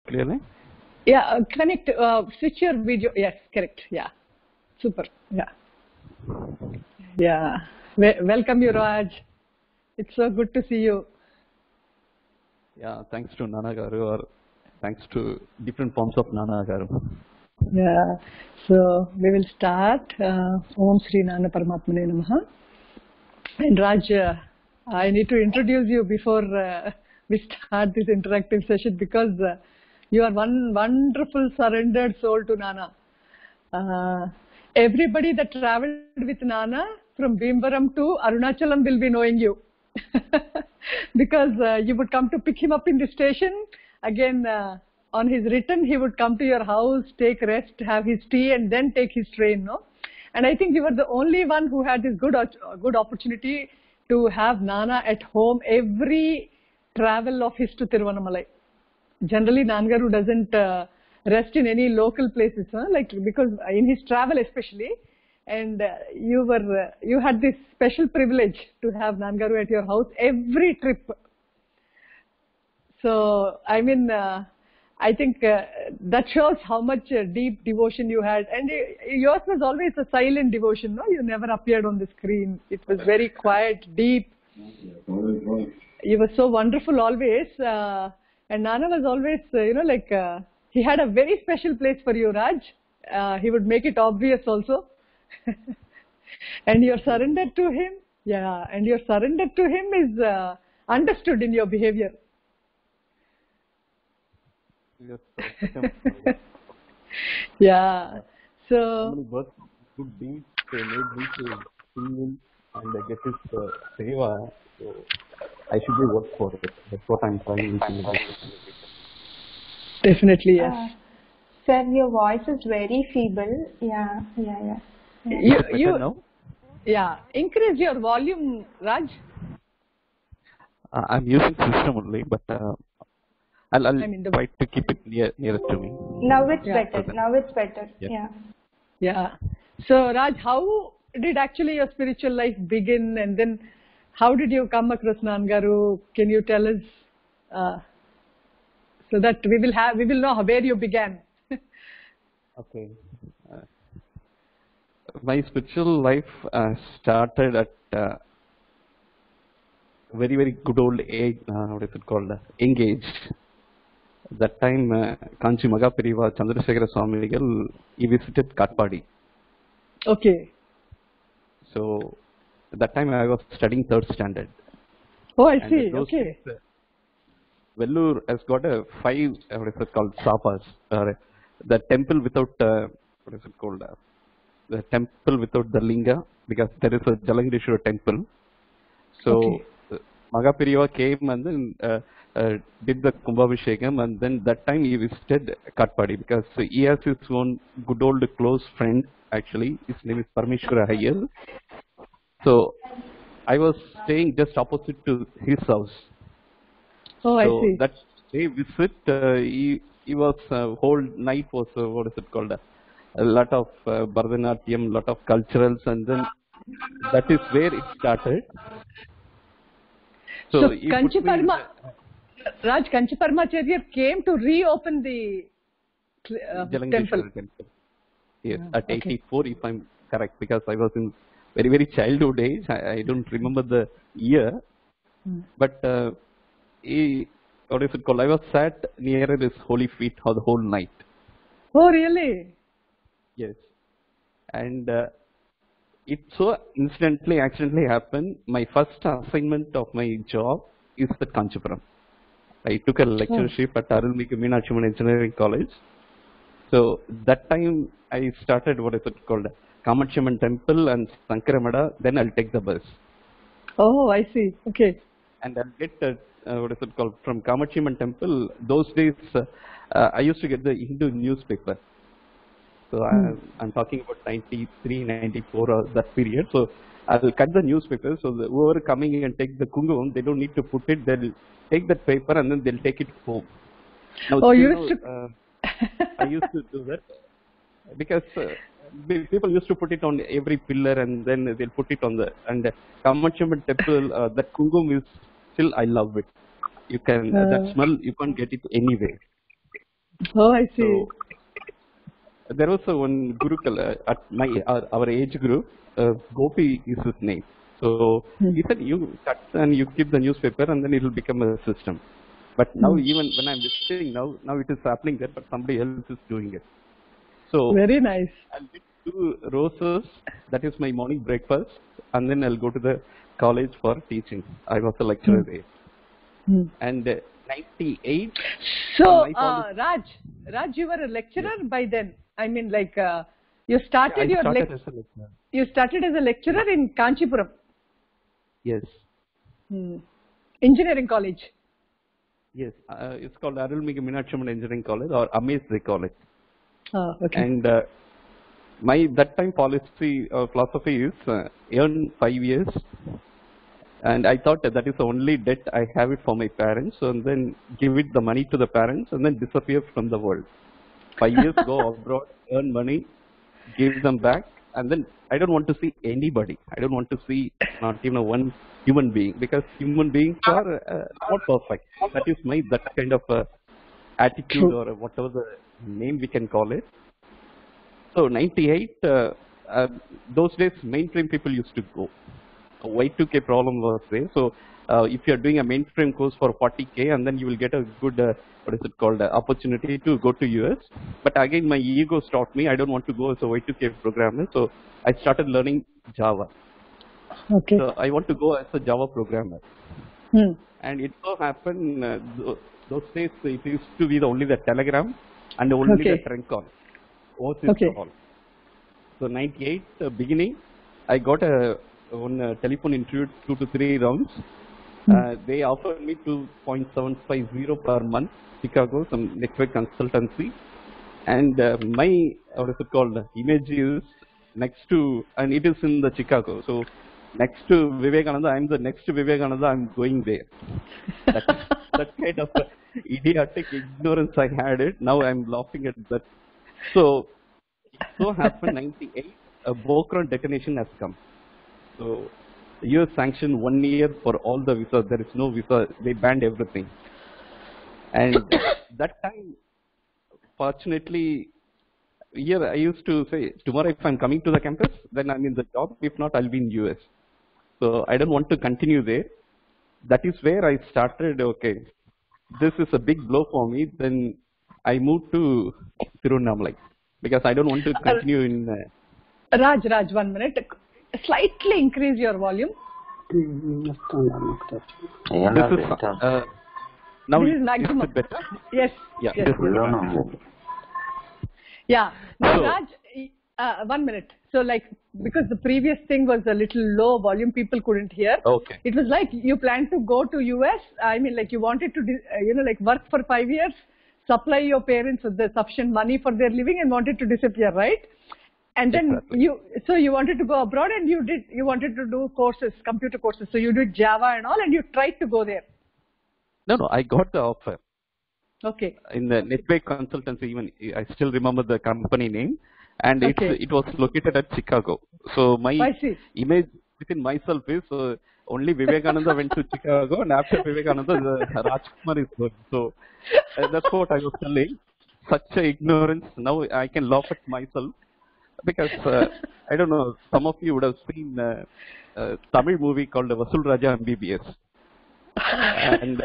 clearly? Yeah, connect, switch your video. Yes, correct. Yeah, super. Yeah. Yeah. Welcome you, Raj. It's so good to see you. Yeah, thanks to Nana Garu, or thanks to different forms of Nana Garu. Yeah. So we will start. Om Sri Nana Paramatmane Namaha. And Raj, I need to introduce you before we start this interactive session because you are one wonderful surrendered soul to Nana. Everybody that traveled with Nana from Bhimbaram to Arunachalam will be knowing you. Because you would come to pick him up in the station. Again, on his return, he would come to your house, take rest, have his tea, and then take his train. No? And I think you were the only one who had this good opportunity to have Nana at home every travel of his to Tiruvannamalai. Generally, Nangaru doesn't rest in any local places, huh? Like, because in his travel especially, and you had this special privilege to have Nangaru at your house every trip. So, I mean, I think that shows how much deep devotion you had. And yours was always a silent devotion, no? You never appeared on the screen. It was very quiet, deep. You were so wonderful always. And Nana was always, he had a very special place for you, Raj. He would make it obvious also. And your surrender to him, and your surrender to him is understood in your behavior. Yes, Yeah. So. How many good deeds made me to sing in and get his seva. So I should be worked for it. That's what I'm trying to do. Definitely, yes. Sir, your voice is very feeble. Yeah. You know? Yeah. Increase your volume, Raj. I'm using system only, but I'll try to keep it nearer to me. Now it's better. Now it's better. Yeah. So, Raj, how did actually your spiritual life begin, and then how did you come across Nangaru? Can you tell us so that we will know where you began? Okay. My spiritual life started at very, very good old age. What is it called? Engaged. That time, Kanchi Magapiriva Chandrasekhara Swamigal, he visited Katpadi. Okay. So, that time I was studying 3rd standard. Oh, I see. Okay. Vellore has got a 5, what is it called, sapas. The temple without, what is it called? The temple without the linga, because there is a Jalagirishwara temple. So, Magapiriva came and then did the Kumbhabhishekam, and then that time he visited Katpadi because he has his own good old close friend, actually. His name is Parameshwara Iyer. So, I was staying just opposite to his house. Oh, I see. That day visit, he was, whole night was, what is it called? A lot of Bharatanatyam, lot of culturals, and then that is where it started. So Raj, Kanchi Paramacharya came to reopen the temple. Yes, at 84, if I'm correct, because I was in very, very childhood age. I don't remember the year. But what is it called? I was sat near his holy feet for the whole night. Oh, really? Yes. And it so accidentally happened. My first assignment of my job is at Kanchipuram. I took a lectureship at Arulmigu Meenakshi Amman Engineering College. So that time I started, what is it called? Kamakshi Amman Temple and Sankaramada. Then I'll take the bus. Oh, I see. Okay. And I'll get what is it called? From Kamakshi Amman Temple. Those days I used to get the Hindu newspaper. So I'm talking about 93, 94 or that period. So I'll cut the newspaper. So whoever coming in and take the kungam, they don't need to put it. They'll take that paper and then they'll take it home. Now, I used to do that because people used to put it on every pillar and then they'll put it on the Kamakshi Amman temple. That kungam is still, I love it. You can that smell, you can't get it anywhere. Oh, I see. So there was one Gurukul at our age group. Gopi is his name. So he said, you cut and you keep the newspaper and then it will become a system. But now even when I'm visiting now it is happening there, but somebody else is doing it. So Very nice. I'll get 2 roses, that is my morning breakfast, and then I'll go to the college for teaching. I was a lecturer there. And 98. So, Raj, you were a lecturer by then. I mean, like you started as a lecturer. You started as a lecturer in Kanchipuram. Yes. Engineering college. Yes, it's called Arulmigu Meenakshi Amman Engineering College, or AMAZE they call it. Oh, okay. And my that time policy or philosophy is earn 5 years, and I thought that is the only debt I have it for my parents, and then give it the money to the parents and then disappear from the world. 5 years, go abroad, earn money, give them back, and then I don't want to see anybody. I don't want to see not even one human being, because human beings are not perfect. That is that kind of attitude, or whatever the name we can call it. So 98, those days mainstream people used to go. A Y2K problem was there. So if you are doing a mainstream course for 40K, and then you will get a good opportunity to go to US. But again, my ego stopped me. I don't want to go as a Y2K programmer. So I started learning Java. Okay. So I want to go as a Java programmer. And it so happened, those days it used to be only the Telegram and only the trunk call. Call. So 98 beginning, I got one telephone interview 2 to 3 rounds. They offered me 2.750 per month, Chicago, some network consultancy. And my, image is next to, and it is in the Chicago. So next to Vivekananda, I'm the next to Vivekananda, I'm going there. That kind of idiotic ignorance I had it. Now I'm laughing at that. So it so happened 98, a Bokron detonation has come. So US sanctioned 1 year for all the visas. There is no visa. They banned everything. And that time, fortunately, here I used to say, tomorrow if I'm coming to the campus, then I'm in the job. If not, I'll be in US. So I don't want to continue there. That is where I started, okay, this is a big blow for me. Then I moved to Tirunnamalai, because I don't want to continue in... Raj, 1 minute. Slightly increase your volume. This is, now this is maximum. Is it better? Yes. Yeah. Yes. Yeah. Now, Raj, 1 minute. So, like, because the previous thing was a little low volume, people couldn't hear. Okay. It was like you planned to go to US. I mean, like you wanted to, work for 5 years, supply your parents with the sufficient money for their living, and wanted to disappear, right? And then you wanted to go abroad, and you wanted to do courses, computer courses. So you did Java and all, and you tried to go there. No, I got the offer. Okay. In the network consultancy, even I still remember the company name, and it was located at Chicago. So my image within myself is only Vivekananda went to Chicago, and after Vivekananda, Rajkumar is going. So that's what I was telling. Such a ignorance. Now I can laugh at myself. Because I don't know, some of you would have seen a Tamil movie called Vasul Raja MBBS. And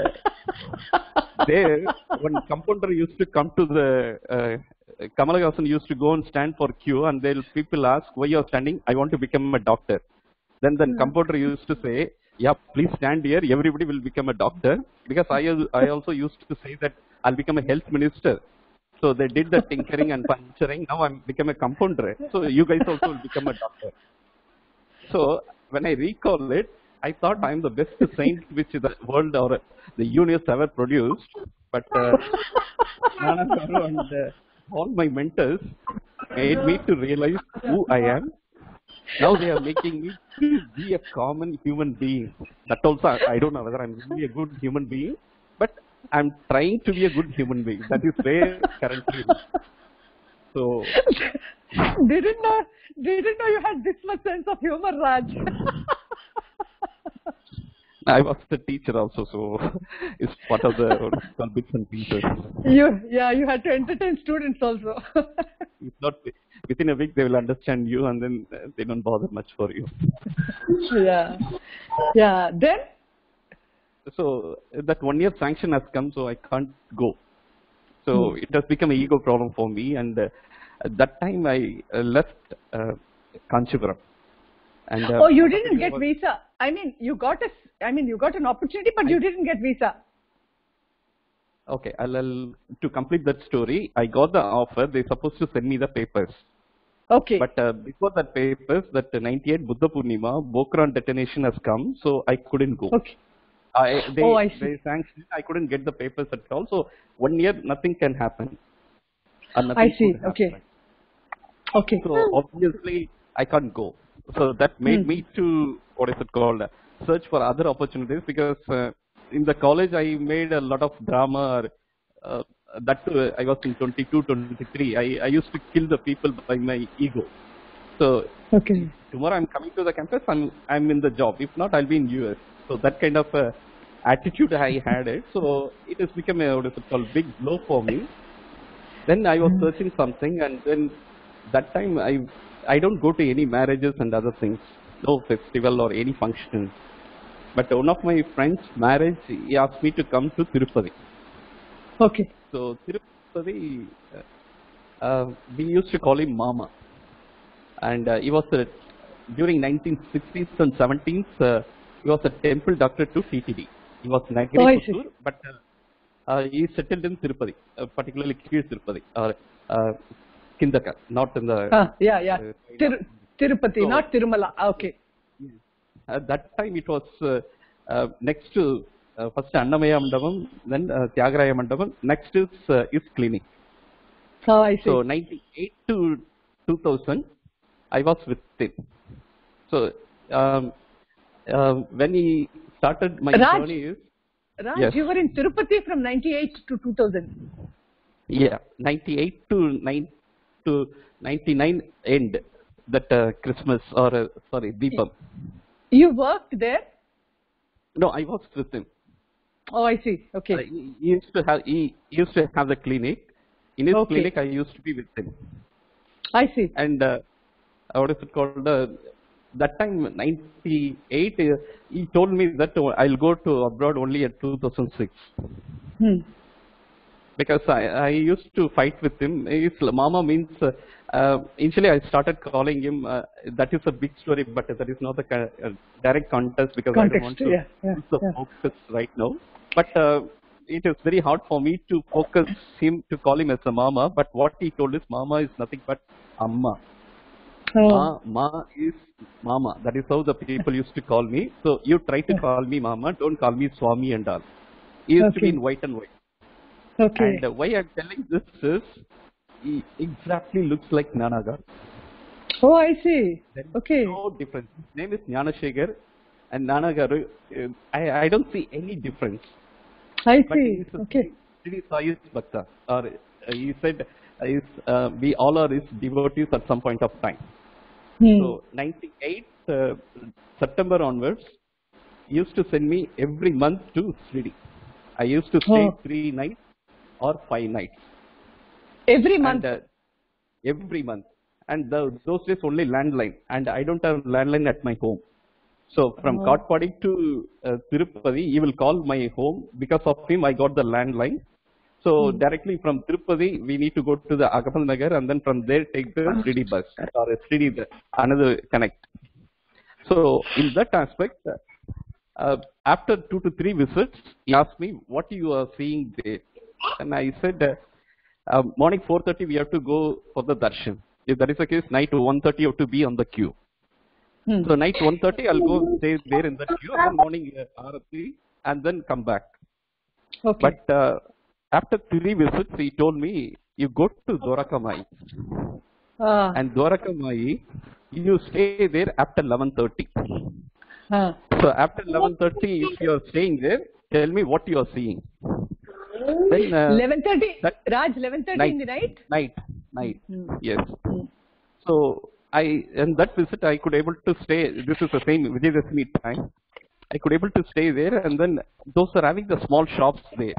there, when compounder used to come to the, Kamal Haasan used to go and stand for queue, and people ask, why you are standing? I want to become a doctor. Then the compounder used to say, yeah, please stand here, everybody will become a doctor. Because I also used to say that I'll become a health minister. So they did the tinkering and puncturing. Now I'm become a compounder. So you guys also will become a doctor. So when I recall it, I thought I'm the best saint which the world or the universe ever produced. But Nana Garu and all my mentors made me to realize who I am. Now they are making me to be a common human being. That also, I don't know whether I'm really a good human being, but I'm trying to be a good human being. That is where currently. So didn't know you had this much sense of humor, Raj. I was the teacher also, so it's part of the bits and pieces. You had to entertain students also. It's not within a week they will understand you, and then they don't bother much for you. Yeah. Then? So that 1 year sanction has come, so I can't go. So it has become an ego problem for me, and at that time I left Kanchipuram. And, you didn't get visa. I mean, you got an opportunity, but you didn't get visa. Okay, to complete that story, I got the offer. They're supposed to send me the papers. Okay. But before that papers, that 98 Buddha Purnima, Bokran detonation has come, so I couldn't go. Okay. They sanctioned. I couldn't get the papers at all. So 1 year, nothing can happen. I see. Okay. Okay. So obviously, I can't go. So that made me to, search for other opportunities, because in the college I made a lot of drama. That too, I was in 22, 23. I used to kill the people by my ego. So tomorrow I'm coming to the campus, I'm in the job. If not, I'll be in US. So that kind of attitude I had it. So it has become a big blow for me. Then I was searching something, and then that time I don't go to any marriages and other things, no festival or any function. But one of my friends' marriage, he asked me to come to Tirupati. Okay. So Tirupati, we used to call him Mama. And he was, during 1960s and 70s, he was a temple doctor to TTD. He was Nagari Puttur, but he settled in Tirupati, particularly Kir Tirupati, or Kindaka, not in the... Tirupati, so, not Tirumala. Okay. At that time it was next to first Annamaya Mandapam, then Tyagaraya Mandapam, next is his clinic. Oh, I see. So 98 to 2000, I was with him. So when he started my journey is... Raj, yes. You were in Tirupati from 98 to 2000. Yeah, 98 to 99 end, that Christmas, or sorry, Deepam. You worked there? No, I was with him. Oh, I see. Okay. He used to have the clinic. In his clinic, I used to be with him. I see. And what is it called? That time, 98, he told me that I'll go to abroad only at 2006. Because I used to fight with him. His Mama means, initially I started calling him, that is a big story, but that is not a direct contest, because I don't want to use the focus right now. But it is very hard for me to focus him, to call him as a Mama, but what he told is Mama is nothing but Amma. Ma is Mama. That is how the people used to call me. So you try to call me Mama, don't call me Swami and all. He used to be in white and white. Okay. And why I'm telling this is, he exactly looks like Nanagar. Oh, I see. There is no difference. His name is Jnanashekhar, and Nanagaru, I don't see any difference. I see. Okay. Sri Sai Bhakta, or he said, we all are his devotees at some point of time. So 98 September onwards, he used to send me every month to Sridi. I used to stay 3 nights or 5 nights. Every month? And, every month. And those days only landline, and I don't have landline at my home. So from Katpadi to Tirupati, he will call my home. Because of him, I got the landline. So directly from Tirupati, we need to go to the Agapal Nagar, and then from there take the 3D bus, or a 3D, another connect. So in that aspect, after 2 to 3 visits, he asked me, what you are seeing there? And I said, morning 4:30 we have to go for the darshan. If that is the case, night 1:30 you have to be on the queue. So night 1:30 I'll go stay there in the queue, and then morning Arati, and then come back. Okay. But after 3 visits, he told me, you go to Dwaraka Mai. And Dwaraka Mai, you stay there after 11:30. So after 11:30, if you are staying there, tell me what you are seeing. Then 11:30, Raj, 11:30 in the night? Night, yes. So in that visit, I could able to stay. This is the same Vijayadashmi time. I could able to stay there, and then those are having the small shops there,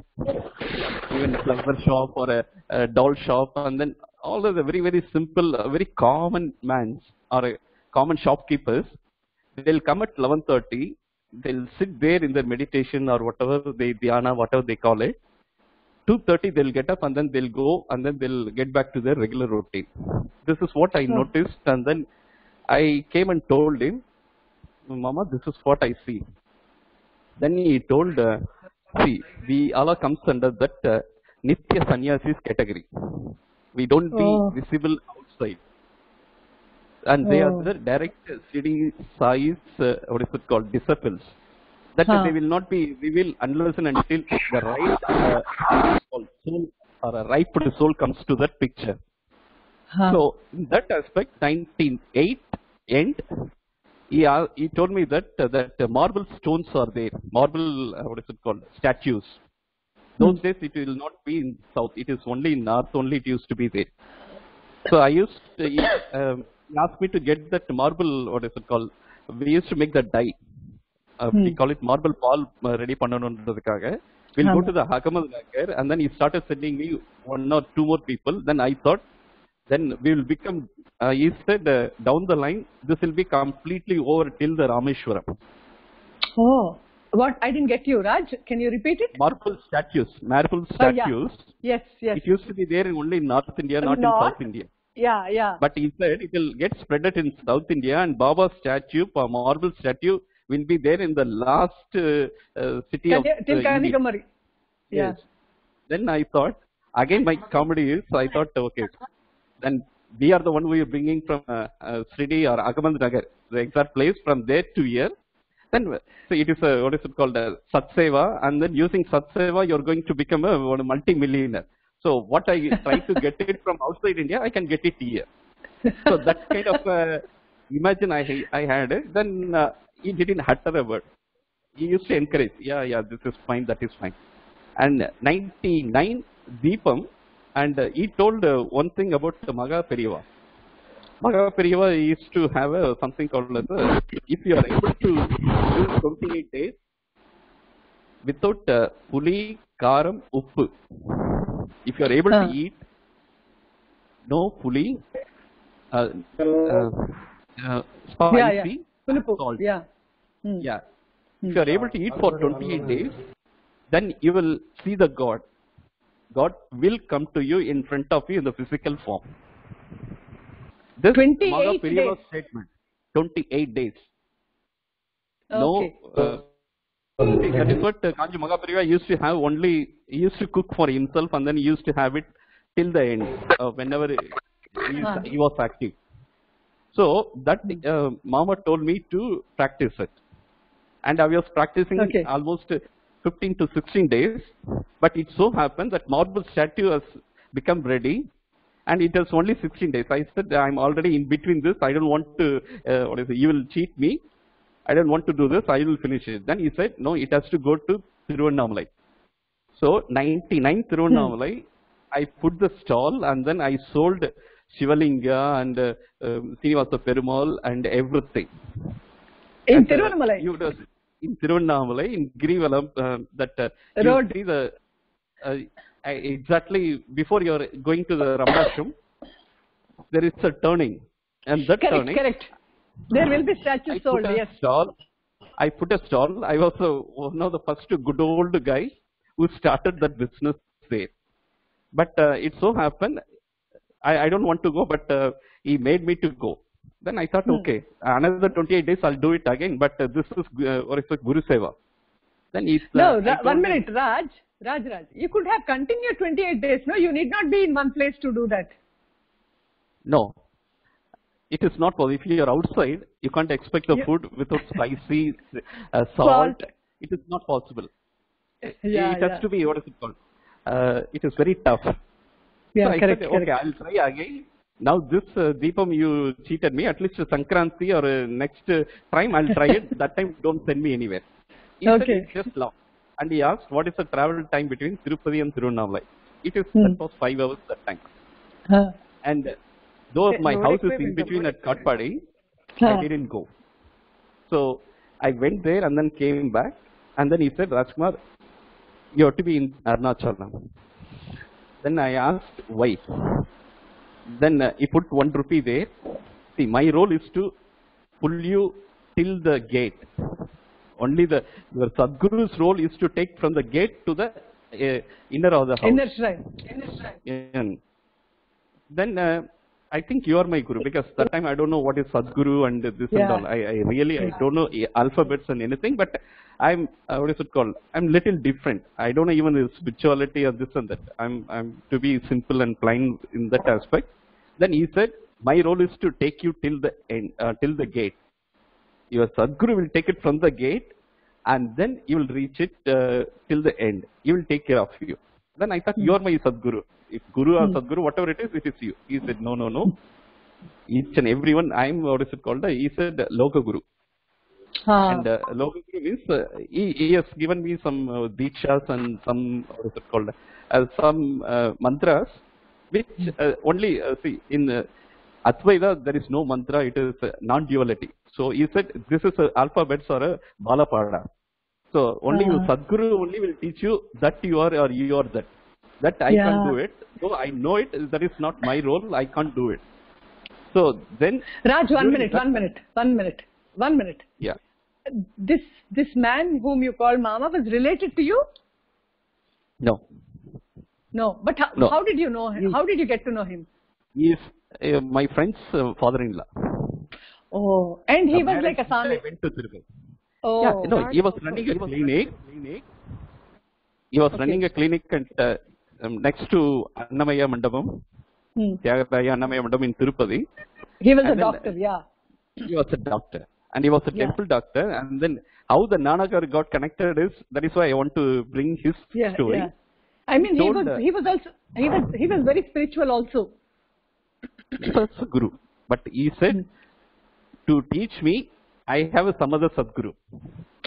even a flower shop or a doll shop, and then all of the very, very simple, very common mans or common shopkeepers. They'll come at 11:30. They'll sit there in their meditation or whatever they dhyana, whatever they call it. 2:30 they'll get up and then they'll go and then they'll get back to their regular routine. This is what I noticed, and then I came and told him, Mama, this is what I see. Then he told, see, we Allah comes under that Nitya Sannyasis category. We don't be visible outside. And they are the direct Sri Sai's, what is it called, disciples. That they will not be revealed unless and until the right soul or a ripe soul comes to that picture. So in that aspect, 1908 end, he told me that that marble stones are there, marble, what is it called, statues. Those days it will not be in south, it is only in north, only it used to be there. So I used to, he asked me to get that marble, what is it called, we used to make that dye. We call it marble ball ready pannanondradhukaga. We'll go to the Hakamal Nagar, and then he started sending me 1 or 2 more people. Then I thought, then we will become, he said down the line, this will be completely over till the Rameshwaram. Oh, what? I didn't get you, Raj. Can you repeat it? Marble statues, marble statues. Yes, yes. It used to be there only in North India, not in South India. Yeah, yeah. But he said it will get spreaded in South India, and Baba's statue, marble statue, will be there in the last city of till Kanyakumari. Yes. Then I thought, again my comedy is, I thought, okay, then we are the one who are bringing from Sridi or Hakamal Nagar, the exact place, from there to here. Then so it is a, what is it called, a Satseva, and then using Satseva, you are going to become a multi-millionaire. So what I try to get it from outside India, I can get it here. So that kind of imagine I had it. Then he didn't utter a word. He used to encourage, yeah, this is fine, that is fine. And 99 Deepam, and he told one thing about Maga Periyava. Maga Periyava used to have something called as if you are able to do 28 days without puli, karam, uppu. If you are able to eat no puli, spicy, salt. Yeah. Yeah. If you are able to eat for 28 days, then you will see the God. God will come to you in front of you in the physical form. This 28 days. Statement. 28 days. Okay. No. That is what Kanji Magapariva used to have only. He used to cook for himself, and then he used to have it till the end, whenever he was active. So that Mama told me to practice it, and I was practicing almost 15 to 16 days. But it so happened that marble statue has become ready, and it was only 16 days. I said, I'm already in between this. I don't want to. What is it? You will cheat me. I don't want to do this. I will finish it. Then he said, no, it has to go to Thiruvannamalai. So 99 Thiruvannamalai, I put the stall, and then I sold Shivalinga and Srinivasa Perumal and everything. In Thiruvannamalai? In Thiruvannamalai, in Girivalam, that road. You see the, exactly before you are going to the Ramanashram, there is a turning. And that turning. Correct. There will be statues sold, yes. I put a stall. I was one of the first good old guy who started that business there. But it so happened, I don't want to go, but he made me to go. Then I thought, okay, another 28 days I'll do it again, but this is Guru Seva. Then he's, no, 1 minute, Raj. You could have continued 28 days. No, you need not be in one place to do that. No. It is not possible. If you are outside, you can't expect the food without spicy, salt. It is not possible. It has to be, what is it called? It is very tough. Yeah, so I said, okay, I'll try again. Now this Deepam, you cheated me. At least Sankranti or next time I'll try it. That time don't send me anywhere. He said it's just long. And he asked, what is the travel time between Tirupati and Thiruvannamalai? It is that was 5 hours that time. And though my house is in between at Katpadi, I didn't go. So I went there and then came back, and then he said, Rajkumar, you have to be in Arunachalam. Then I asked why. Then he put 1 rupee there. See, my role is to pull you till the gate. Only your Sadguru's role is to take from the gate to the inner of the house. Inner shrine. And then I think you are my guru, because that time I don't know what is Sadguru and this and all. I really I don't know alphabets and anything, but I'm what is it called? I'm little different. I don't know even the spirituality or this and that. I'm to be simple and plain in that aspect. Then he said, my role is to take you till the end, till the gate. Your Sadguru will take it from the gate, and then you will reach it till the end. He will take care of you. Then I thought, you are my Sadguru. If Guru or Sadguru, whatever it is you. He said, no. Each and everyone, I'm, what is it called? He said, Loka Guru. And Loka Guru means, he has given me some Dikshas and some, what is it called? Some mantras, which only, see, in Advaita, there is no mantra, it is non-duality. So he said, this is alphabets or a Balapada. So only Sadguru only will teach you that you are or you are that. That I can't do it. So I know it, that is not my role, I can't do it. So then... Raj, one minute. Yeah. This man whom you call Mama was related to you? No. No, but how did you know him? How did you get to know him? He is my friend's father-in-law. Oh, and he was like a son. I went to Tirupati. Oh. Yeah, no, he was running a clinic. He was running a clinic at, next to Annamaya Mandapam. Tyagaraja Annamaya Mandapam in Tirupati. He was a doctor, yeah. He was a doctor. And he was a temple doctor. And then how the Nanakar got connected is, that is why I want to bring his story. Yeah. I mean, he was very spiritual also. He was a guru. But he said, to teach me, I have some other Sadguru.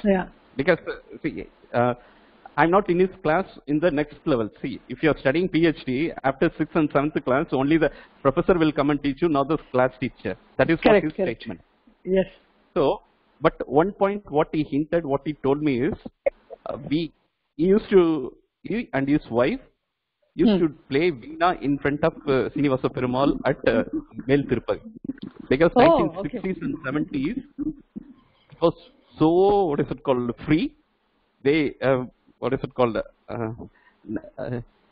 Yeah. Because, see, I'm not in his class in the next level. See, if you are studying PhD, after 6th and 7th class, only the professor will come and teach you, not the class teacher. That is what his statement. Yes. So, but one point, what he hinted, what he told me is, he and his wife used to play Veena in front of Srinivasa Perumal at Mel Tirupati. Because 1960s and 70s, it was so, what is it called, free. They, what is it called,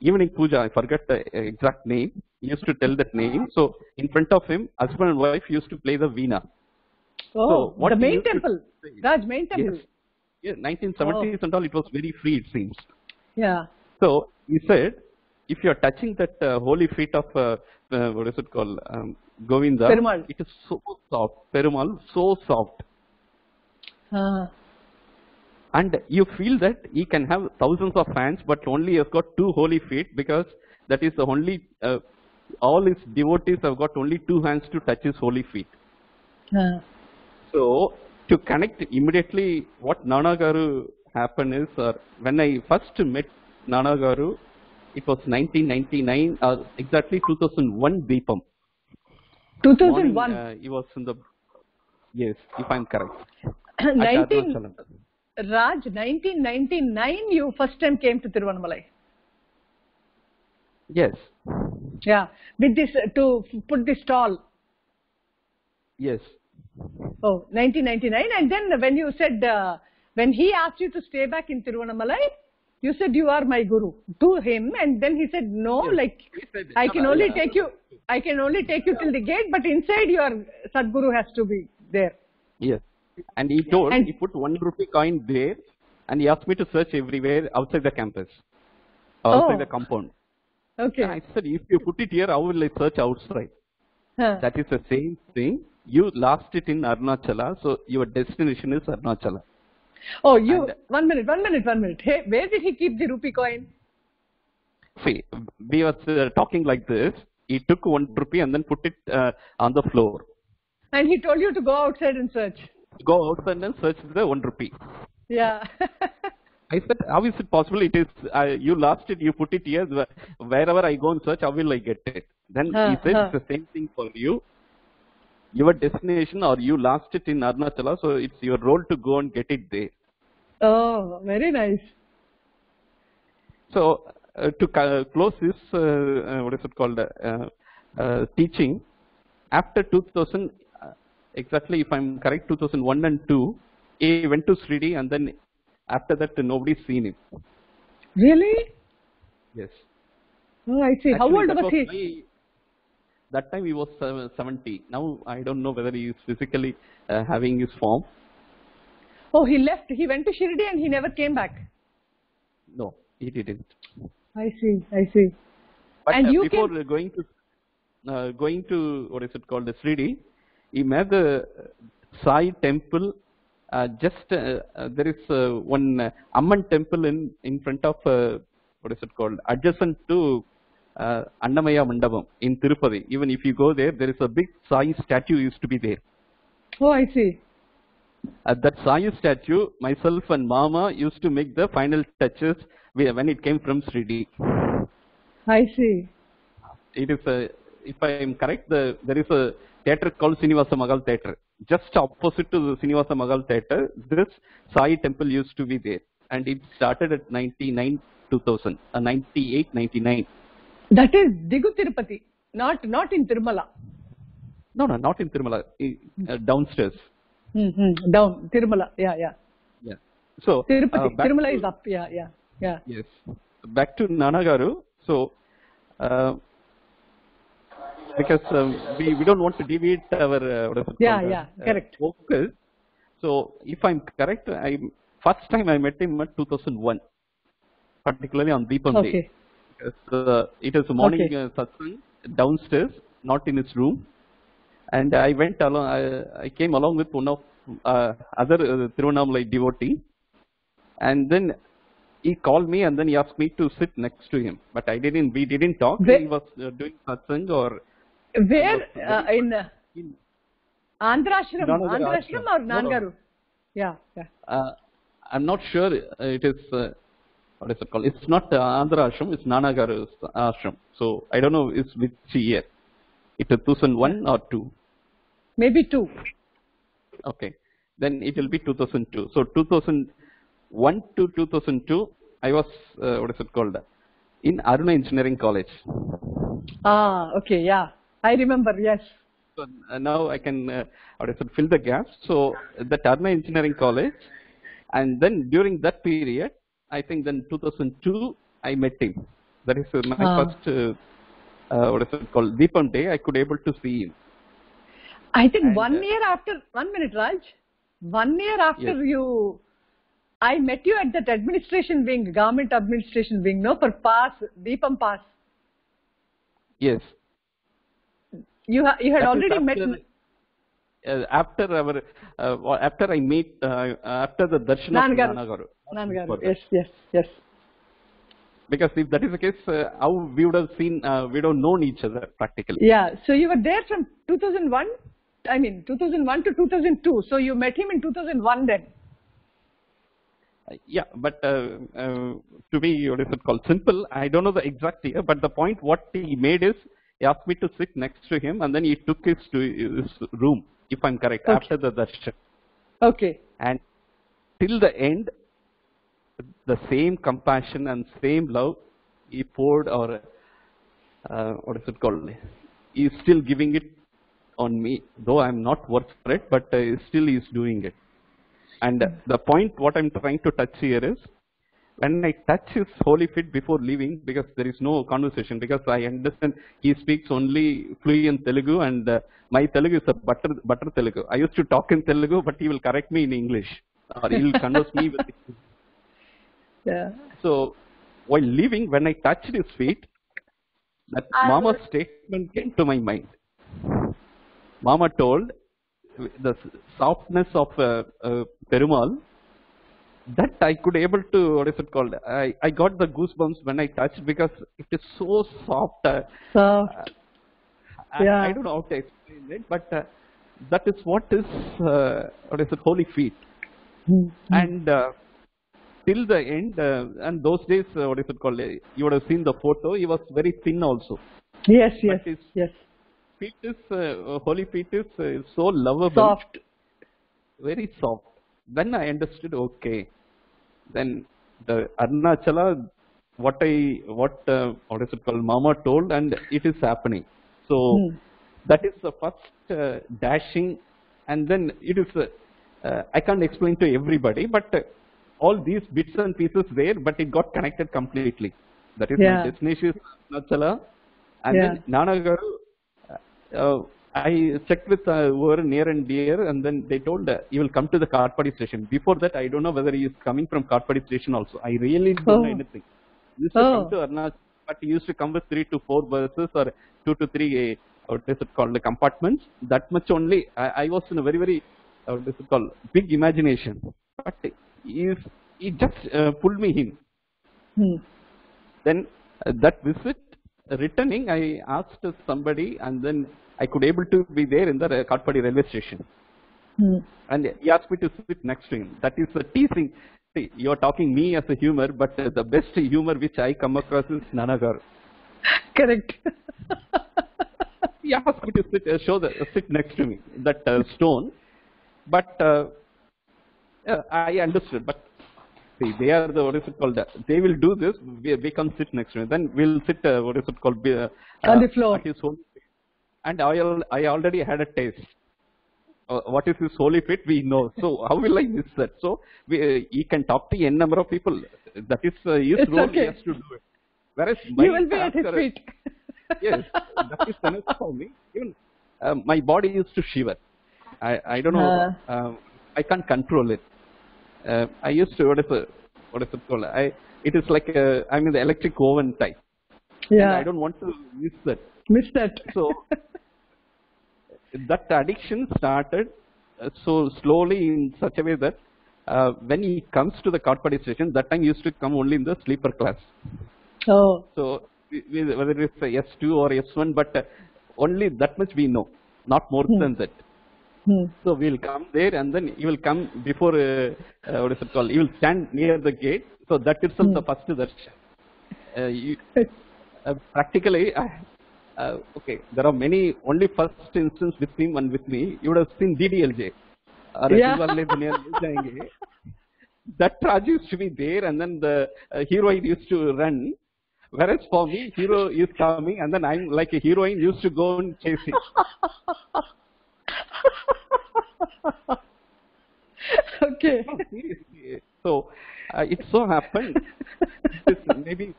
evening puja, I forget the exact name. He used to tell that name. So, in front of him, husband and wife used to play the Veena. Oh, so what the main temple, Raj, main temple. Yes, 1970s and all, it was very free, it seems. Yeah. So, he said, if you are touching that holy feet of, what is it called, Govinda, Perumal. It is so soft, Perumal, so soft. And you feel that he can have thousands of hands, but only he has got 2 holy feet, because that is the only, all his devotees have got only 2 hands to touch his holy feet. So, to connect immediately, what Nanagaru happened is, when I first met Nanagaru, it was 1999, exactly 2001 Deepam. 2001? Morning, he was in the, yes, if I'm correct. Raj, 1999 you first time came to Tiruvannamalai. Yes. Yeah, with this, to put this stall. Yes. Oh, 1999, and then when you said, when he asked you to stay back in Tiruvannamalai, you said you are my guru to him, and then he said no, like said, I can only take you till the gate, but inside your Sadguru has to be there. Yes, and he told, he put 1 rupee coin there, and he asked me to search everywhere outside the campus, outside the compound. Okay. And I said, if you put it here, how will I search outside? That is the same thing. You lost it in Arunachala, so your destination is Arunachala. Oh, you, one minute. Hey, where did he keep the rupee coin? See, we were talking like this. He took 1 rupee and then put it on the floor. And he told you to go outside and search. Go outside and search the 1 rupee. Yeah. I said, how is it possible? It is, you lost it, you put it here. Wherever I go and search, how will I get it? Then he said, it's the same thing for you. your destination or you lost it in Arunachala, so it's your role to go and get it there. Oh, very nice. So to close this, what is it called, teaching, after 2000, exactly if I'm correct, 2001 and 2, he went to Sridi, and then after that nobody's seen him. Really? Yes. Oh, I see. How Actually, old was he? That time he was 70. Now I don't know whether he is physically having his form. Oh, he left. He went to Shirdi and he never came back. No, he didn't. I see. I see. But And you before came... going to what is it called, the Sridi, he made the Sai temple. There is one Amman temple in front of what is it called, adjacent to Annamaya Mandapam in Tirupati. Even if you go there, there is a big Sai statue used to be there. Oh, I see. That Sai statue, myself and Mama used to make the final touches when it came from Sridi. I see. It is if I am correct, there is a theatre called Srinivasa Magal Theatre. Just opposite to the Srinivasa Magal Theatre, this Sai temple used to be there. And it started at 99, 2000, 98, 99. That is Digu Tirupati, not in Tirumala. No, not in Tirumala, downstairs. Down, Tirumala, yeah. So, Tirupati, Tirumala is up, yeah. Yes. Back to Nanagaru. So, because we don't want to deviate our correct. focus. So, if I'm correct, first time I met him at 2001, particularly on Deepam Day. It is a morning satsang downstairs, not in his room. And I went along. I came along with one of other Tiruvannamalai devotee, and then he called me and then he asked me to sit next to him. But we didn't talk. He was doing satsang or. Where in Andhra Ashram or Nanagaru? Yeah. I'm not sure. It is what is it called? It's not Andhra Ashram. It's Nanagaru Ashram. So I don't know. It's which year. It is 2001 or 2? Maybe 2. Okay, then it will be 2002. So 2001 to 2002, I was what is it called, in Aruna Engineering College. Okay, yeah, I remember. Yes. So now I can fill the gaps. So that Aruna Engineering College, and then during that period, I think then 2002 I met him. That is my first. What is it called? Deepam Day, I could able to see him. I think 1 year after, 1 minute, Raj. 1 year after yes. I met you at that administration wing, government administration wing, no, for pass, Deepam pass. Yes. You had that already met. After I meet after the darshan of Nanagaru. Yes. Because if that is the case, how we would have seen, we would have known each other practically. Yeah, so you were there from 2001, 2001 to 2002. So you met him in 2001 then. Yeah, but to be, what is it called, simple, I don't know the exact year, but the point what he made is, he asked me to sit next to him and then he took us to his room, if I'm correct, after the darshan. Okay. And till the end, the same compassion and same love he poured, or what is it called, he is still giving it on me, though I'm not worth for it, but still he is doing it. And the point what I'm trying to touch here is, when I touch his holy feet before leaving, because there is no conversation, because I understand he speaks only fluent Telugu, and my Telugu is a butter Telugu. I used to talk in Telugu, but he will correct me in English, or he will converse me with English. Yeah. So while leaving, when I touched his feet, that Mama's statement came to my mind. Mama told the softness of Perumal, that I could able to, what is it called, I got the goosebumps when I touched, because it is so soft. Yeah. I don't know how to explain it, but that is what is holy feet. And till the end, and those days, you would have seen the photo, he was very thin also. Yes. holy feet is so lovable, Soft. very soft. Then I understood. Okay, then the Arunachala, what is it called? Mama told, and it is happening. So that is the first dashing, and then it is. I can't explain to everybody, but all these bits and pieces there, but it got connected completely. That is my destination, Arunachala, and then Nanagaru. I checked with who were near and dear, and then they told you will come to the Karpadi station. Before that, I don't know whether he is coming from Karpadi station also. I really don't know anything. He used to come to Arunachal, but he used to come with 3 to 4 buses or 2 to 3 what is it called, the compartments. That much only. I was in a very, very what is it called, big imagination. But he just pulled me in. Then that visit, returning, I asked somebody, and then I could able to be there in the Karpadi railway station. And he asked me to sit next to him. That is a teasing. See, you are talking me as a humor, but the best humor which I come across is Nanagaru. Correct. He asked me to sit next to me, that stone. But I understood. But see, they are the, what is it called? They will do this. We can sit next to me. Then we'll sit. What is it called? On the floor. His holy feet. And I already had a taste. What is his holy feet? We know. So how will I miss that? So he can talk to n number of people. That is his role. Okay. He has to do it. Whereas you will be at his feet. Yes, that is enough for me. Even my body used to shiver. I don't know. I can't control it. I used to, what is it called? It is like I'm in the electric oven type. Yeah. And I don't want to miss that. Miss that. So that addiction started so slowly in such a way that when he comes to the Karpadi station, that time he used to come only in the sleeper class. Oh. So whether it's S2 or S1, but only that much we know, not more than that. So we'll come there, and then he will come before, what is it called? He will stand near the gate. So that itself the first darshan. Practically, okay, there are many, only first instance with him and with me. You would have seen DDLJ. That Raj used to be there, and then the heroine used to run. Whereas for me, hero is coming, and then I'm like a heroine used to go and chase him. Okay. No, seriously. So it so happened, maybe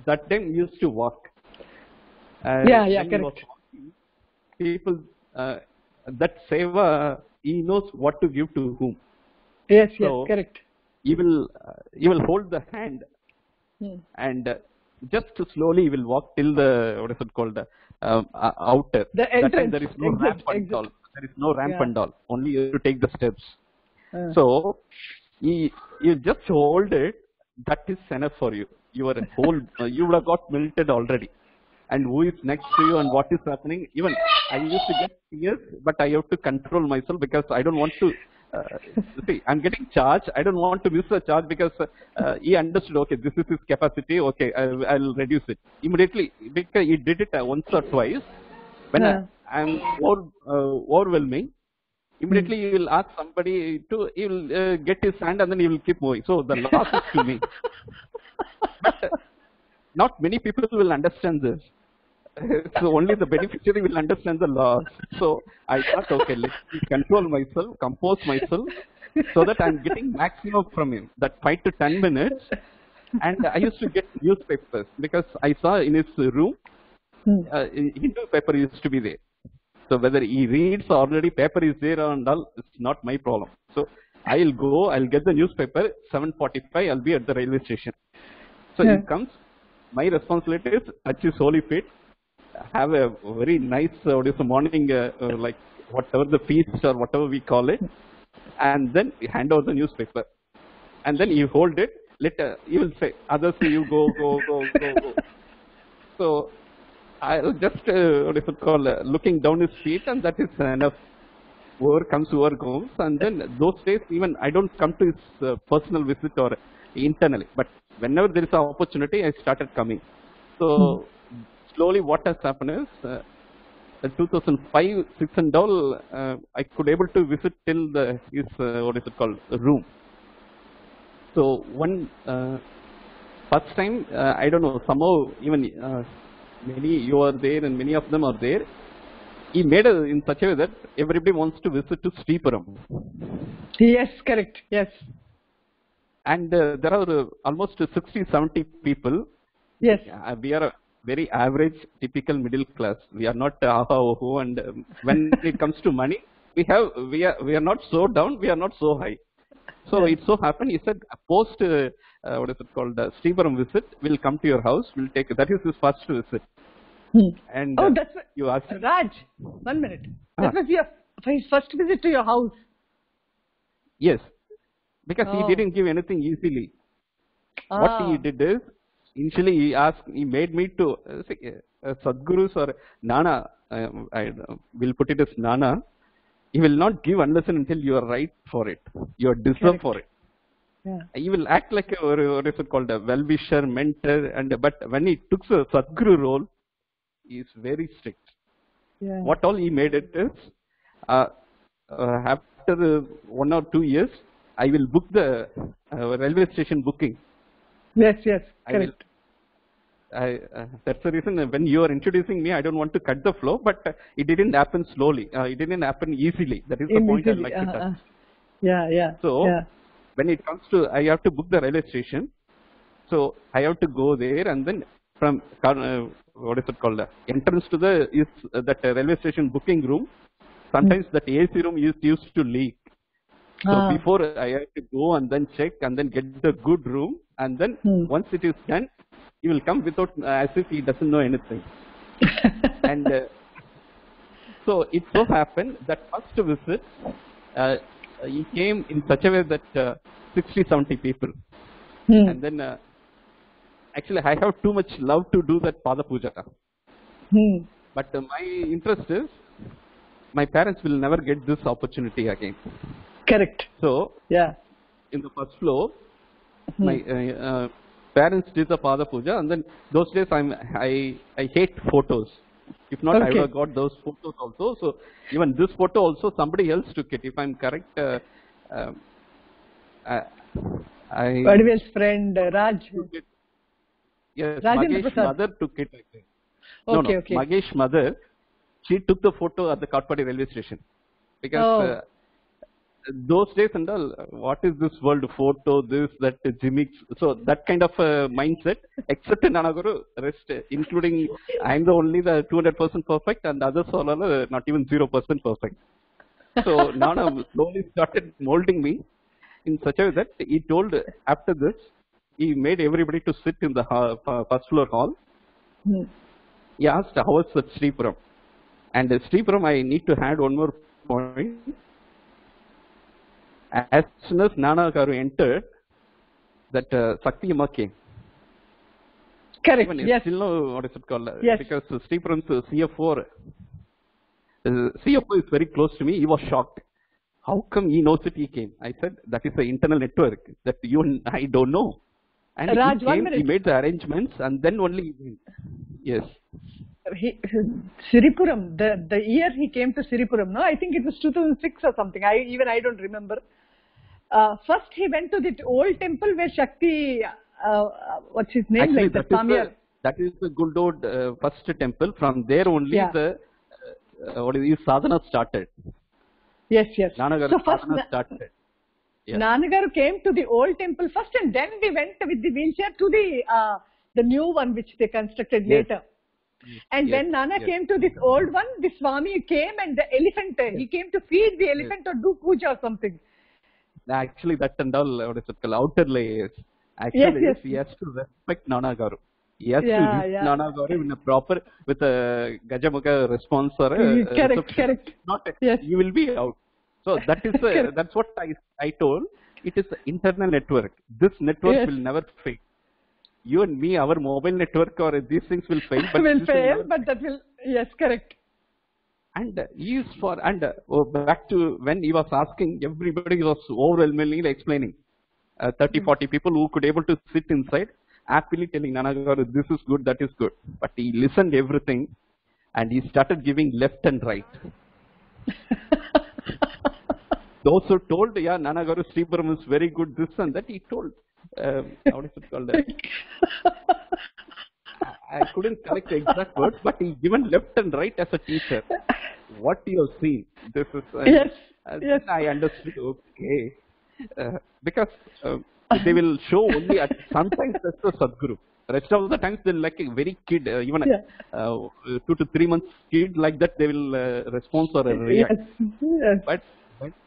that time he used to walk. Yeah, correct. People, that seva, he knows what to give to whom. Yes, so correct. He will hold the hand, and just slowly he will walk till the, what is it called, outer. The entrance. That time there is no ramp and all. There is no ramp and all. Only you have to take the steps. So you just hold it. That is enough for you. Your whole you would have got melted already. And who is next to you and what is happening? Even I used to get tears, but I have to control myself because I don't want to. See, I'm getting charged. I don't want to miss the charge because he understood. Okay, this is his capacity. Okay, I'll reduce it immediately because he did it once or twice. When I'm overwhelming, immediately he will ask somebody to. He will get his hand and then he will keep moving. So the loss is to me. But not many people will understand this. So only the beneficiary will understand the loss. So I thought, okay, let me control myself, compose myself, so that I'm getting maximum from him. That 5 to 10 minutes. And I used to get newspapers because I saw in his room, Hindu paper used to be there. So whether he reads or already paper is there and all, it's not my problem. So I'll go, I'll get the newspaper, 7:45, I'll be at the railway station. So he comes. My responsibility is touch his holy feet, have a very nice morning, like whatever the feast or whatever we call it, and then hand over the newspaper. And then you hold it, you will say, others you go. So I'll just, looking down his feet, and that is enough. Whoever comes, whoever goes. And then those days, even I don't come to his personal visit or internally, but whenever there is an opportunity, I started coming. So slowly what has happened is, 2005, 6 and all, I could able to visit till his what is it called, room. So one first time, I don't know, somehow even many you are there and many of them are there. He made it in such a way that everybody wants to visit to Sripuram. Yes, correct. Yes. And there are almost 60, 70 people. Yes. We are a very average, typical middle class. We are not aha oho, and when it comes to money, we are not so down, we are not so high. So it so happened, he said, post what is it called, Sripuram visit, will come to your house. We'll take that is his first visit. And That's you asked Raj. 1 minute. That was his first visit to your house. Yes, because he didn't give anything easily. What he did is, initially he made me to Sadgurus or Nana, I will put it as Nana, he will not give unless and until you are right for it, you are deserve for it. Yeah. He will act like what is it called, a well-wisher, mentor, but when he took the Sadguru role, he is very strict. Yeah. What all he made it is, after 1 or 2 years, I will book the railway station booking. Yes, correct. That's the reason when you are introducing me, I don't want to cut the flow, but it didn't happen slowly. It didn't happen easily. That is the point I'd like to touch. Yeah. So when it comes to, I have to book the railway station. So I have to go there, and then from what is it called? Entrance to that railway station booking room. Sometimes that AC room is used to leak. So before I have to go and then check and then get the good room, and then once it is done, he will come without as if he doesn't know anything. And so it so happened that first visit, he came in such a way that 60, 70 people. And then actually I have too much love to do that Pada Puja. But my interest is, my parents will never get this opportunity again. Correct. So in the first floor, my parents did the Pada Puja, and then those days I hate photos. If not, I would have got those photos also. So even this photo also somebody else took it. If I'm correct, Vadivel's friend Raj. Yes, Rajendra Magesh's Prasad. mother took it. Okay. Magesh's mother, she took the photo at the Katpadi railway station. Because those days and all, what is this world photo, this, that, gimmicks. So that kind of mindset, except in Nanaguru, rest, including I'm the only the 200% perfect, and others all are not even 0% perfect. So Nana slowly started molding me in such a way that he told, after this, he made everybody to sit in the first floor hall. He asked, how was at Sripuram? And Sripuram, I need to add one more point. As soon as Nana Garu entered, that Sakti Amma came. Correct. Even Yes. still know what is it called? Yes. Because Sripuram's CFO is very close to me. He was shocked. How come he knows it? He came. I said that is the internal network that you and I don't know. And Raj, he 1 came. minute. He made the arrangements, and then only he went. Yes. Sripuram, the year he came to Sripuram, no, I think it was 2006 or something. I don't remember. First he went to the old temple where Shakti, what's his name? Actually, like the Samir. that is the Guldod first temple. From there only the sadhana started. Yes. Nanagaru So first sadhana started. Yeah. Nanagaru came to the old temple first, and then we went with the wheelchair to the new one which they constructed later. And when Nana came to this old one, the Swami came, and the elephant, he came to feed the elephant or do puja or something. Actually, that and all, what is it called, outer layers. Actually, Yes. he has to respect Nanagaru. He has to reach Nanagaru in a proper, with a Gajamukha response or a Correct. Not Yes. you will be out. So that is that's what I told. It is an internal network. This network will never fail. You and me, our mobile network or these things will fail. But will fail, but that will, yes, correct. And he is for, and back to when he was asking, everybody was overwhelmingly explaining. 30, 40 people who could able to sit inside, happily telling Nanagaru, this is good, that is good. But he listened everything. and he started giving left and right. Those who told, yeah, Nanagaru Sripuram is very good, this and that, he told, what is it called? I couldn't correct the exact words, but he given left and right as a teacher. What you have seen, this is, yes. Yes. I understood, okay. Because they will show only at sometimes that's the Sadguru. Rest of the times they're like a very kid, even 2 to 3 months kid like that, they will respond or react. Yes. Yes. But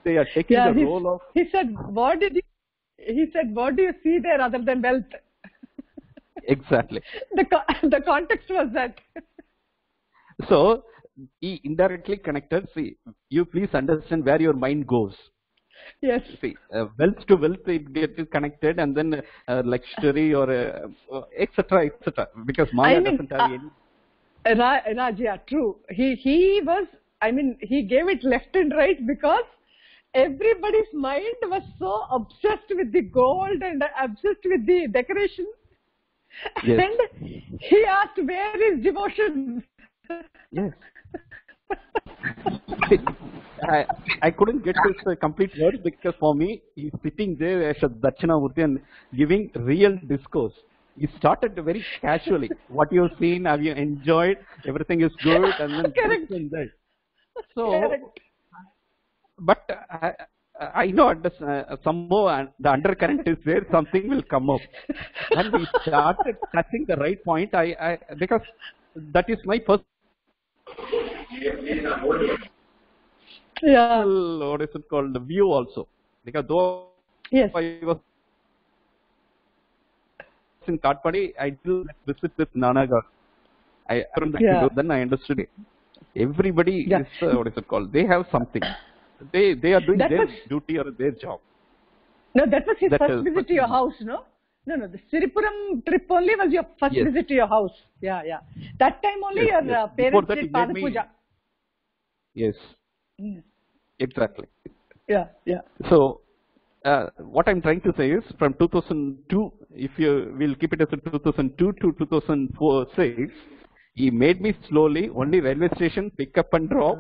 they are taking the role of. He said, what do you see there other than wealth? Exactly. The context was that. So he indirectly connected. See, you please understand where your mind goes. Yes. See, wealth to wealth, it gets connected, and then luxury or etc. etc. Because Maya doesn't have any. Raj, yeah, true. He was. I mean, he gave it left and right because everybody's mind was so obsessed with the gold and obsessed with the decoration. Yes. And he asked, where is devotion? Yes. I couldn't get his complete words because for me, he's sitting there as a Dakshinamurti and giving real discourse. He started very casually. What you've seen, have you enjoyed? Everything is good, and then Correct. this and that. So, Correct. but I know somehow the undercurrent is there. Something will come up, and we started touching the right point. Because that is my first. Yeah. What is it called? The view also, because though Yes. I was in Katpadi, I did visit with Nanagar. From the then I understood it. Everybody is what is it called? They have something. They are doing their duty or their job. No, that was his first visit to your house, no? No, the Sripuram trip only was your first visit to your house. Yeah. That time only your parents did Pada Puja. Yes. Exactly. Yeah. So, what I'm trying to say is from 2002, if you will keep it as a 2002 to 2006, he made me slowly, only railway station, pick up and drop,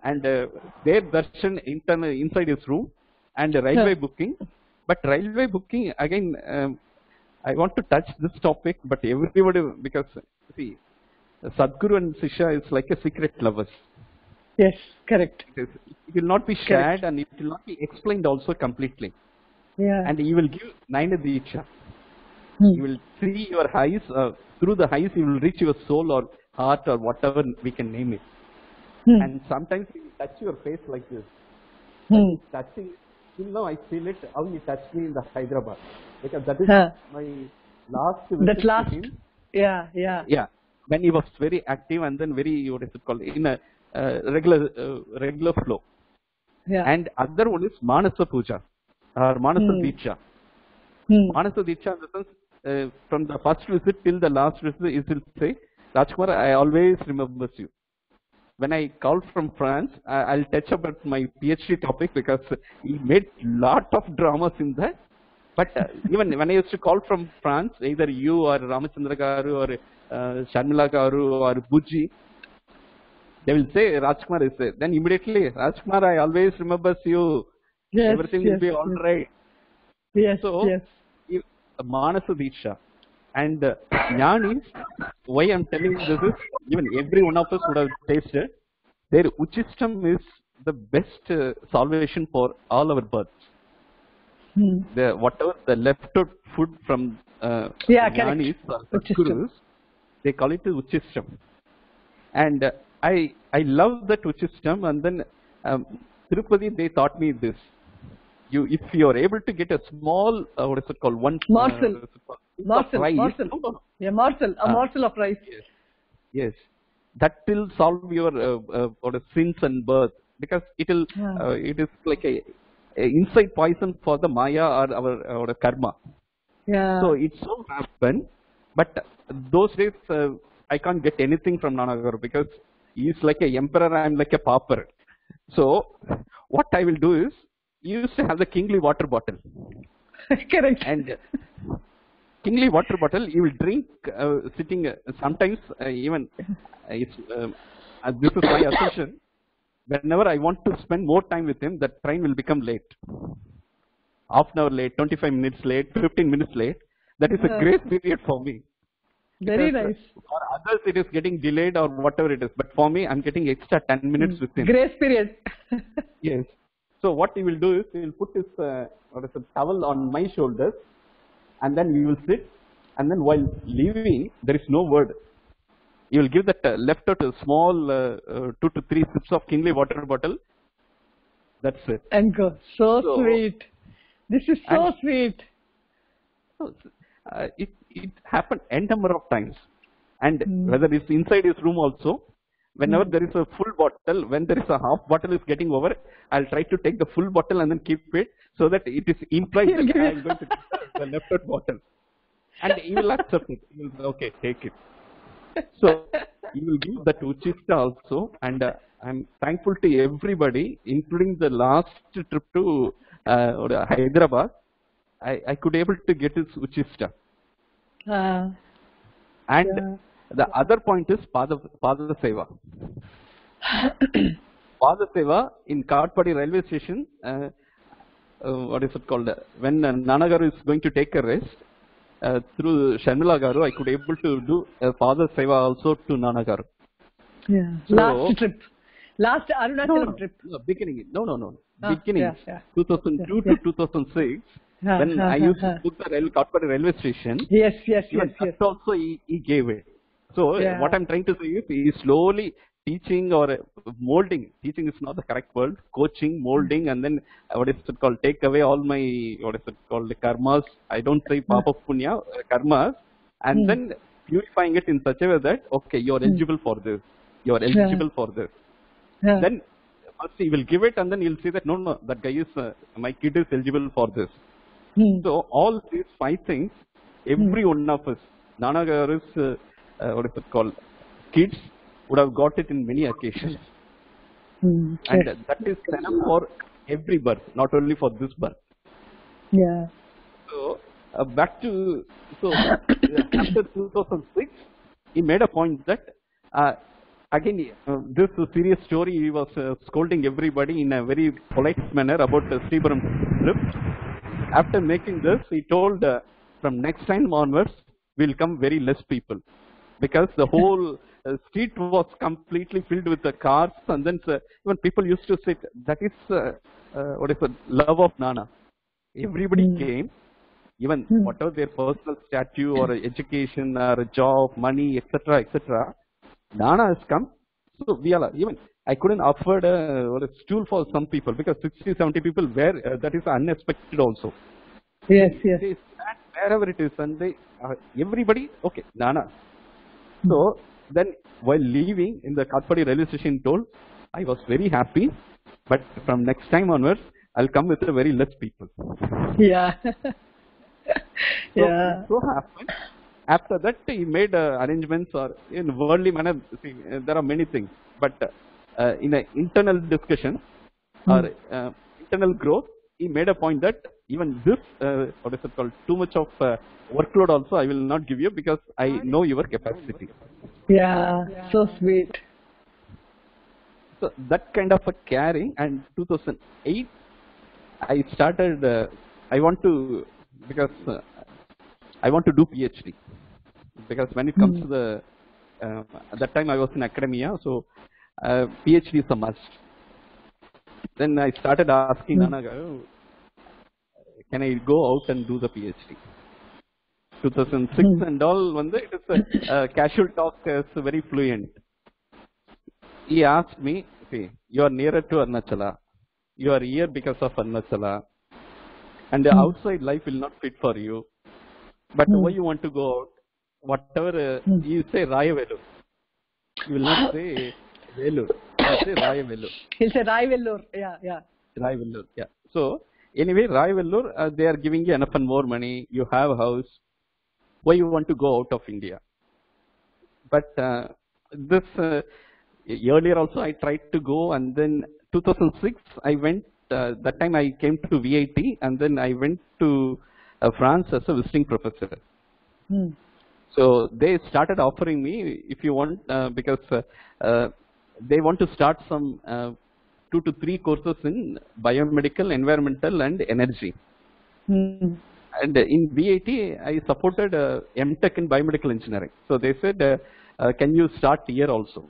and their darshan inside his room, and railway booking. But railway booking, again, I want to touch this topic, but everybody, because, see, Sadguru and Sishya is like a secret lovers. Yes, correct. It will not be shared and it will not be explained also completely. Yeah. And he will give Naina Diksha. He will see your eyes, through the eyes he will reach your soul or heart or whatever we can name it. And sometimes he will touch your face like this. Touching, till now I feel it, how he touched me in the Hyderabad. Because that is my last visit to him. Yeah. When he was very active and then very, what is it called, in a regular flow. Yeah. And other one is Manasa Puja or Manasa Diksha. Manasa Diksha in the sense, from the first visit till the last visit, he will say, Rajkumar, I always remember you. When I called from France, I'll touch about my PhD topic because he made lot of dramas in that. But even when I used to call from France, either you or Ramachandra Garu or Sharmila Garu or Buji, they will say Rajkumar is there. Then immediately, Rajkumar, I always remember you. Yes, everything will be all right. Yes. So, Manasa Diksha. And Jnanis, why I'm telling this is, even every one of us would have tasted, their Uchistam is the best salvation for all our births. Whatever the leftover food from Jnanis or Gurus, they call it Uchistam. And I love that Uchistam, and then Tirupati, they taught me this. If you are able to get a small, what is it called? Morsel. Rice. Morsel. No. Yeah, morsel. A morsel of rice. Yes. That will solve your sins and birth, because it will. It is like a inside poison for the Maya or our karma. Yeah. So it so happened, but those days I can't get anything from Nanagaru because he is like a emperor. I am like a pauper. So what I will do is, he used to have the kingly water bottle. Correct. And Kingly water bottle, you will drink sitting, sometimes even, this is my assumption, whenever I want to spend more time with him, the train will become late. Half an hour late, 25 minutes late, 15 minutes late. That is a grace period for me. Very Because, nice. For others, it is getting delayed or whatever it is. But for me, I'm getting extra 10 minutes with him. Grace period. Yes. So what he will do is, he will put his towel on my shoulders, and then we will sit. And then while leaving, there is no word. He will give that left out a small 2 to 3 sips of Kingly water bottle. That's it. And go. So sweet. This is so sweet. It happened n number of times, and whether it's inside his room also, whenever there is a full bottle, when there is a half bottle is getting over, I'll try to take the full bottle and then keep it, so that it is implied that I am going to take the left out bottle, and he will accept it. He will say, okay, take it. So he will give that Uchista also, and I'm thankful to everybody, including the last trip to Hyderabad. I could able to get his Uchista. And the other point is Pada Seva. Pada Seva in Katpadi railway station, what is it called? When Nana Garu is going to take a rest, through Sharmila Garu, I could able to do Pada Seva also to Nana Garu. Yeah. So, last trip. Last Arunachalam trip. No, beginning. No. Beginning. Yeah. 2002 to 2006. When I used to book the Katpadi railway station. Yes. Also he gave it. So what I'm trying to say is, he is slowly teaching or molding. Teaching is not the correct word. Coaching, molding, and then what is it called? Take away all my, what is it called, karmas. I don't say papa punya, karmas, and then purifying it in such a way that, okay, you are eligible for this. You are eligible for this. Then first he will give it, and then he'll say that no, that guy is, my kid is eligible for this. So all these 5 things, every one of us, Nana Garu's, what is it called, kids would have got it in many occasions. And that is enough for every birth, not only for this birth. Yeah. So back to, after 2006, he made a point that, again, this serious story, he was scolding everybody in a very polite manner about the Sribaram trip. After making this, he told, from next time onwards, we'll come very less people, because the whole street was completely filled with the cars, and then even people used to sit. That is what is the love of Nana. Everybody came, even whatever their personal statue or education or a job, money, etc. Nana has come. So we are, even I couldn't afford a stool for some people, because 60, 70 people were, that is unexpected also. Yes. They stand wherever it is, and they, everybody, okay, Nana. So then while leaving in the Katpadi railway station, told, I was very happy, but from next time onwards, I'll come with a very less people. Yeah. So happened. After that, he made arrangements, or in worldly manner. See, there are many things, but in an internal discussion or internal growth, he made a point that even this, what is it called, too much of workload also I will not give you, because I know your capacity. Yeah, so sweet. So that kind of a caring, and 2008, I started, I want to, because I want to do PhD. Because when it comes to the, at that time I was in academia, so PhD is a must. Then I started asking Nana, can I go out and do the PhD? 2006 and all, it is a casual talk, is very fluent. He asked me, see, you are nearer to Arunachala, you are here because of Arunachala, and the outside life will not fit for you, but why you want to go out? Whatever you say Rayavellur, you will not say Vellur, you say Rayavellur. He'll say Rayavellur, yeah. Rayavellur, yeah. So anyway, Rayavellur, they are giving you enough and more money, you have a house, why you want to go out of India? But this, earlier also I tried to go, and then 2006 I went, that time I came to VIT, and then I went to France as a visiting professor. Hmm. So they started offering me, if you want, because they want to start some 2 to 3 courses in biomedical, environmental, and energy. Hmm. And in VIT, I supported MTech in biomedical engineering. So they said, can you start here also?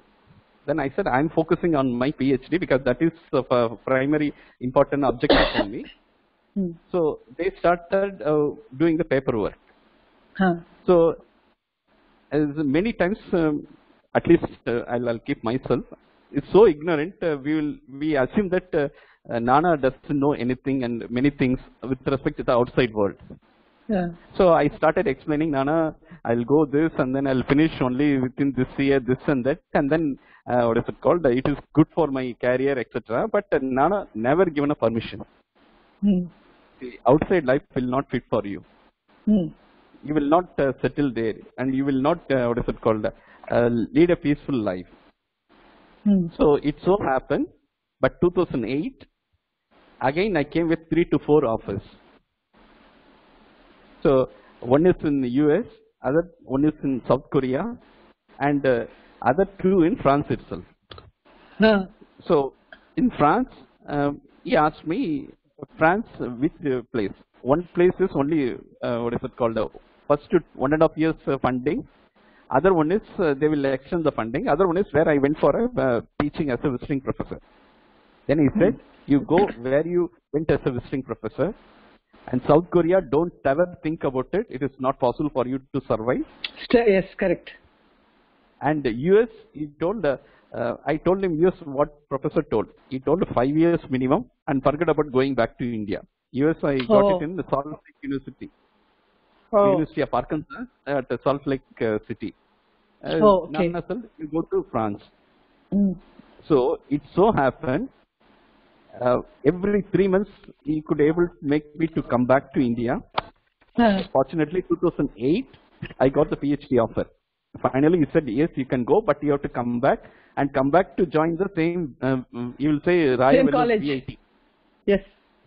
Then I said, I'm focusing on my PhD because that is a primary important objective for me. Hmm. So they started doing the paperwork. Huh. So as many times, at least I'll keep myself, it's so ignorant. We assume that Nana doesn't know anything and many things with respect to the outside world. Yeah. So I started explaining, Nana, I'll go this and then I'll finish only within this year, this and that, and then what is it called? It is good for my career, etc. But Nana never given a permission. Hmm. The outside life will not fit for you. Hmm. You will not settle there, and you will not what is it called? Lead a peaceful life. Hmm. So it so happened, but 2008, again I came with 3 to 4 offers. So one is in the US, one is in South Korea, and other 2 in France itself. Huh. So in France, he asked me, France, which place? One place is only, what is it called? First 1.5 years funding. Other one is they will extend the funding. Other one is where I went for teaching as a visiting professor. Then he said, you go where you went as a visiting professor. And South Korea, don't ever think about it. It is not possible for you to survive. Yes, correct. And US, he told, I told him, US, what professor told. He told 5 years minimum and forget about going back to India. US, I got it in the Salt Lake University. University of Arkansas at Salt Lake City. Okay. You go to France. Mm. So it so happened, every 3 months he could able to make me to come back to India. Fortunately, 2008, I got the PhD offer. Finally, he said, yes, you can go, but you have to come back to join the same, you will say, Raya college. VIT. Yes.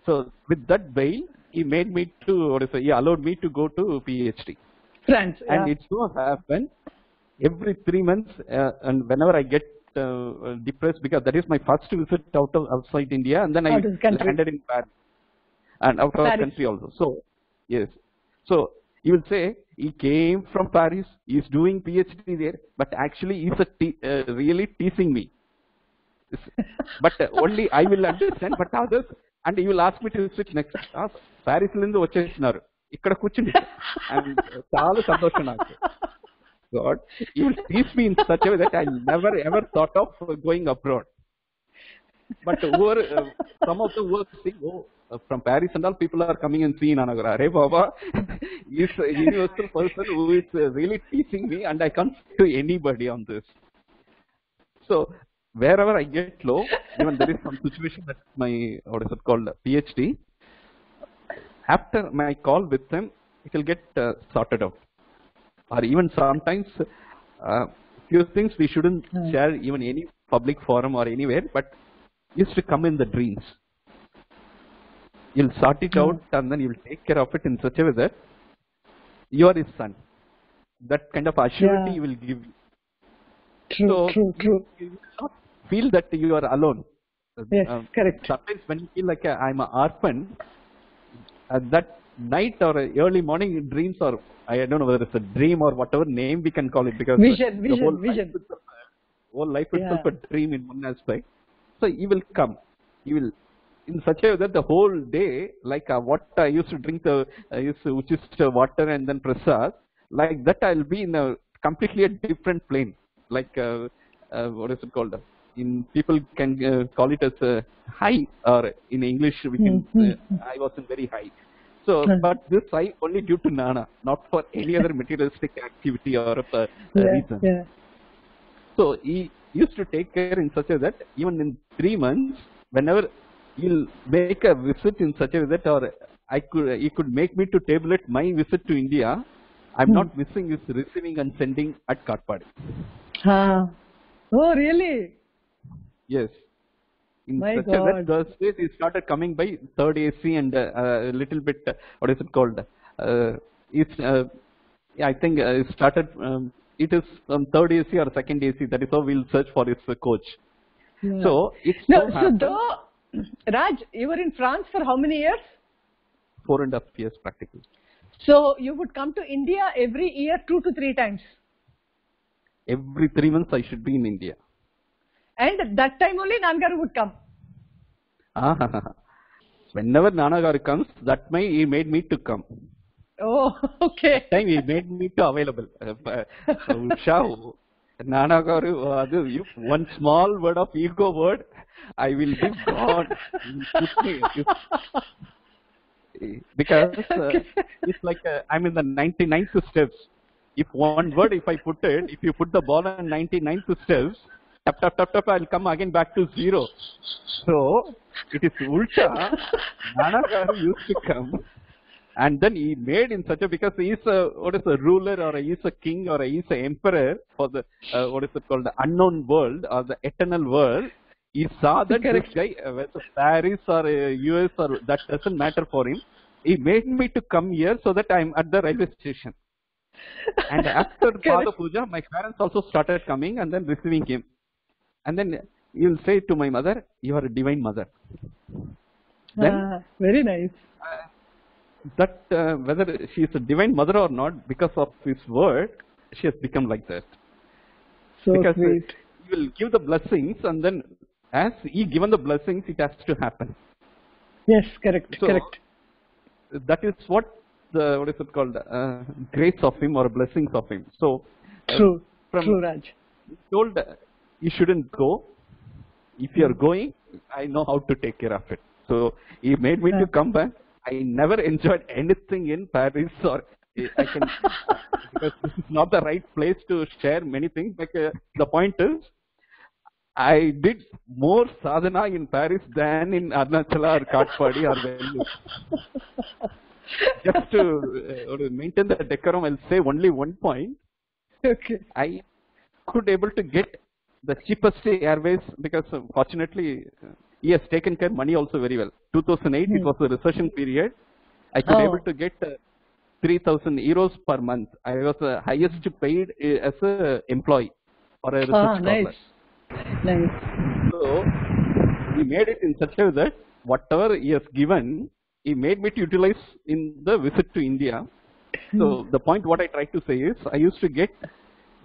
So with that bail, he made me to, he allowed me to go to PhD. France. And it so happened, every 3 months, and whenever I get depressed, because that is my first visit outside India, and then I landed in Paris, and out of country also. So, yes. So, you will say, he came from Paris, he is doing PhD there, but actually he is really teasing me. But only I will understand, but others, and he will ask me to sit next. Paris lindu vachesinaru. Ikkada kuchindi. And chaala santosham naaku. God, you will teach me in such a way that I never ever thought of going abroad. But over some of the work, from Paris and all, people are coming and seeing Anagara. Hey Baba, is a universal person who is really teaching me, and I can't do anybody on this. So wherever I get low, even there is some situation that my, what is it called, PhD, after my call with them, it will get sorted out. Or even sometimes, few things we shouldn't share even any public forum or anywhere, but used to come in the dreams. You'll sort it out and then you'll take care of it in such a way that you are his son. That kind of assurity he will give you. True. You will not feel that you are alone. Yes, correct. Sometimes when you feel like I'm an orphan, that night or early morning dreams, or I don't know whether it's a dream or whatever name we can call it, because vision. Whole life itself a dream in one aspect. So he will come. He will in such a way that the whole day, like what I used to drink Uchist water and then prasad, like that I'll be in a completely a different plane. Like what is it called? In people can call it as a high, or in English we can I was in very high. So, but this I only due to Nana, not for any other materialistic activity or reason. Yeah. So he used to take care in such a way that even in 3 months, whenever he'll make a visit in such a way that, or he could make me to tabulate my visit to India, I'm not missing his receiving and sending at Katpadi. Oh, really? Yes. In My such God. a way that those days he started coming by third AC and a little bit, what is it called? Yeah, I think it started. It is third AC or second AC. That is how we'll search for his coach. Yeah. So it's No, so so happened though, Raj, you were in France for how many years? 4.5 years practically. So you would come to India every year 2 to 3 times. Every 3 months I should be in India. And at that time only Nangaru would come. Whenever Nanagaru comes, that time he made me to come. Oh, okay. That time he made me to available. Usha, Nanagaru, if one small word of ego word, I will be gone. Because it's like I'm in the 99th steps. If one word, if I put it, if you put the ball on 99th steps, tap, tap, tap, tap, I'll come again back to 0. So, it is ulta. Nanagaru used to come. And then he made in such a, because he is a, what is a ruler or he is a king or he is an emperor for the, what is it called, the unknown world or the eternal world. He saw that this guy, whether Paris or US or that doesn't matter for him. He made me to come here so that I'm at the railway station. And after Pada Puja, my parents also started coming and then receiving him. And then you'll say to my mother, you are a divine mother. Then, very nice. That whether she is a divine mother or not, because of his word, she has become like that. So because sweet. He will give the blessings, and then as he given the blessings, it has to happen. Yes, correct, so, correct. That is what the, what is it called, grace of him or blessings of him. So true, true, Raj. He told you shouldn't go. If you are going, I know how to take care of it. So he made me to come back. I never enjoyed anything in Paris, or I can because this is not the right place to share many things. But the point is, I did more sadhana in Paris than in Arunachala or Katpadi or Vellore. Just to maintain the decorum, I'll say only one point. Okay. I could able to get the cheapest airways because fortunately he has taken care of money also very well. 2008, it was a recession period. I could able to get 3,000 euros per month. I was the highest paid as a employee or a research scholar. Nice. So he made it in such a way that whatever he has given, he made me to utilize in the visit to India. So the point what I try to say is, I used to get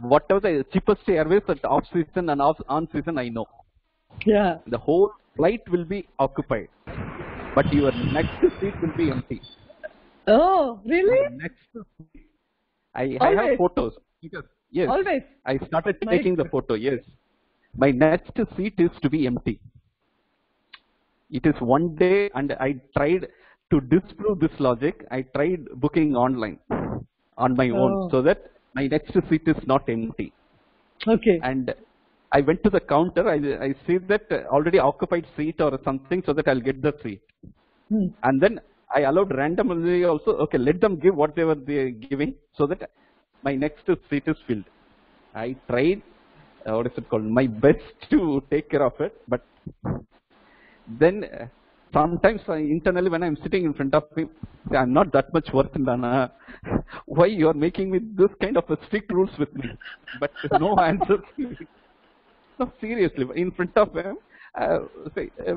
whatever the cheapest airways at off season and on season I know. Yeah. The whole flight will be occupied, but your next seat will be empty. Oh, really? Next seat. I have photos. Because, yes. Always. I started taking the photo, yes. My next seat is to be empty. It is one day, and I tried to disprove this logic. I tried booking online on my own so that my next seat is not empty. Okay. And I went to the counter. I see that already occupied seat or something, so that I'll get the seat. And then I allowed randomly also. Okay, let them give whatever they're giving, so that my next seat is filled. I tried, what is it called, my best to take care of it, but then sometimes internally when I'm sitting in front of him, I'm not that much worth, Nana. Why you are making me this kind of strict rules with me? But no answer. No, seriously, in front of him,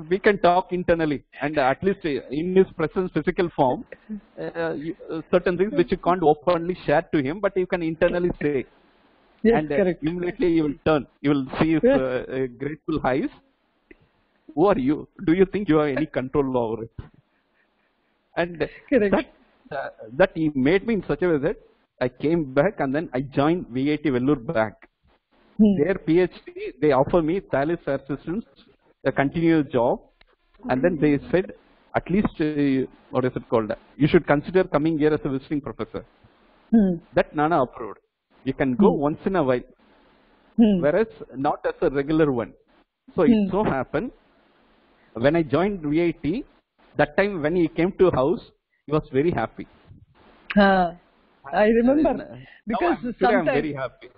we can talk internally, and at least in his presence, physical form, certain things which you can't openly share to him, but you can internally say. Yes, and correct. Immediately you will turn, you will see his grateful eyes. Who are you? Do you think you have any control over it? And that he made me in such a way that I came back and then I joined VIT Vellore Bank. Their PhD, they offer me Thales Air Systems, a continuous job, and then they said, at least, what is it called? You should consider coming here as a visiting professor. That Nana approved. You can go once in a while, whereas not as a regular one. So it so happened, when I joined VIT, that time when he came to house, he was very happy. I remember. Because today I'm very happy.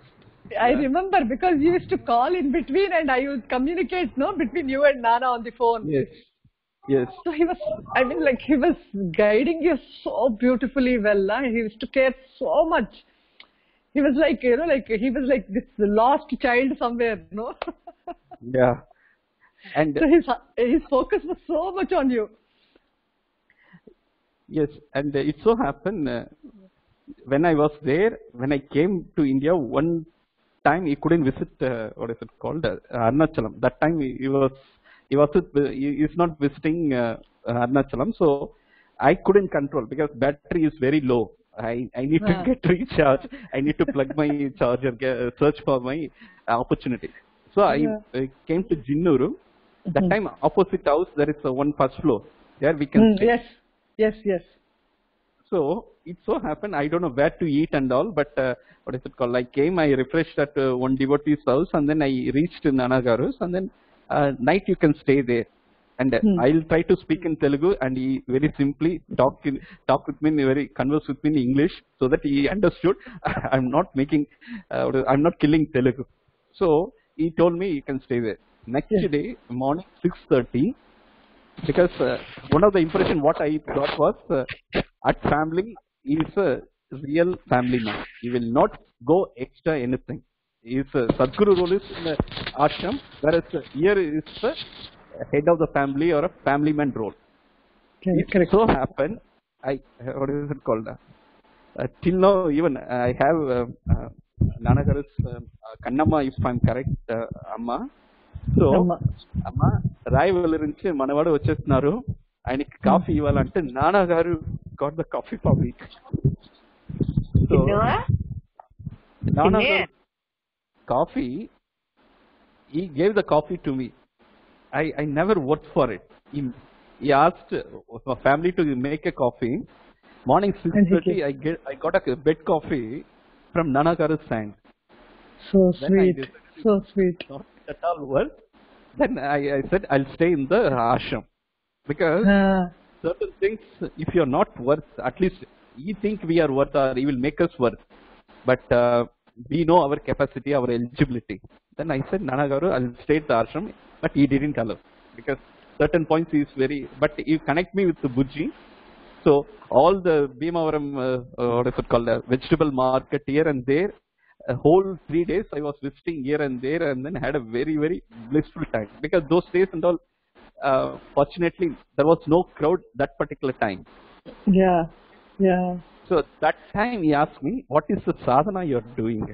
I remember because you used to call in between and I would communicate between you and Nana on the phone. Yes. Yes. So he was, I mean, he was guiding you so beautifully well. He used to care so much. He was like, you know, like he was like this lost child somewhere, you know. Yeah. And So his focus was so much on you. yes, and it so happened when I was there, when I came to India, one time he couldn't visit, what is it called, Arnachalam. That time he is not visiting Arnachalam, so I couldn't control because battery is very low. I need to get recharged. I need to plug my charger, search for my opportunity. So I came to Jinnuru. That time opposite house there is one first floor. There we can stay. Yes. So it so happened, I don't know where to eat and all, but what is it called? I came, I refreshed at one devotee's house, and then I reached Nanagaru's, and then night you can stay there. And I'll try to speak in Telugu, and he very simply talk with me, converse with me in English, so that he understood I'm not I'm not killing Telugu. So he told me you can stay there. Next day morning 6:30. Because one of the impression what I got was at family he is a real family man. He will not go extra anything. His Sadguru role is in the ashram, whereas here is the head of the family or a family man role. It so happened, what is it called? Till now, even I have Nanagaru's Kannamma, if I'm correct, Amma. So అమ్మ రాయి వెళ్ళరించి మనవాడు వచ్చేస్తున్నారు, ఆయనకి coffee ఇవ్వాలంటే నాన్నగారు got the coffee for me. So నాన్నగారు coffee, he gave the coffee to me. I never worked for it. He asked for family to make a coffee. Morning 6:30 I got a bed coffee from Nanagaru's hand. So sweet. So sweet. At all worth. Then I said I'll stay in the ashram because certain things, if you're not worth, at least you think we are worth or he will make us worth, but we know our capacity, our eligibility. Then I said Nanagaru, I'll stay at the ashram, but he didn't allow because certain points is very. But you connect me with the Bujji, so all the Bhimavaram, what is it called, vegetable market here and there. A whole 3 days I was visiting here and there, and then had a very, very blissful time because those days and all, fortunately there was no crowd that particular time. Yeah. So that time he asked me, what is the sadhana you are doing?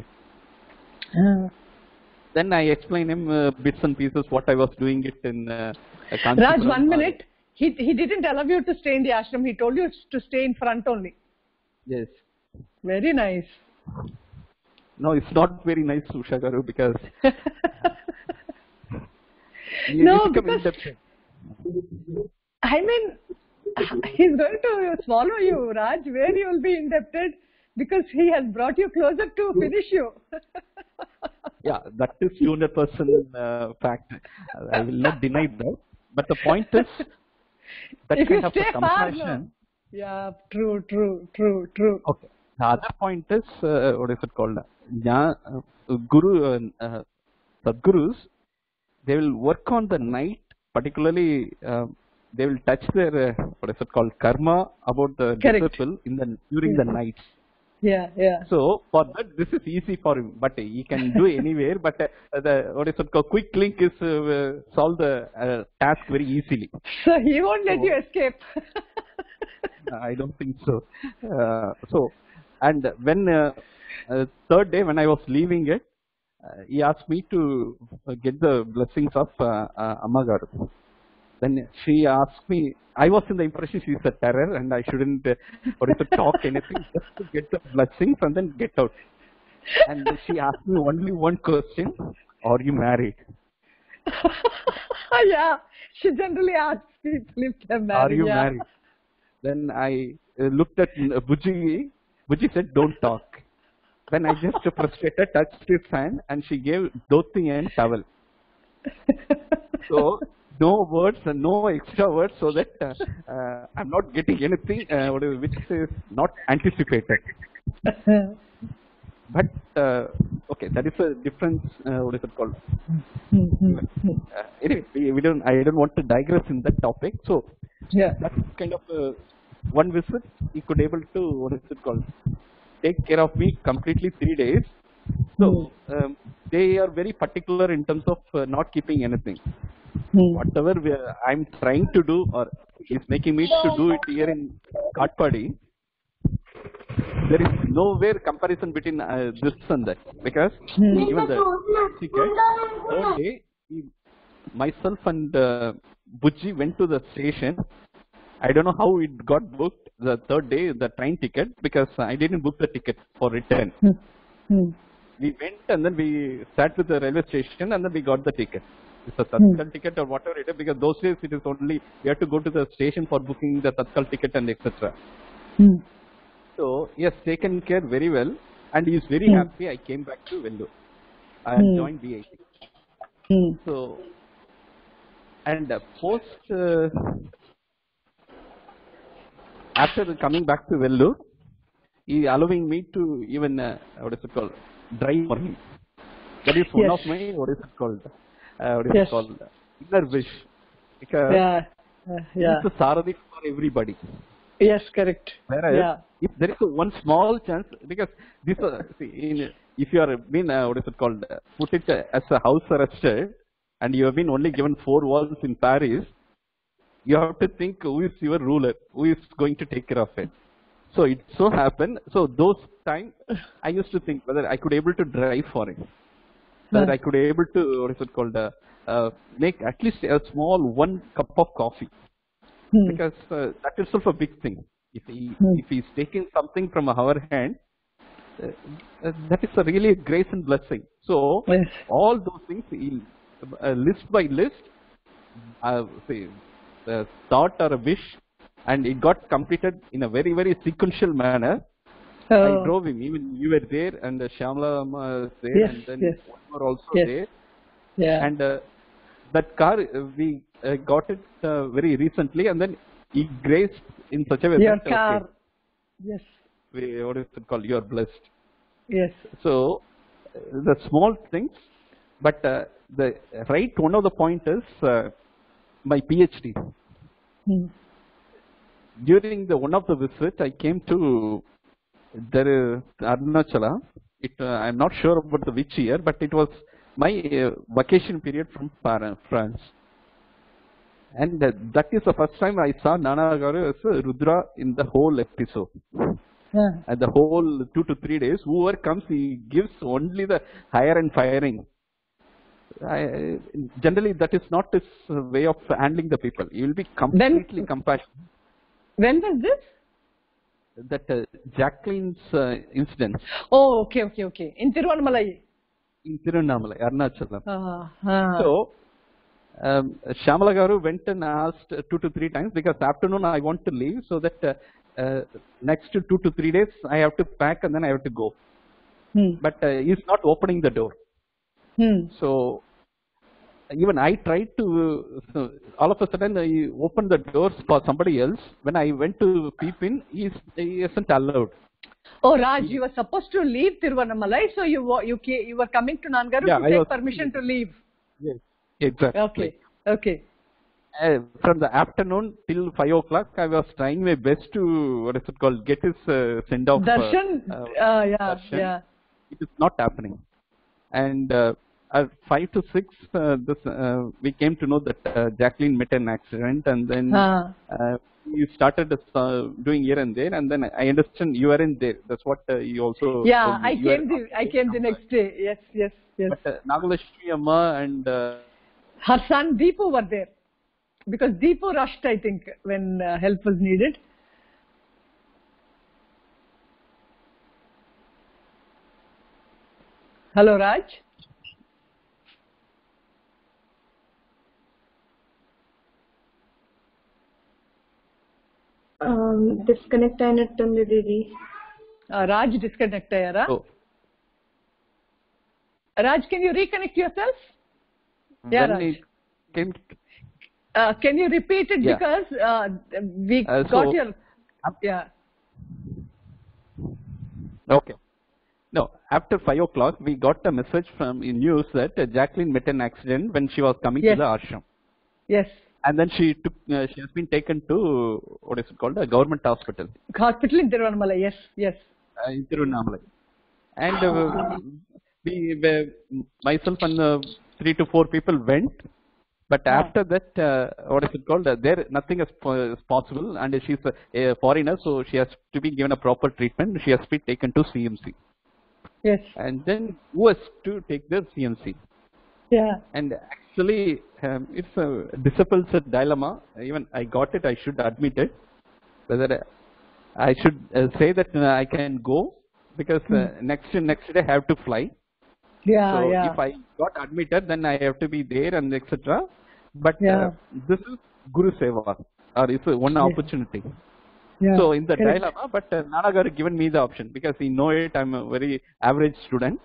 Then I explained him bits and pieces what I was doing it in Raj, 1 minute. He didn't allow you to stay in the ashram. He told you to stay in front only. Yes. Very nice. No, it's not very nice, Usha Garu, because because I mean, he's going to swallow you, Raj. Where you will be indebted because he has brought you closer to finish you. Yeah, that is 200% fact. I will not deny that. But the point is that if kind you of stay a compassion. Yeah, true. Okay. The other point is, what is it called? Guru, Sadgurus, they will work on the night, particularly they will touch their, what is it called, karma about the disciple during the night. Yeah. So for that, this is easy for him, but he can do anywhere. But the what is it called, quick link is solve the task very easily. So he won't let you escape. I don't think so. And when third day when I was leaving it, he asked me to get the blessings of Amma Garu. Then she asked me, I was in the impression she's a terror and I shouldn't talk anything, just to get the blessings and then get out. And she asked me only one question, are you married? Yeah, she generally asks people if they're married. Are you married? Then I looked at Bujji. Bujji said, don't talk. Then I just frustrated, touched his hand, and she gave dhoti and towel. So no words and no extra words, so that I'm not getting anything which is not anticipated. But okay, that is a difference. What is it called? Anyway, I don't want to digress in that topic. So yeah, that's kind of one visit. He could able to, what is it called, take care of me completely 3 days. So they are very particular in terms of not keeping anything. Whatever I'm trying to do, or he's making me to do it here in Katpadi, there is nowhere comparison between this and that, because even the ticket, third day, myself and Bujji went to the station. I don't know how it got booked the third day, the train ticket, because I didn't book the ticket for return. We went and then we sat with the railway station and then we got the ticket. It's a Tatkal ticket or whatever it is, because those days it is only, you have to go to the station for booking the Tatkal ticket and etc. So he has taken care very well, and he is very happy I came back to Vellore. I joined VIT. So, and after coming back to Vellore, he allowing me to even, what is it called, drive for him. That is one of my, what is it called, inner wish. Because it's a Sarathi for everybody. Yes, correct. Whereas, if there is one small chance, because this, if you are been, what is it called, put it as a house arrested, and you have been only given 4 walls in Paris, you have to think who is your ruler, who is going to take care of it. So it so happened, so those times I used to think whether I could able to drive for him, whether I could able to, what is it called, make at least a small 1 cup of coffee. Because that is also a big thing. If he is taking something from our hand, that is a really grace and blessing. So all those things, list by list, say, the thought or a wish, and it got completed in a very, very sequential manner. I drove him. Even you were there, and Shyamala was there, and then one more also there. And that car, we got it very recently, and then he graced in such a way your that car. Yes. What is it called? You are blessed. Yes. So the small things, but the right one of the point is my PhD. During the one of the visits, I came to Arunachala. I'm not sure about which year, but it was my vacation period from France. And that is the first time I saw Nana Garu as a Rudra in the whole episode. And the whole 2 to 3 days, whoever comes, he gives only the hire and firing. Generally, that is not his way of handling the people. He will be completely compassionate. When was this? That Jacqueline's incident. Oh, okay. In Tiruvannamalai. In Tiruvannamalai, Arunachalam. So, Shyamala Garu went and asked 2 to 3 times, because afternoon I want to leave, so that next 2 to 3 days I have to pack and then I have to go. But he's not opening the door. So even I tried to, all of a sudden I opened the doors for somebody else. When I went to peep in, he isn't allowed. Oh, Raj, you were supposed to leave Tiruvannamalai, so you were coming to Nanagaru to take permission to leave. Yes, exactly. Okay. From the afternoon till 5 o'clock, I was trying my best to, what is it called, get his send off. Darshan. Darshan. It is not happening. And at 5 to 6, we came to know that Jacqueline met an accident, and then you started doing here and there, and then I understand you weren't there. That's what you also. Yeah, I came the next day. Yes. But Nagalakshmi Amma and her son Deepu were there, because Deepu rushed, I think, when help was needed. Hello, Raj. Disconnect అయినట్టుంది దీది. Raj disconnect అయ్యారా? Raj, can you reconnect yourself? Yeah, Raj. Can you repeat it, because we got your. Yeah. Okay. No, after 5 o'clock, we got a message from in news that Jacqueline met an accident when she was coming to the ashram. Yes. And then she has been taken to, what is it called, a government hospital. Hospital in Tiruvannamalai, yes. in Tiruvannamalai. And myself and 3 to 4 people went. But after that, what is it called? There, nothing is possible, and she's a foreigner, so she has to be given a proper treatment. She has to be taken to CMC. Yes. And then who has to take the CMC? Yeah. And actually, it's a disciple's dilemma. Even I got it, I should admit it. Whether I should say that I can go, because next day I have to fly. Yeah, so yeah. if I got admitted, then I have to be there and etc. But Yeah. this is Guru Seva, or it's one opportunity. Yeah. So in the Correct. dilemma, but Nana Garu given me the option, because he know it, I'm a very average student.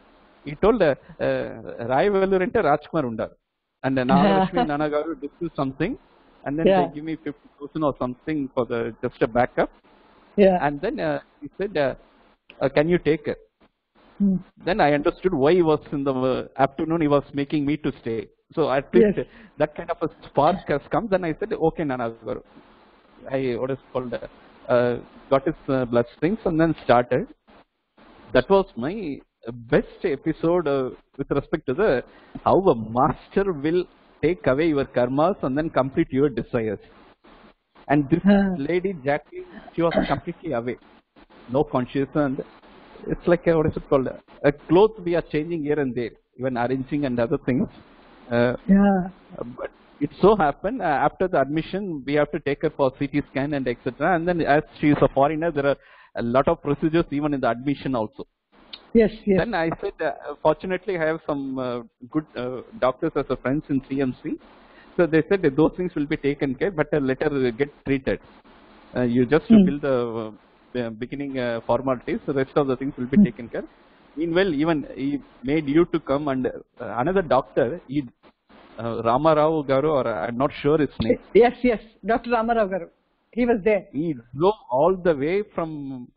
He told Rai Vellur ante Rajkumar undar, and Nagarashmi Nana Garu discuss something, and then they give me 50,000 or something for the just a backup. Yeah. And then he said, can you take it? Then I understood why he was in the afternoon, he was making me to stay. So at least that kind of a spark has come. Then I said, okay, Nana Garu. I what is called got his blessings and then started. That was my best episode with respect to the how a master will take away your karmas and then complete your desires. And this lady Jackie, she was completely away, no conscious, and it's like what is it called? A cloth we are changing here and there, even arranging and other things. But it so happened after the admission, we have to take her for CT scan and etc. And then as she is a foreigner, there are a lot of procedures even in the admission also. Yes, yes. Then I said, fortunately, I have some good doctors as a friends in CMC. So they said that those things will be taken care, but let her get treated. You just fill the beginning formalities, the rest of the things will be taken care. Meanwhile, even he made you to come, and another doctor, Ramarao Garu, or I'm not sure his name. Yes, yes, Dr. Ramarao Garu. He was there. He drove all the way from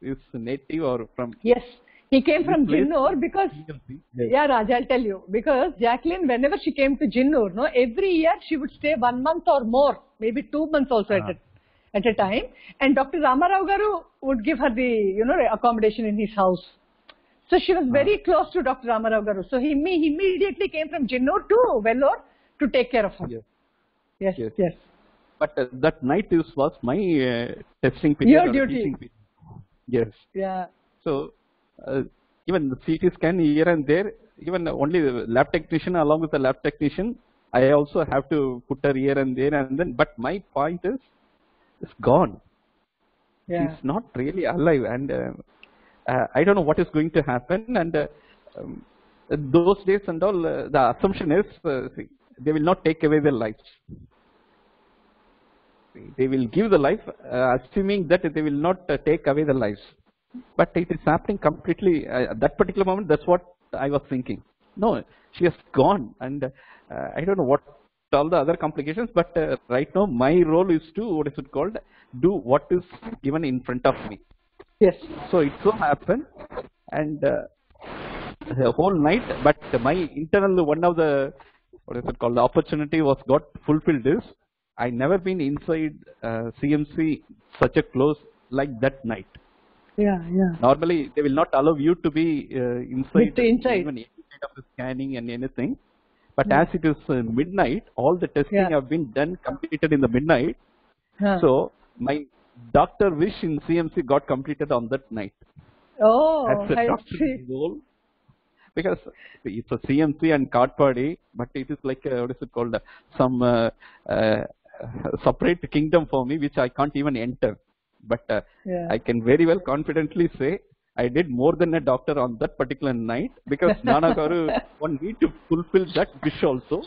his native or from... Yes, he came from Jinnur because... Yes. Yeah, Raj, I'll tell you. Because Jacqueline, whenever she came to Jinnur, no, every year she would stay 1 month or more, maybe 2 months also at a time. And Dr. Ramarao Garu would give her the, accommodation in his house. So she was very close to Dr. Ramarao Garu. So he immediately came from Jinnur to Vellore to take care of her. Yes. But that night was my testing period. Your duty. Period. Yes. Yeah. So even the CT scan here and there, even only the lab technician along with the lab technician, I also have to put her here and there, and then. But my point is, it's gone. Yeah. She's not really alive, and I don't know what is going to happen. And those days and all, the assumption is they will not take away their lives. They will give the life, assuming that they will not take away the lives. But it is happening completely. At that particular moment, that's what I was thinking. No, she has gone, and I don't know what all the other complications. But right now, my role is to, what is it called, do what is given in front of me. Yes. So it so happened, and the whole night. But my internal one of the, what is it called, the opportunity was got fulfilled is I never been inside CMC such a close like that night. Yeah. Normally they will not allow you to be inside even any kind of scanning and anything. But as it is midnight, all the testing have been done, completed in the midnight. So my doctor wish in CMC got completed on that night. Oh, that's a doctor's role. Because it's a CMC and Katpadi, but it is like what is it called? Some separate kingdom for me, which I can't even enter. But I can very well confidently say I did more than a doctor on that particular night, because Nana Garu want me to fulfill that wish also.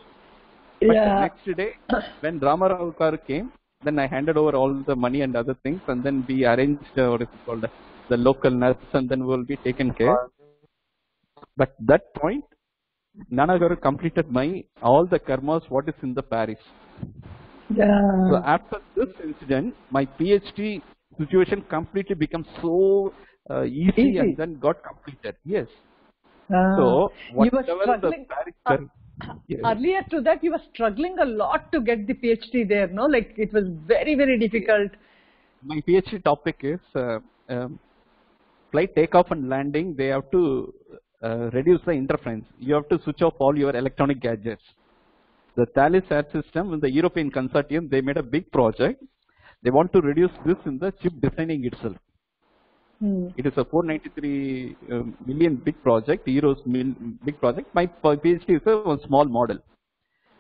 But the next day, when Ramarao Garu came, then I handed over all the money and other things, and then we arranged what is it called, the local nurse, and then we will be taken care. But that point, Nana Garu completed all the karmas what is in the Paris. Yeah. So after this incident, my PhD situation completely became so easy and then got completed. Yes. So whatever the Paris earlier to that, you were struggling a lot to get the PhD there, no? Like it was very, very difficult. My PhD topic is flight takeoff and landing, they have to reduce the interference. You have to switch off all your electronic gadgets. The Thales Air System and the European consortium, they made a big project. They want to reduce this in the chip designing itself. It is a 493 million big project, euros big project. My PhD is a small model.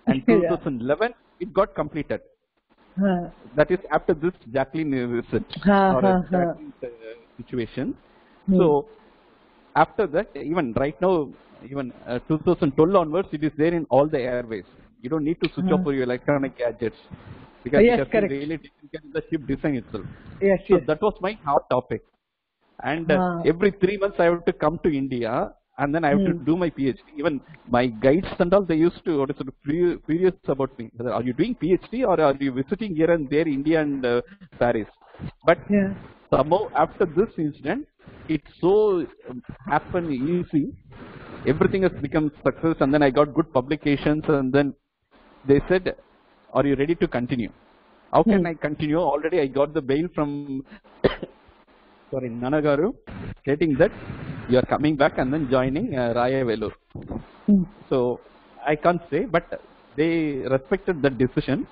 And 2011, it got completed. That is after this Jacqueline visit or Jacqueline's situation. So after that, even right now, even 2012 onwards, it is there in all the airways. You don't need to switch off your electronic gadgets because it has been really taken care of the chip design itself. So that was my hot topic. And every 3 months I have to come to India and then I have to do my PhD. Even my guides and all, they used to curious about me. Are you doing PhD or are you visiting here and there, India and Paris? But somehow after this incident, it so happened easy. Everything has become success, and then I got good publications, and then they said, are you ready to continue? How can I continue? Already I got the bail from Nanagaru, stating that you are coming back and then joining Raya Vellore. So I can't say, but they respected that decision.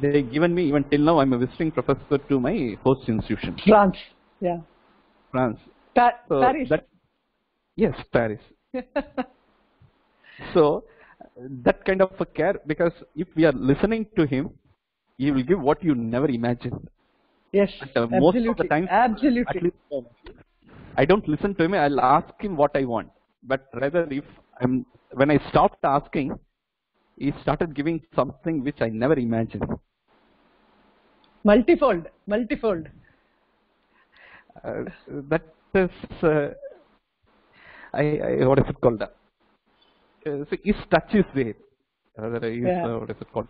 They given me, even till now, I'm a visiting professor to my host institution. France, France. Paris. Yes, Paris. So that kind of a care, because if we are listening to him, he will give what you never imagined. Yes, but, most of the time, at least, I don't listen to him. I'll ask him what I want. But rather, when I stopped asking, he started giving something which I never imagined. Multifold. That is, what is it called? So his touch is there. What is it called?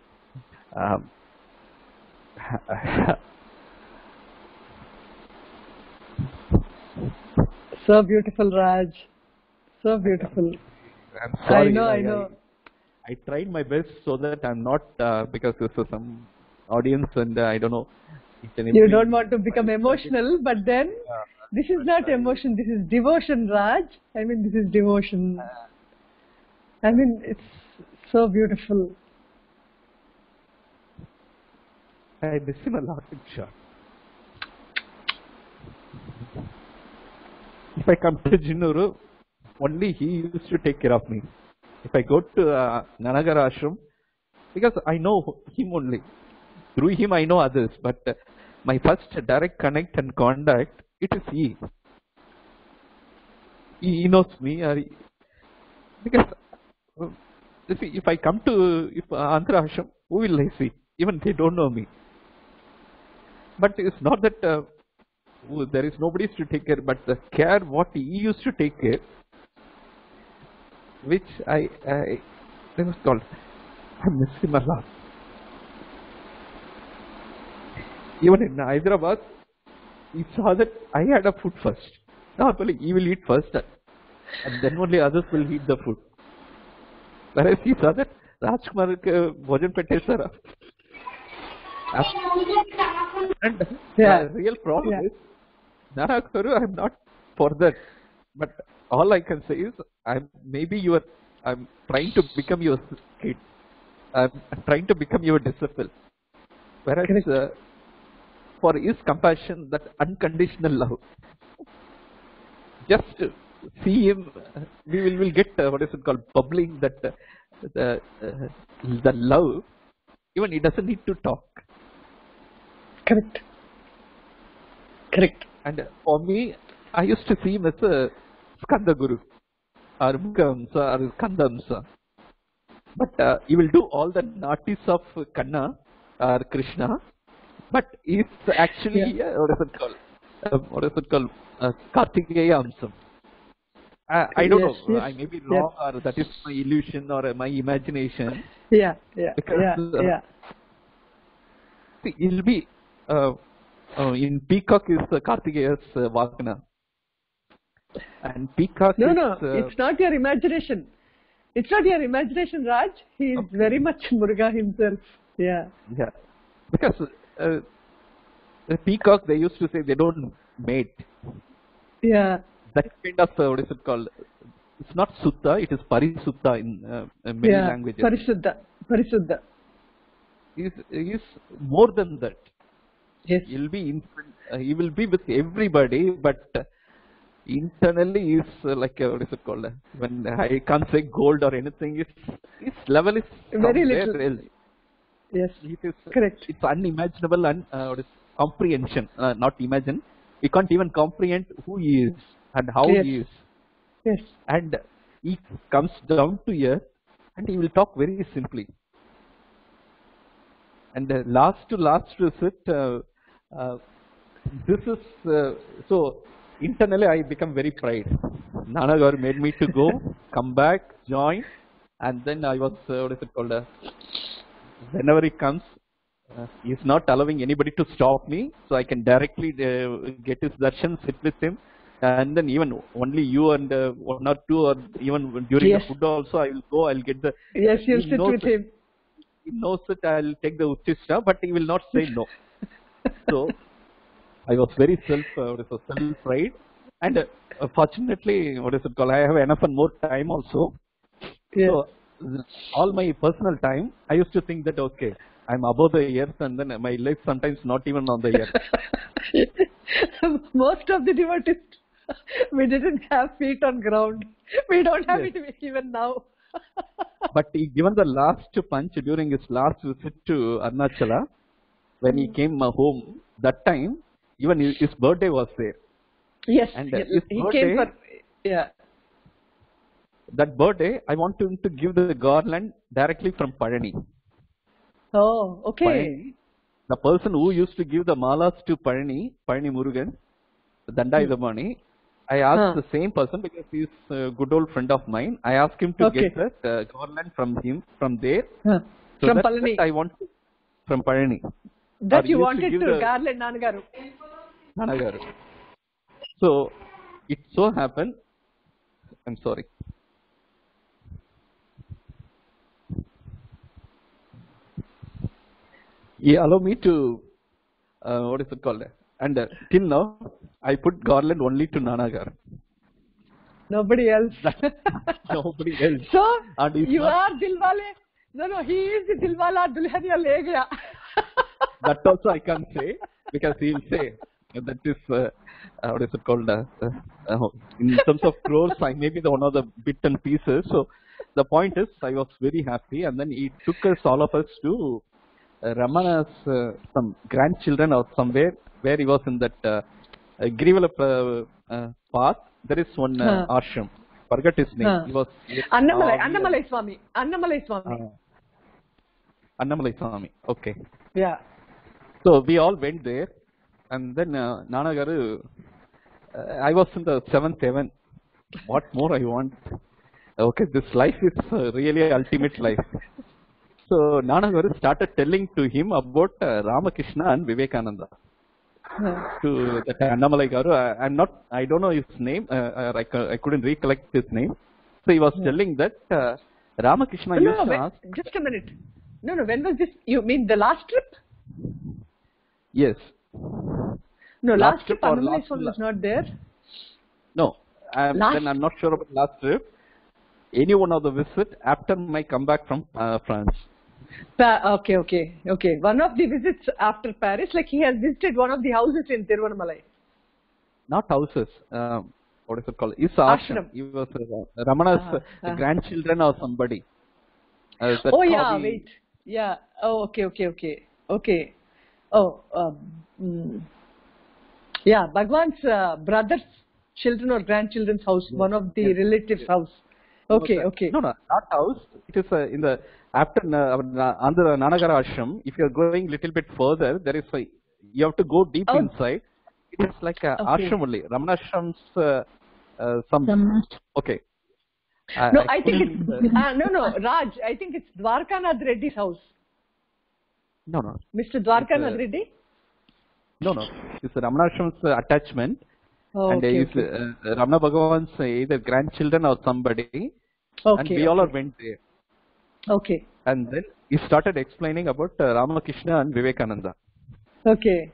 So beautiful, Raj. So beautiful. I'm sorry. I know. I tried my best so that I'm not, because this is some audience and I don't know. You don't want to become emotional, but then this is not emotion, this is devotion, Raj. I mean, this is devotion. I mean, it's so beautiful. I miss him a lot, sure. If I come to Jinnuru, only he used to take care of me. If I go to Nanagara Ashram, because I know him only. Through him I know others, but my first direct connect and contact, it is he. He knows me. Because if I come to Andhra Ashram, who will I see? Even they don't know me. But it's not that there is nobody to take care, but the care what he used to take care, which I was called, I miss him a lot. Even in Hyderabad, he saw that I had a food first. Normally, he will eat first, and then only others will eat the food. Whereas he saw that Rajkumar bhojan pette sara. And the real problem is, Nanagaru, I'm not for that. But all I can say is, I'm trying to become your kid. I'm trying to become your disciple. Whereas for his compassion, that unconditional love, just see him, we will get what is it called, bubbling, that the love. Even he doesn't need to talk. Correct. And for me, I used to see him as a Skanda Guru, or Mukhamsa, or Skandamsa. But he will do all the naughties of Kanna or Krishna, but he's actually, what is it called, Kartikeya Amsam. I don't know, I may be wrong, or that is my illusion or my imagination. See, he'll be, in Peacock is Kartikeya's Vakana. And Peacock is... No, it's not your imagination. It's not your imagination, Raj. He is very much Muruga himself. Yeah. Because the Peacock, they used to say they don't mate. Yeah. That kind of, what is it called? It's not Sutta, it is Parisutta in many Yeah. languages. Parisuddha. Parisuddha. Is more than that. Yes. He will be with everybody, but internally is like what is it called? When I can't say gold or anything, his level is Very somewhere little. else. Yes. It is Correct. It's unimaginable and what is comprehension, not imagine. We can't even comprehend who he is and how Yes. he is. Yes. And he comes down to earth and he will talk very simply. And last visit, this is so internally I become very proud. Nanagaru made me to go, come back, join, and then I was what is it called? Whenever he comes, he is not allowing anybody to stop me, so I can directly get his darshan, sit with him, and then even only you and one or two, or even during Yes. the food also, I will go. I'll get the. Yes, you'll He sit knows with that- him. He knows that I'll take the Uttishta, but he will not say no. So I was very self-pride, and fortunately, what is it called? I have enough and more time also. Yes. So all my personal time, I used to think that okay, I'm above the earth, and then my life sometimes not even on the earth. Most of the devotees, we didn't have feet on ground. We don't have Yes. it even now. But he given the last punch during his last visit to Arunachala, when he came home. That time, even his birthday was there. Yes, And he his came birthday- for, yeah. That birthday, I want him to give the garland directly from Parani. Oh, okay. Parani, the person who used to give the malas to Parani Murugan, Dandayudamani, I asked the same person because he's a good old friend of mine. I asked him to Okay. get that garland from him, from there. Huh. So From that Palani. I want from Parani. That Or you used to wanted give to the- garland Nanagaru. Nanagaru. So it so happened, I'm sorry. He allowed me to, what is it called? And till now, I put garland only to Nanagaru. Nobody else. Nobody else. So, And he's you not- are Dilwale. No, he is the Dilwala Dulhania Le Gaya. That also I can't say, because he will say that is, what is it called? In terms of crores, I may be the one of the bit and pieces. So the point is, I was very happy, and then he took us, all of us, to Ramana's some grandchildren or somewhere where he was in that Girivala path. There is one ashram. Forget his name. He was Annamalai Swami. Annamalai Swami. Annamalai Swami. Okay. Yeah. So we all went there, and then Nanagaru, I was in the 7th heaven. What more I want? Okay, this life is really ultimate life. So Nanagaru started telling to him about Ramakrishna and Vivekananda. To that Annamalai Garu, I don't know his name, I couldn't recollect his name. So he was telling that Ramakrishna used to ask. Just a minute. No, when was this? You mean the last trip? Yes. No, last trip or Annamalai last- Swami was not there. No, then I'm not sure about last trip. Any one of the visit after my comeback from France. Okay. One of the visits after Paris, like he has visited one of the houses in Tiruvannamalai. Not houses. What is it called? His ashram. He was Ramana's grandchildren or somebody. Oh yeah, wait. Yeah. Oh, okay. Oh, yeah. Bhagwan's brother's children or grandchildren's house, one of the relatives' house. Okay. No, not house. It is in the after Andhra Nanagara ashram. If you are going little bit further, there is you have to go deep inside. It is like a ashram only. Ramana ashram's some. Okay. No, I think it's no, Raj. I think it's Dwarkanath Reddy's house. No. Mr. Dwarkanath Reddy. No. It's Ramana ashram's attachment. Oh, And okay, Ramana Bhagavan's either grandchildren or somebody. And we all went there. Okay. And then he started explaining about Ramakrishna and Vivekananda. Okay.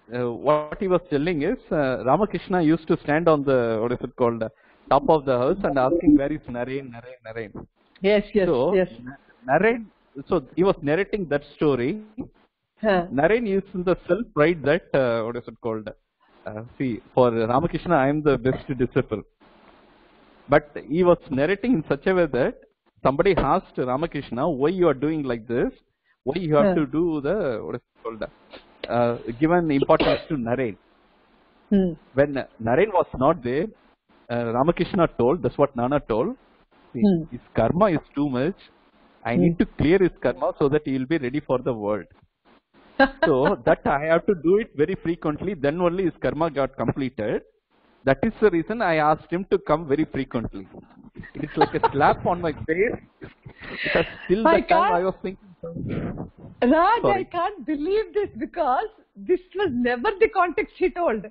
what he was telling is Ramakrishna used to stand on the, what is it called, top of the house and asking, where is Naren? Yes, yes, So, yes. Naren, so he was narrating that story. Naren is in the self-pride that, what is it called, see, for Ramakrishna, I am the best disciple. But he was narrating in such a way that somebody asked Ramakrishna, why you are doing like this? Why you have to do the, what is it called, given importance to Naren. When Naren was not there, Ramakrishna told, that's what Nana told, see, his karma is too much. I need to clear his karma so that he will be ready for the world. So that I have to do it very frequently, then only his karma got completed. That is the reason I asked him to come very frequently. It is like a slap on my face, because till that time I was thinking. Raj, Sorry. I can't believe this, because this was never the context he told.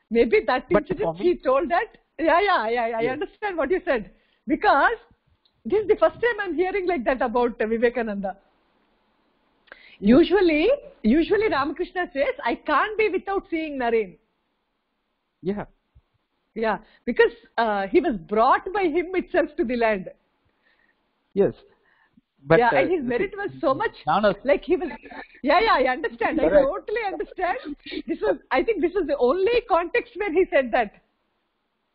Maybe that incident he told that. I understand what you said, because this is the first time I'm hearing like that about Vivekananda. Usually Ramakrishna says, I can't be without seeing Naren. Yeah. Yeah, because he was brought by him itself to the land. Yes. But, yeah, and his merit was so much, like he was, I understand, I totally understand. I think this was the only context where he said that.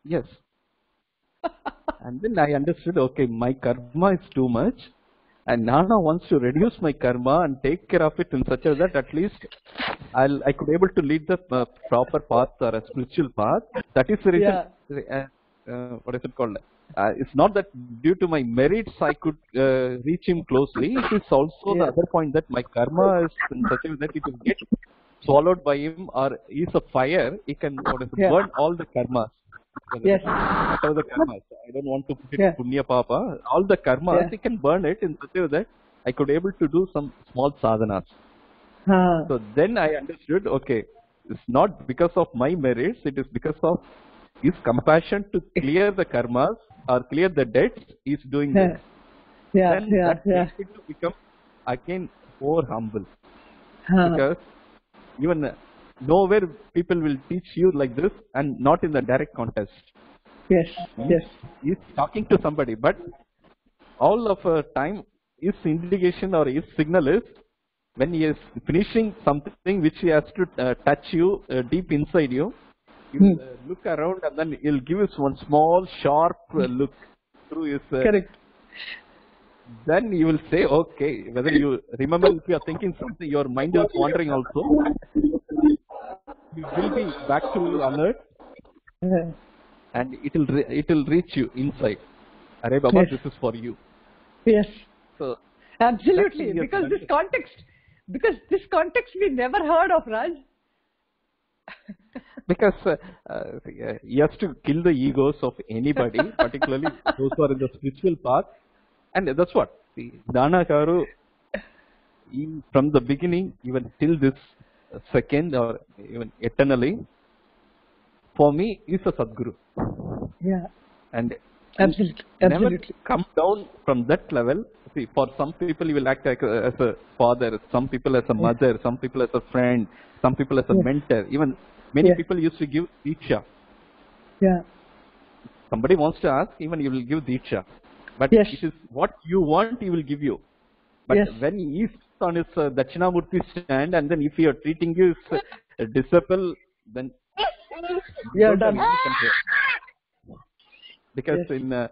Yes. And then I understood, okay, my karma is too much, and Nana wants to reduce my karma and take care of it in such a way that at least I could able to lead the proper path or a spiritual path. That is the reason, what is it called? It's not that due to my merits I could reach him closely. It is also the other point that my karma is in such a way that it will get swallowed by him, or is a fire, he can burn all the karmas. Yes. Whatever the karmas. I don't want to put it punya papa. All the karmas, he can burn it in such a way that I could able to do some small sadhanas. So then I understood, okay, it's not because of my merits, it is because of his compassion to clear the karmas or clear the debts, he is doing this. Then that makes it to become again more humble. Because even nowhere people will teach you like this, and not in the direct context. Yes. He's talking to somebody, but all of a time his indication or his signal is when he is finishing something which he has to touch you deep inside you. You look around and then he'll give us one small sharp look through his. Correct. Then you will say, okay, whether you remember, if you are thinking something, your mind is wandering also. You will be back to alert, and it will reach you inside. Arey Baba, this is for you. Yes. So absolutely, because this context we never heard of, Raj. Because he has to kill the egos of anybody, particularly those who are in the spiritual path, and that's what. See, Nana Garu, from the beginning, even till this second or even eternally, for me, is a Sadguru. Yeah. And absolutely. Never come down from that level. See, for some people, he will act like as a father, some people as a mother, some people as a friend, some people as a mentor. Even many people used to give Diksha. Yeah. Somebody wants to ask, even he will give Diksha. But it is what you want, he will give you. But when he is on his Dakshinamurti stand, and then if you are treating you as a disciple, then you are done. Because in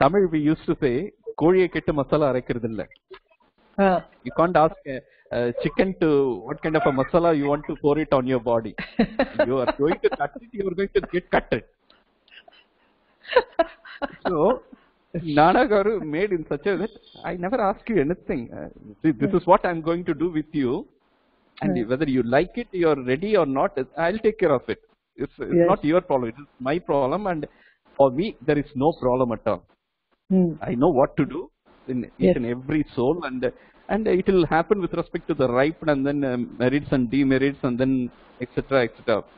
Tamil we used to say, Koriya kettu masala arakkiradilla. You can't ask chicken to what kind of a masala you want to pour it on your body. You are going to cut it, you are going to get cutted. So, Nana Garu made in such a way that I never ask you anything. See, this is what I am going to do with you, and whether you like it, you are ready or not, I'll take care of it. It's not your problem, it is my problem, and for me, there is no problem at all. I know what to do in each and every soul, and it will happen with respect to the ripe and then merits and demerits and then etc.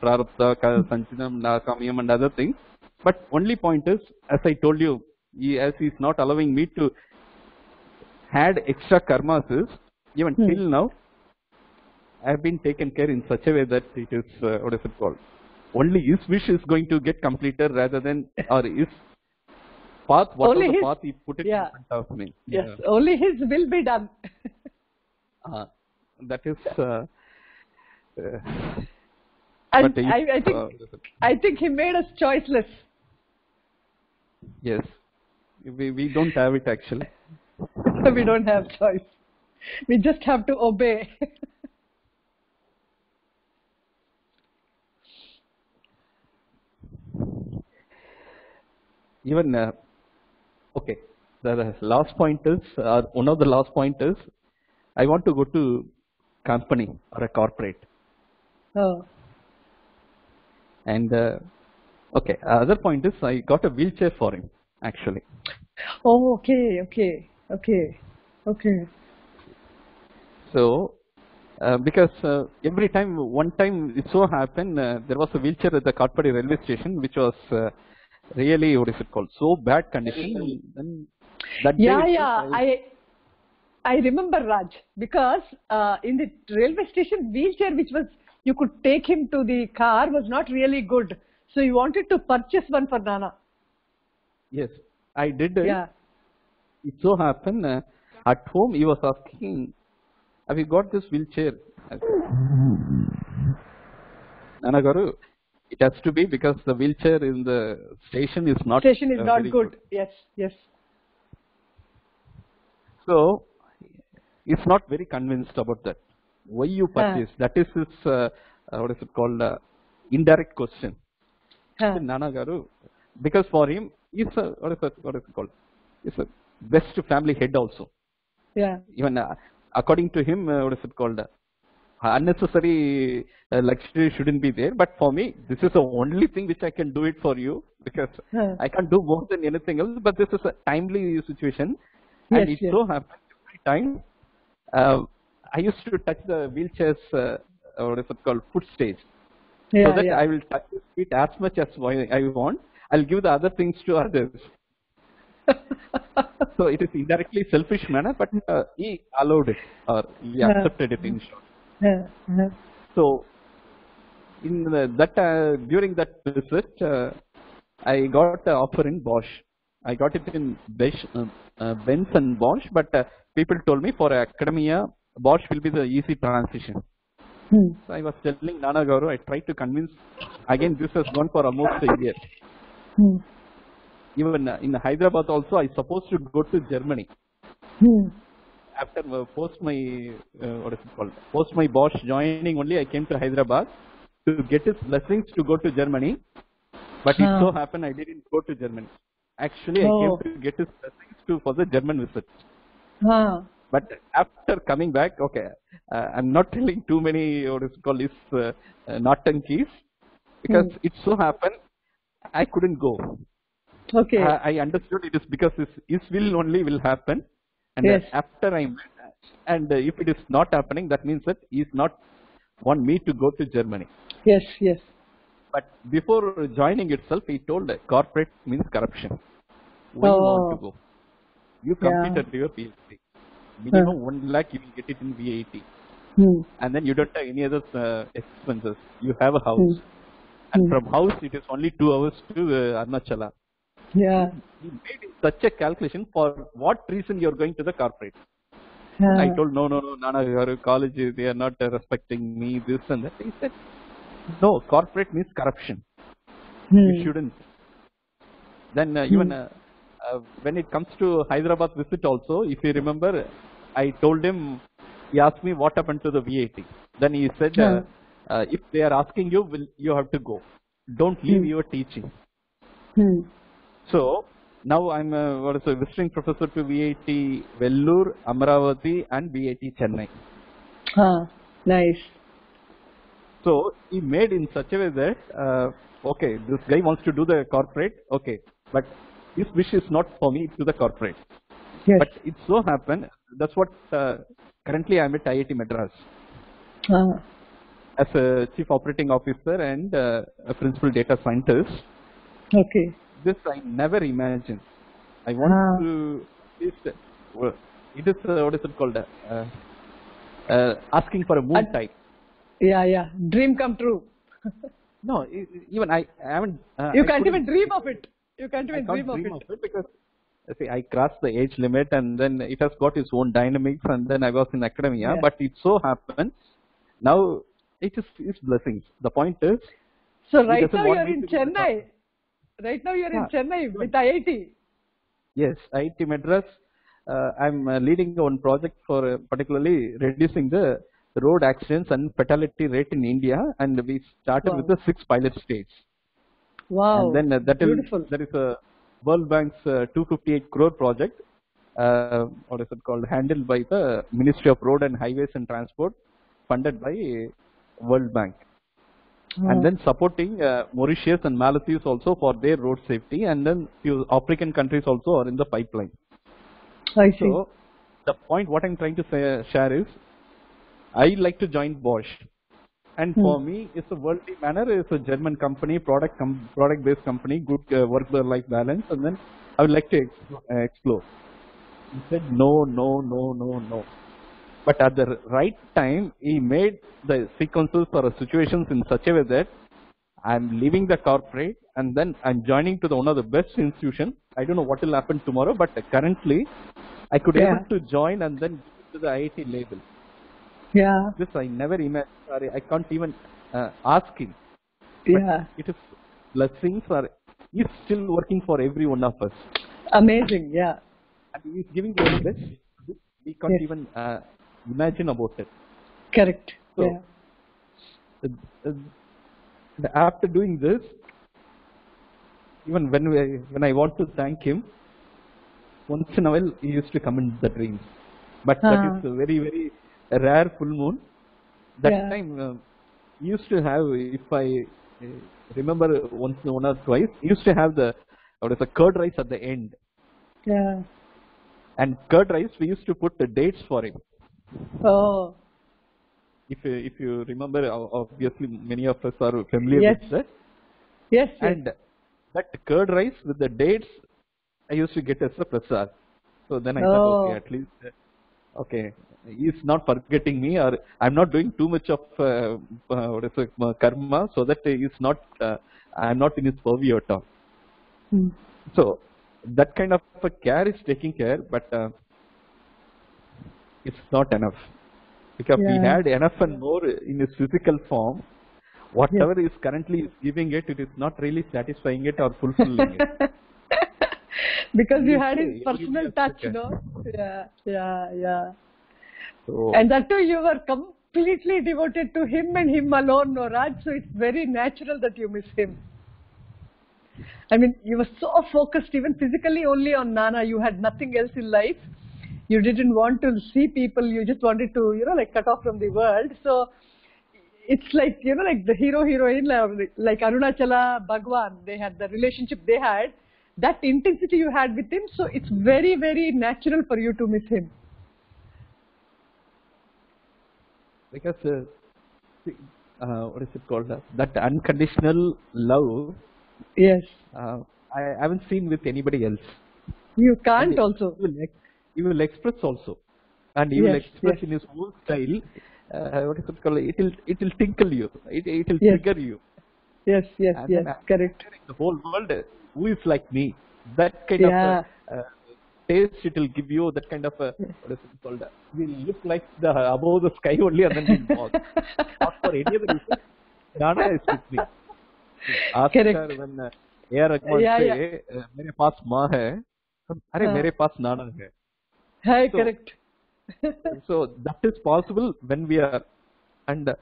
Prarabdha, Sanchidam, Kamyam and other things. But only point is, as I told you, as he is not allowing me to add extra karmas, is even till now, have been taken care in such a way that it is, what is it called? Only his wish is going to get completed rather than, or his path, whatever Only the his, path he put it in yeah, front of me. yes, only his will be done. That is, And but I think he made us choiceless. yes, we don't have it actually. We don't have choice. We just have to obey. Even okay, the last point is, one of the last point is, I want to go to company or a corporate. Oh. And okay, other point is I got a wheelchair for him actually. Oh, okay. So because every time, one time it so happened there was a wheelchair at the Katpadi railway station which was really, what is it called, so bad condition. Then that Yeah, day yeah. itself, I remember, Raj, because in the railway station, wheelchair which was, you could take him to the car was not really good. So you wanted to purchase one for Nana. yes, I did it. Yeah. It so happened at home he was asking, have you got this wheelchair? Nana Garu, it has to be because the wheelchair in the station is not Station is not very good. Yes, yes. So he's not very convinced about that. Why you purchase? That is his what is it called? Indirect question. Nana Garu, because for him, he's a, what is it called? He's a best family head also. Yeah. Even according to him, what is it called? Unnecessary luxury shouldn't be there. But for me, this is the only thing which I can do it for you, because I can't do more than anything else. But this is a timely situation, and Yes, it so happens every time I used to touch the wheelchair's what is it called, foot stage, Yeah, so that yeah. I will touch his feet as much as I want. I'll give the other things to others. So it is indirectly selfish manner, but he allowed it, or he accepted it in short. So in during that visit, I got an offer in Bosch. I got it in Benz and Bosch, but people told me for academia, Bosch will be the easy transition. So I was telling Nana Gauru, I tried to convince. Again, this has gone for almost a year. Even in Hyderabad also, I supposed to go to Germany. After post my what is it called? Post my Bosch joining only, I came to Hyderabad to get his blessings to go to Germany. But it so happened I didn't go to Germany. Actually, I came to get his blessings for the German visit. But after coming back, okay, I'm not telling too many, what is it called, naughtankies, because it so happened I couldn't go. Okay. I understood it is because his will only will happen. And Yes. after I met, and if it is not happening, that means that he is not want me to go to Germany. Yes, yes. But before joining itself, he told corporate means corruption. Why you want to go? You completed your PhD. Minimum 1 lakh you will get it in VAT. And then you don't have any other expenses. You have a house. And from house it is only 2 hours to Arunachala. Yeah. He made such a calculation. For what reason you are going to the corporate? I told no, Nana, your college, they are not respecting me, this and that. He said, no, corporate means corruption. You shouldn't. Then even when it comes to Hyderabad visit also, if you remember, I told him, he asked me what happened to the VAT. Then he said, if they are asking you, you have to go. Don't leave your teaching. So now I'm a visiting professor to VAT Vellore, Amaravati and VAT Chennai. Nice. So he made in such a way that, okay, this guy wants to do the corporate, okay, but his wish is not for me to the corporate. Yes. But it so happened, that's what currently I'm at IIT Madras as a chief operating officer and a principal data scientist. Okay. This I never imagined. I want to, it is, what is it called? Asking for a moon type. Yeah. Dream come true. No, even I haven't. You I can't couldn't even dream of it. You can't I even can't dream of dream it. of it because see, I crossed the age limit and then it has got its own dynamics and then I was in academia. Yeah. But it so happened now it is his blessings. The point is So he right doesn't now want you're me in to be the top. Chennai. Right now you're in Yeah, Chennai with IIT. yes, IIT Madras. I'm leading one project for particularly reducing the road accidents and fatality rate in India, and we started with Wow. the 6 pilot states. And Wow. then Beautiful. there is a World Bank's 258 crore project, what is it called, handled by the Ministry of Road and Highways and Transport, funded by World Bank. And then supporting Mauritius and Maldives also for their road safety, and then few African countries also are in the pipeline. I see. So the point what I'm trying to share is, I like to join Bosch. And for me, it's a worldly manner. It's a German company, product-based company, good work-life balance, and then I would like to explore. He said no. But at the right time, he made the sequences or situations in such a way that I'm leaving the corporate and then I'm joining to one of the best institutions. I don't know what will happen tomorrow, but currently I could able to join and then give to the IIT label. Yeah. This I never imagined. Sorry, I can't even ask him. Yeah. It is blessings. Or he's still working for every one of us. Amazing. Yeah. And he's giving the best. We can't even imagine about it. Correct. So, after doing this, even when I want to thank him, once in a while he used to come in the dreams. But that is a very, very rare full moon. That time he used to have, if I remember one or twice, he used to have the curd rice at the end. Yeah. And curd rice, we used to put the dates for him. Oh. If you remember, obviously many of us are familiar with that. Yes. And that curd rice with the dates, I used to get as a prasad. So then I thought, okay, at least, okay, he's not forgetting me, or I'm not doing too much of karma, so that he's not, I'm not in his purview at all. So that kind of a care is taking care, but it's not enough. Because we had enough and more in his physical form. Whatever is currently giving it, it is not really satisfying it or fulfilling it. Because you had his personal touch, no? Yeah. So, and that too, you were completely devoted to him and him alone, no, Raj? So it's very natural that you miss him. I mean, you were so focused, even physically, only on Nana. You had nothing else in life. You didn't want to see people. You just wanted to, like cut off from the world. So it's like, like the hero, heroine, like Arunachala, Bhagwan, they had the relationship they had. That intensity you had with him. So it's very, very natural for you to miss him. Because, what is it called? That unconditional love. Yes. I haven't seen with anybody else. You can't also. He will express also, and he will express in his own style. What is it called? It will tinkle you. It will trigger you. Yes. Correct. The whole world, who is like me? That kind of taste it will give you. That kind of what is it called? We look like the above the sky only, and then we walk. Not for any other reason. Nana is with me. Ask her when A.R. Rahman say, मेरे पास माँ है, अरे मेरे पास नाना है. Hi, correct. So that is possible when we are, and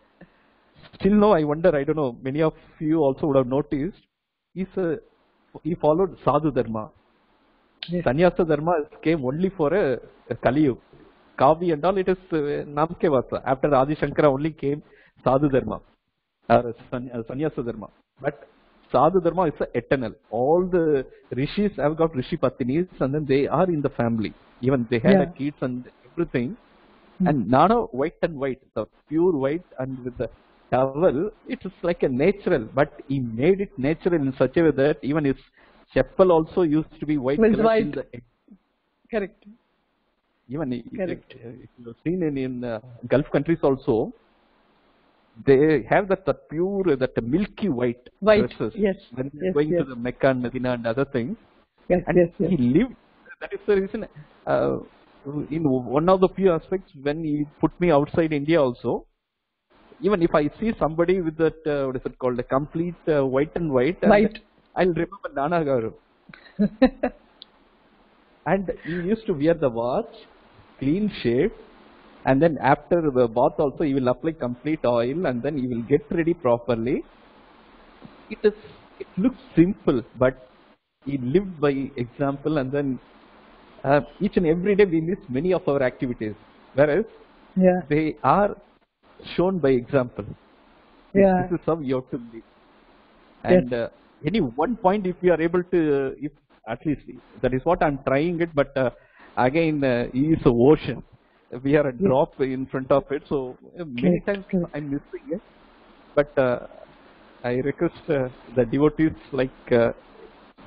still now I wonder, I don't know, many of you also would have noticed, he followed Sadhu Dharma. Sannyasa Dharma came only for a Kaliyug. Kavi and all, it is Namke Vasa. After Adi Shankara only came Sadhu Dharma, Sannyasa Dharma. But Sadhu Dharma is eternal. All the rishis have got rishi patinis, and then they are in the family. Even they had kids and everything. And Nana, white and white, the pure white, and with the towel, it is like a natural. But he made it natural in such a way that even his chappal also used to be white color till the end. Correct. Even if you have seen in Gulf countries also, they have that pure, that milky white White, dresses yes, when yes, going yes, to the Mecca and Medina and other things. yes, And yes, yes. he lived. That is the reason. In one of the few aspects, when he put me outside India also, even if I see somebody with that, what is it called, a complete white and white, and White. I'll remember Nana Garu. And he used to wear the watch, clean shave, and then after the bath also he will apply complete oil, and then he will get ready properly. It looks simple, but he lived by example, and then each and every day we miss many of our activities, whereas Yeah, they are shown by example. yeah, This is how you have to live. yes, And any one point, if we are able to, if at least that is what I'm trying it, but again, he is an ocean. We are a yes. drop in front of it, so many Correct, times correct. I'm missing it. But I request the devotees like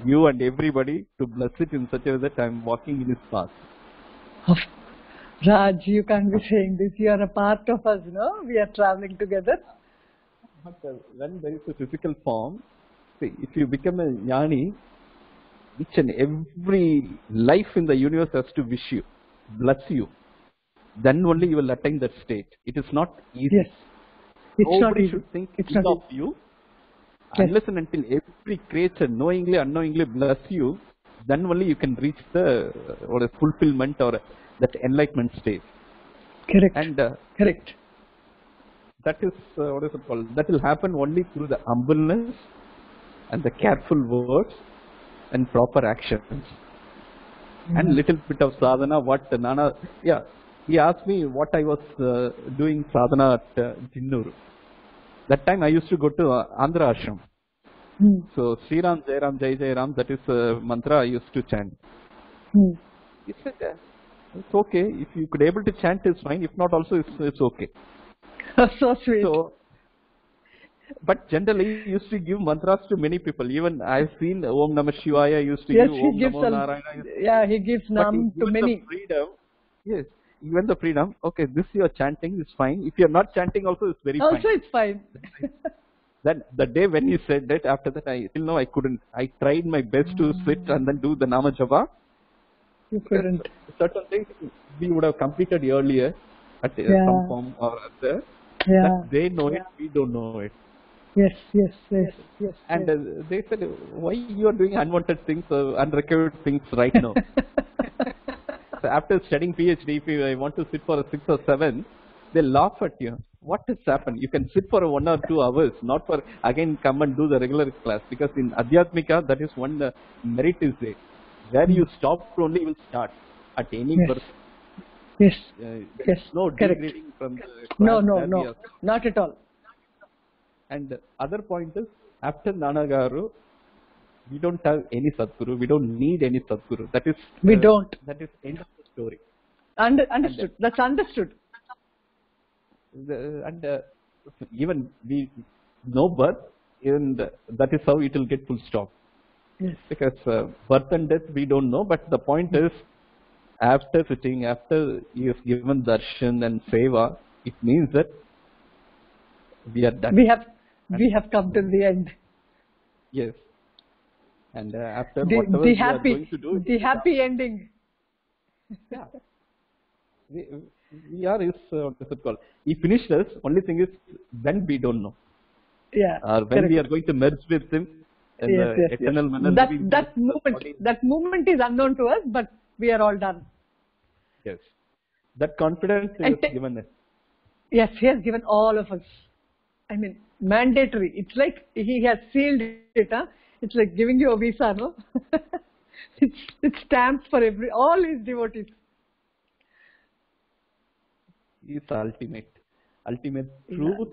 you and everybody to bless it in such a way that I'm walking in his path. Raj, you can't be saying this. You are a part of us, no? We are traveling together. But when there is a physical form, see, if you become a jnani, each and every life in the universe has to wish you, bless you. Then only you will attain that state. It is not easy. Yes, it's not Nobody easy. should think It's ill not of easy. you Yes. unless and until every creature knowingly, unknowingly bless you. Then only you can reach the or a fulfillment or that enlightenment state. Correct, And correct. that is what is it called? That will happen only through the humbleness and the careful words and proper actions. And little bit of sadhana. What Nana, yeah, he asked me what I was doing sadhana at Jinnur. That time I used to go to Andhra Ashram. Hmm. So Sri Ram, Jai Ram, Jai Jai Ram, that is a mantra I used to chant. Hmm. He said, it's okay. If you could able to chant, it's fine. If not, also it's okay. So sweet. So, but generally he used to give mantras to many people. Even I've seen Om Namah Shivaya used to Yes, give he Om gives Namo a, Narayana. yeah, he gives But nam to given many. the freedom, yes, given the freedom, okay, this you are chanting is fine. If you are not chanting also, it's very Also, fine. it's fine. Then the day when he said that, after that, till now I couldn't. I tried my best to sit and then do the Nama Japa. You couldn't. Certain things we would have completed earlier at Yeah. some form or other. Yeah. That they know it, we don't know it. Yes, yes, yes, yes. And yes. they said, why you are doing unwanted things, unrecovered things right now? So after studying PhD, if I want to sit for a 6 or 7, they laugh at you. What has happened? You can sit for 1 or 2 hours, not for again come and do the regular class. Because in Adhyatmika, that is one merit is there. Where you stop only, you will start at any Yes. person. Yes, There yes, is no correct. degrading from the class. No, no, where we no, are. not at all. And the other point is, after Nanagaru, we don't have any Sadguru. We don't need any Sadguru. That is We don't. That is end of the story. Understood. That's understood. And even we know birth, and that is how it will get full stop. Yes. Because birth and death we don't know, but the point is, after sitting, after he has given darshan and seva, it means that we are done. We have come to the end. Yes. And after The, whatever the we are going happy, to do, the happy ending. yeah. We are his, what is it called? He finished us. Only thing is, when we don't know. Yeah. Or when correct. we are going to merge with him in Yes, the yes, eternal yes. manner. That moment is unknown to us, but we are all done. Yes. That confidence And is given us. Yes, he has given all of us. I mean, mandatory. It's like he has sealed it. Huh? It's like giving you a visa, no? it's stamped for all his devotees. He is the ultimate truth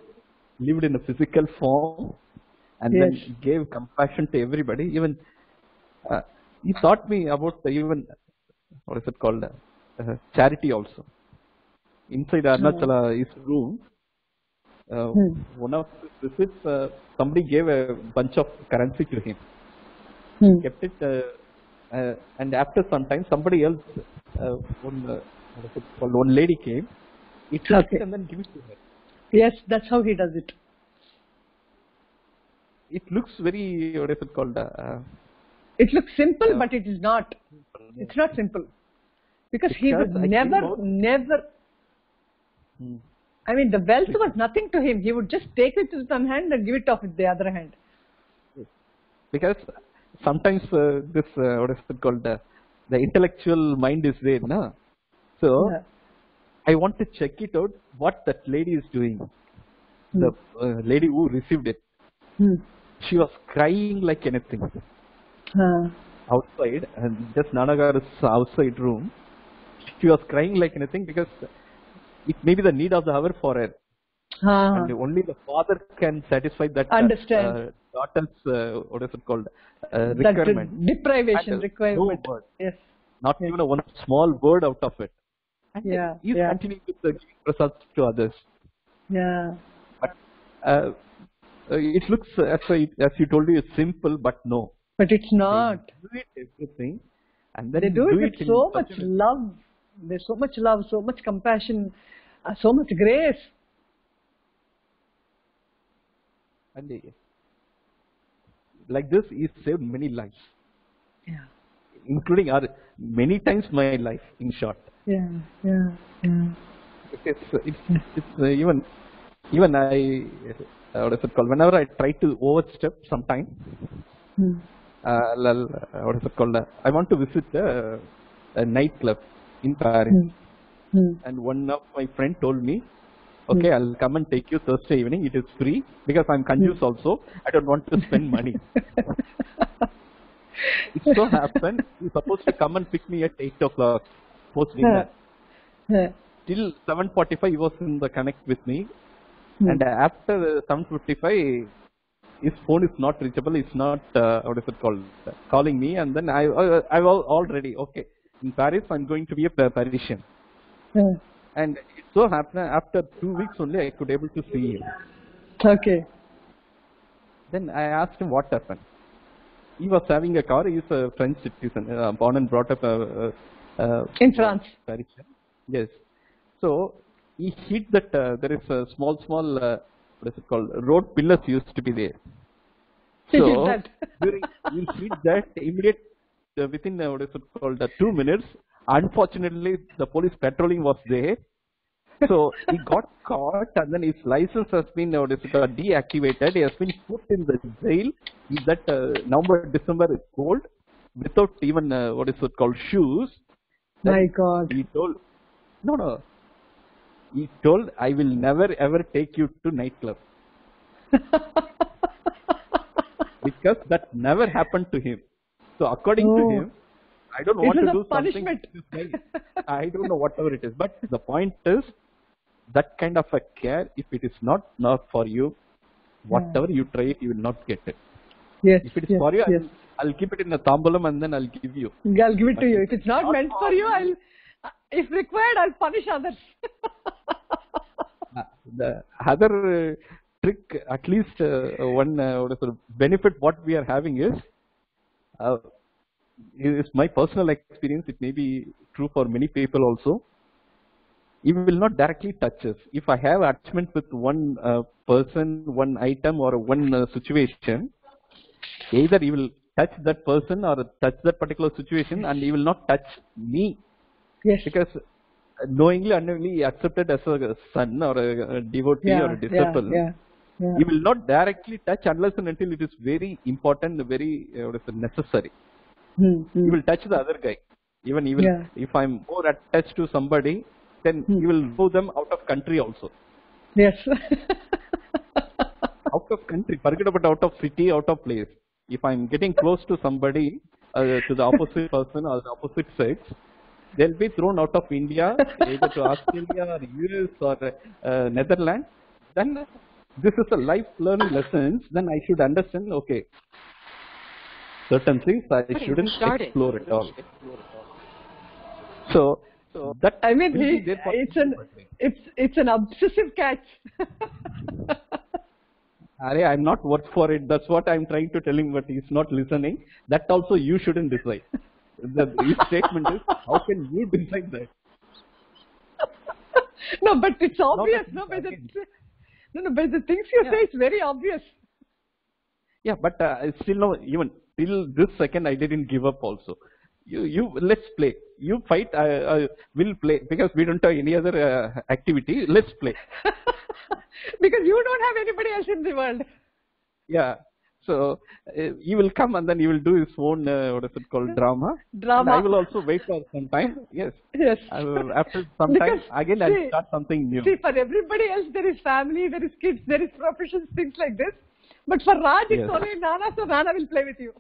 lived in a physical form, and Yes. then gave compassion to everybody. Even he taught me about even what is it called, charity also. Inside Arunachala, his room, one of his visits, somebody gave a bunch of currency to him. Kept it, and after some time, somebody else, what is it called, one lady came. He took it and then gave it to her. Yes, that's how he does it. It looks very, what is it called? It looks simple, but it is not. It's not simple. Because he Because would I never, think never, I mean, the wealth was nothing to him. He would just take it with one hand and give it off with the other hand. Because sometimes this, what is it called? The intellectual mind is there, na? So, Yeah. I want to check it out, what that lady is doing. The lady who received it. She was crying like anything outside, and just Nanagaru's outside room. She was crying like anything because it may be the need of the hour for her. And only the father can satisfy that Understand. daughter's, what is it called, That requirement. deprivation And requirement. no word, Yes. not even a one small word out of it. And Yeah, he's yeah. continuing with the giving prasads to others. Yeah. But it looks, as you told me, it's simple, but no. But it's not. They do it everything, and then They do it with in so such much a- love. There's so much love, so much compassion, so much grace. And like this, he saved many lives, Yeah. including many times my life. In short, Yeah. Yeah. Yeah. it's even I, what is it called? Whenever I try to overstep, sometime, what is it called? I want to visit a nightclub in Paris, and one of my friend told me, okay, I'll come and take you Thursday evening. It is free because I'm confused also. I don't want to spend money. It so happened he's supposed to come and pick me at 8 o'clock post dinner. Till 7:45 he was in the connect with me, and after 7:55 his phone is not reachable. It's not what is it called, calling me, and then I was already okay in Paris. I'm going to be a Parisian. And it so happened after 2 weeks only I could able to see him. Okay. Then I asked him what happened. He was having a car. He is a French citizen, born and brought up In France. Parisian. Yes. So he hit that there is a small what is it called, road pillars used to be there. He So did that. he hit that immediate within what is it called 2 minutes. Unfortunately, the police patrolling was there. So he got caught, and then his license has been deactivated. He has been put in the jail. That November, December is cold, without even what is it called, shoes. My Then God. he told, no. He told, I will never ever take you to nightclub. Because that never happened to him. So according to him, I don't want to do punishment. something. I don't know whatever it is. But the point is, that kind of a care, if it is not for you, whatever you try it, you will not get it. Yes. If it is for you, I'll keep it in a tambulam and then I'll give you. I'll give it to you. If it's not meant for you, if required, I'll punish others. The other trick, at least one benefit what we are having is my personal experience. It may be true for many people also. You will not directly touch us. If I have attachment with one person, one item, or one situation, either you will touch that person or touch that particular situation, and you will not touch me. Yes. Because knowingly, unknowingly, accepted as a son or a devotee or a disciple. You will not directly touch unless and until it is very important, very necessary. You will touch the other guy. Even if I'm more attached to somebody, then you will move them out of country also. Yes. Out of country, forget about out of city, out of place. If I'm getting close to somebody, to the opposite person or the opposite sex, they'll be thrown out of India, either to Australia or US or Netherlands. Then this is a life learning lesson. Then I should understand, okay, certain things I shouldn't explore at all. So that I mean, it's an obsessive catch. I'm not worth for it. That's what I'm trying to tell him, but he's not listening. That also you shouldn't decide. His statement is, how can you decide that? No, but it's obvious. No, but the things you say, it's very obvious. Yeah, but still no, even till this second, I didn't give up also. Let's play. You fight, I will play because we don't have any other activity. Let's play. Because you don't have anybody else in the world. Yeah. So he will come and then he will do his own, what is it called, drama. Drama. And I will also wait for some time. Yes. Yes. After some time, again I'll start something new. See, for everybody else, there is family, there is kids, there is professions, things like this. But for Raj, it's only Nana, so Nana will play with you.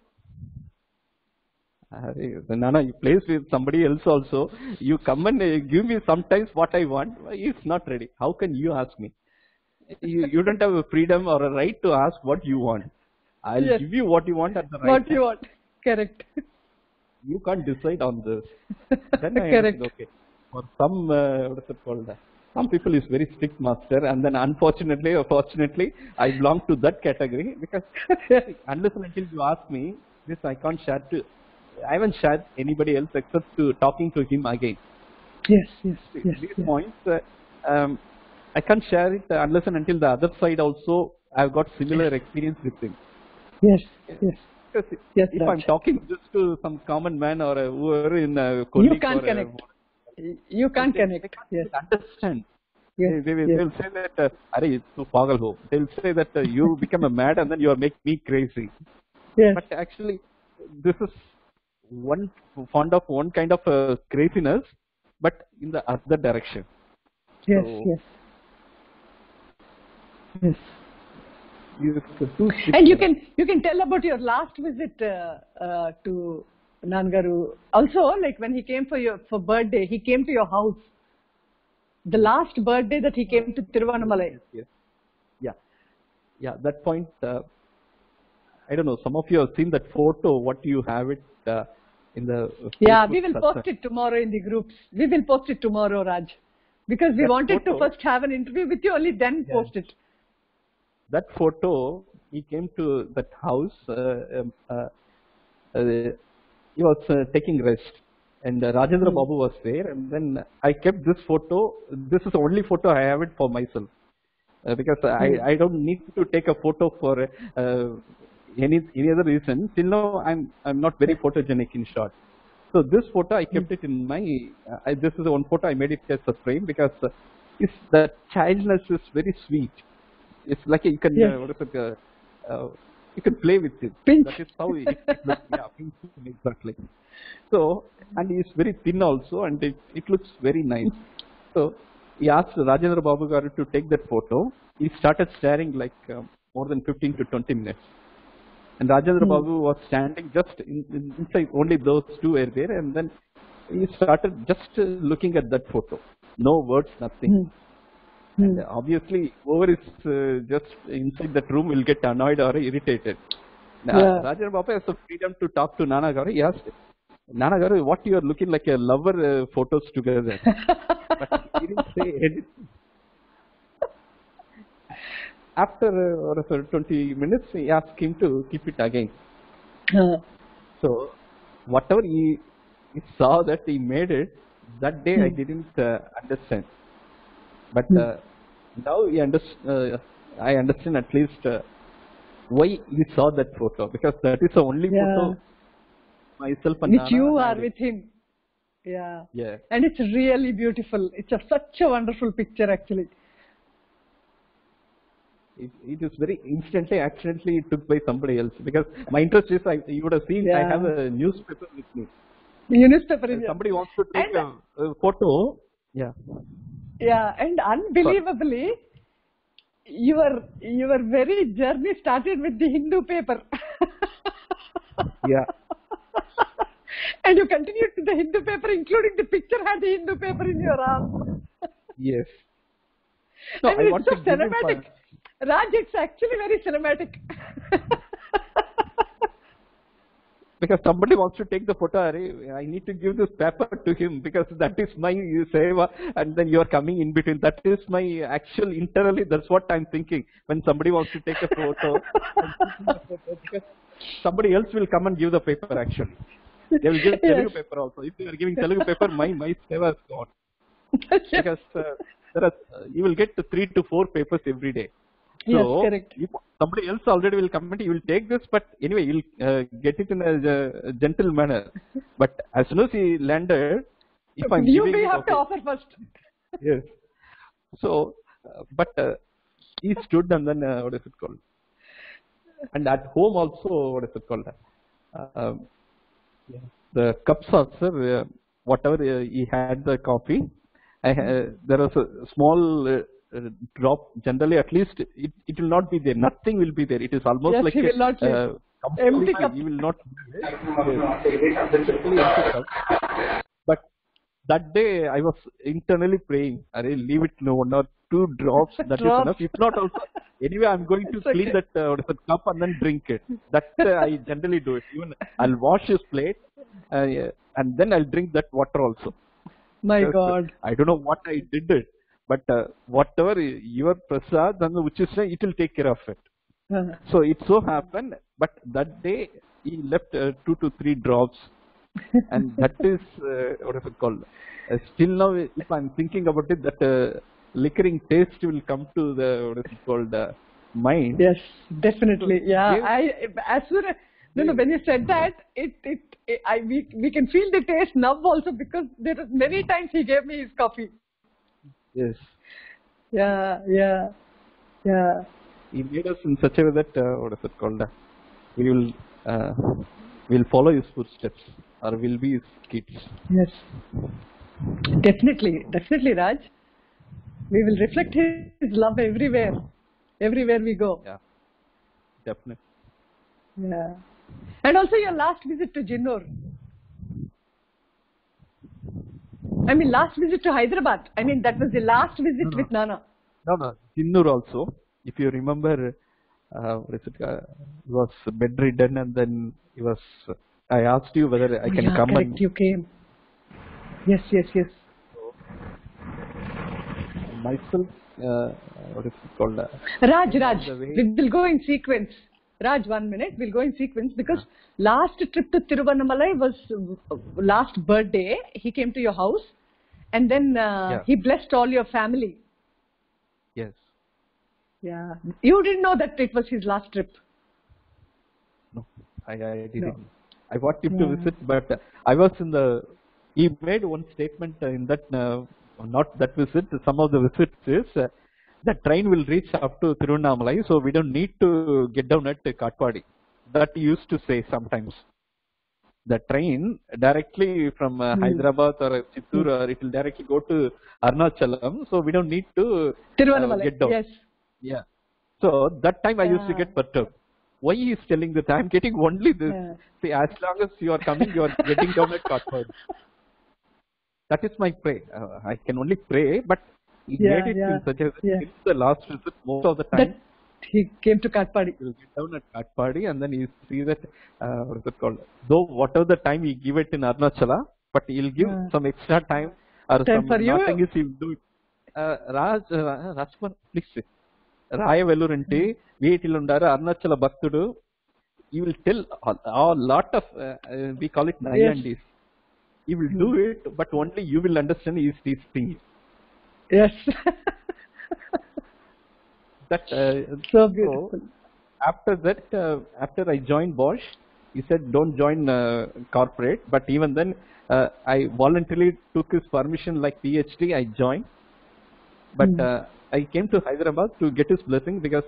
Nana, you plays with somebody else also. You come and give me sometimes what I want. It's not ready. How can you ask me? You don't have a freedom or a right to ask what you want. I'll give you what you want at the right What time. you want. Correct. You can't decide on this. Then I Correct. Okay. For some, what is it called? Some people is very strict master, and then unfortunately or fortunately, I belong to that category because unless and until you ask me, this I can't share to. I haven't shared anybody else except to talking to him again. Yes. These points, I can't share it unless and until the other side also I've got similar experience with him. Yes. Because Yes, if Raj. I'm talking just to some common man or whoever in a colleague, You can't connect. You can't connect. Yes. Understand. Yes. They'll say that, Arey, tu pagal ho. They'll say that you become a mad and then you make me crazy. Yes. But actually, this is one fond of one kind of craziness, but in the other direction. Yes. So, Yes. Two And you can tell about your last visit to Nangaru. Also, like when he came for birthday, he came to your house. The last birthday that he came to Tiruvannamalai. Yes. Yeah. That point. I don't know. Some of you have seen that photo. What you have it in the. Yeah, Facebook we will post it tomorrow in the groups. We will post it tomorrow, Raj, because we wanted to first have an interview with you, only then post it. That photo, he came to that house. He was taking rest, and Rajendra Babu was there. And then I kept this photo. This is the only photo I have it for myself, because I don't need to take a photo for any other reason. Till now, I'm not very photogenic in short. So this photo I kept it in my. This is the one photo I made it as a frame because the childness is very sweet. It's like you can what is it? You can play with it. Pinch. That is how it looks. Yeah, pinch exactly. So and it's very thin also, and it looks very nice. So he asked Rajendra Babu Garu to take that photo. He started staring like more than 15 to 20 minutes. And Rajendra Babu was standing just inside. Only those two were there, and then he started just looking at that photo. No words, nothing. And obviously, whoever is just inside that room will get annoyed or irritated. Now, Rajendra Babu has the freedom to talk to Nana Garu. He asked, Nana Garu, what you are looking like a lover photos together. But he didn't say anything. After 20 minutes, he asked him to keep it again. So, whatever he saw that he made it, that day I didn't understand. But now I understand at least why he saw that photo, because that is the only photo myself and which Nana you are with him. Yeah. And it's really beautiful. It's such a wonderful picture actually. It is very instantly, accidentally took by somebody else, because my interest is, you would have seen, I have a newspaper with me. The newspaper is somebody wants to take a photo. Yeah, and unbelievably, your very journey started with the Hindu paper. Yeah. And you continued to the Hindu paper, including the picture had the Hindu paper in your arm. Yes. No, I mean, it's so cinematic. Raj, it's actually very cinematic. Because somebody wants to take the photo, I need to give this paper to him because that is my seva, and then you are coming in between. That is my actual internally, that's what I'm thinking when somebody wants to take a photo. Because somebody else will come and give the paper actually. They will give Telugu paper also. If they are giving Telugu paper, my seva is gone. Because there are, you will get 3 to 4 papers every day. So Yes, correct. if somebody else already will comment, you will take this, but anyway, you will get it in a gentle manner. But as soon as he landed, if I'm You giving may it, have to offer first. yes. So, he stood and then, what is it called? And at home also, what is it called? Uh, the cups also, whatever he had the coffee, there was a small drop. Generally, at least it will not be there. Nothing will be there. It is almost Yes, like he will not leave. Empty cup. He will not. But that day I was internally praying, "Arey, leave it, no, 1 or 2 drops. That is enough. If not, also anyway, I'm going to clean that what is it, cup and then drink it." That I generally do it. Even I'll wash his plate and then I'll drink that water also. My God. I don't know what I did it, but whatever your prasad and which is it will take care of it. So it so happened, but that day he left 2 to 3 drops, and that is what is it called? Still now, if I'm thinking about it, that liquoring taste will come to the what is it called mind. Yes, definitely. Yeah, Yes. as soon as when you said that, we can feel the taste now also, because there are many times he gave me his coffee. Yes. Yeah. He made us in such a way that what is it called? We will we'll follow his footsteps, or we'll be his kids. Yes. Definitely, Raj. We will reflect his love everywhere we go. Yeah, definitely. Yeah. And also your last visit to Jinnur. I mean, last visit to Hyderabad. I mean, that was the last visit with Nana. No. Jinnur also. If you remember, what is it? He was bedridden, and then he was. I asked you whether I can come. Correct, and you came. Yes. Myself, what is it called? Raj, we will go in sequence. Raj, 1 minute. We'll go in sequence, because last trip to Tiruvannamalai was last birthday. He came to your house, and then he blessed all your family. Yes. Yeah. You didn't know that it was his last trip. No, I didn't. No. I wanted him to visit, but I was in the. He made one statement in that. Not that visit. Some of the visits is the train will reach up to Tiruvannamalai, so we don't need to get down at Katpadi. That he used to say sometimes. The train directly from Hyderabad or Chittoor, or it will directly go to Arunachalam, so we don't need to get down. Yes. Yeah. So that time I used to get perturbed. Why he is telling that I am getting only this? See, as long as you are coming, you are getting down at Katpadi. That is my prayer. I can only pray, but he made it in such a way. It's the last visit most of the time. That he came to Katpadi. He will get down at Katpadi, and then he see that, what is it called? Though whatever the time he give it in Arunachala, but he will give some extra time, or some nothing is he will do it. Rajkumar, please say. Raya Velluranti, Veetilundara, Arunachala Bhaktudu, he will tell a lot of, we call it Nayandis. He will do it, but only you will understand is these things. Yes. That so beautiful. So, after that, after I joined Bosch, he said don't join corporate. But even then, I voluntarily took his permission, like PhD. I joined, but I came to Hyderabad to get his blessing, because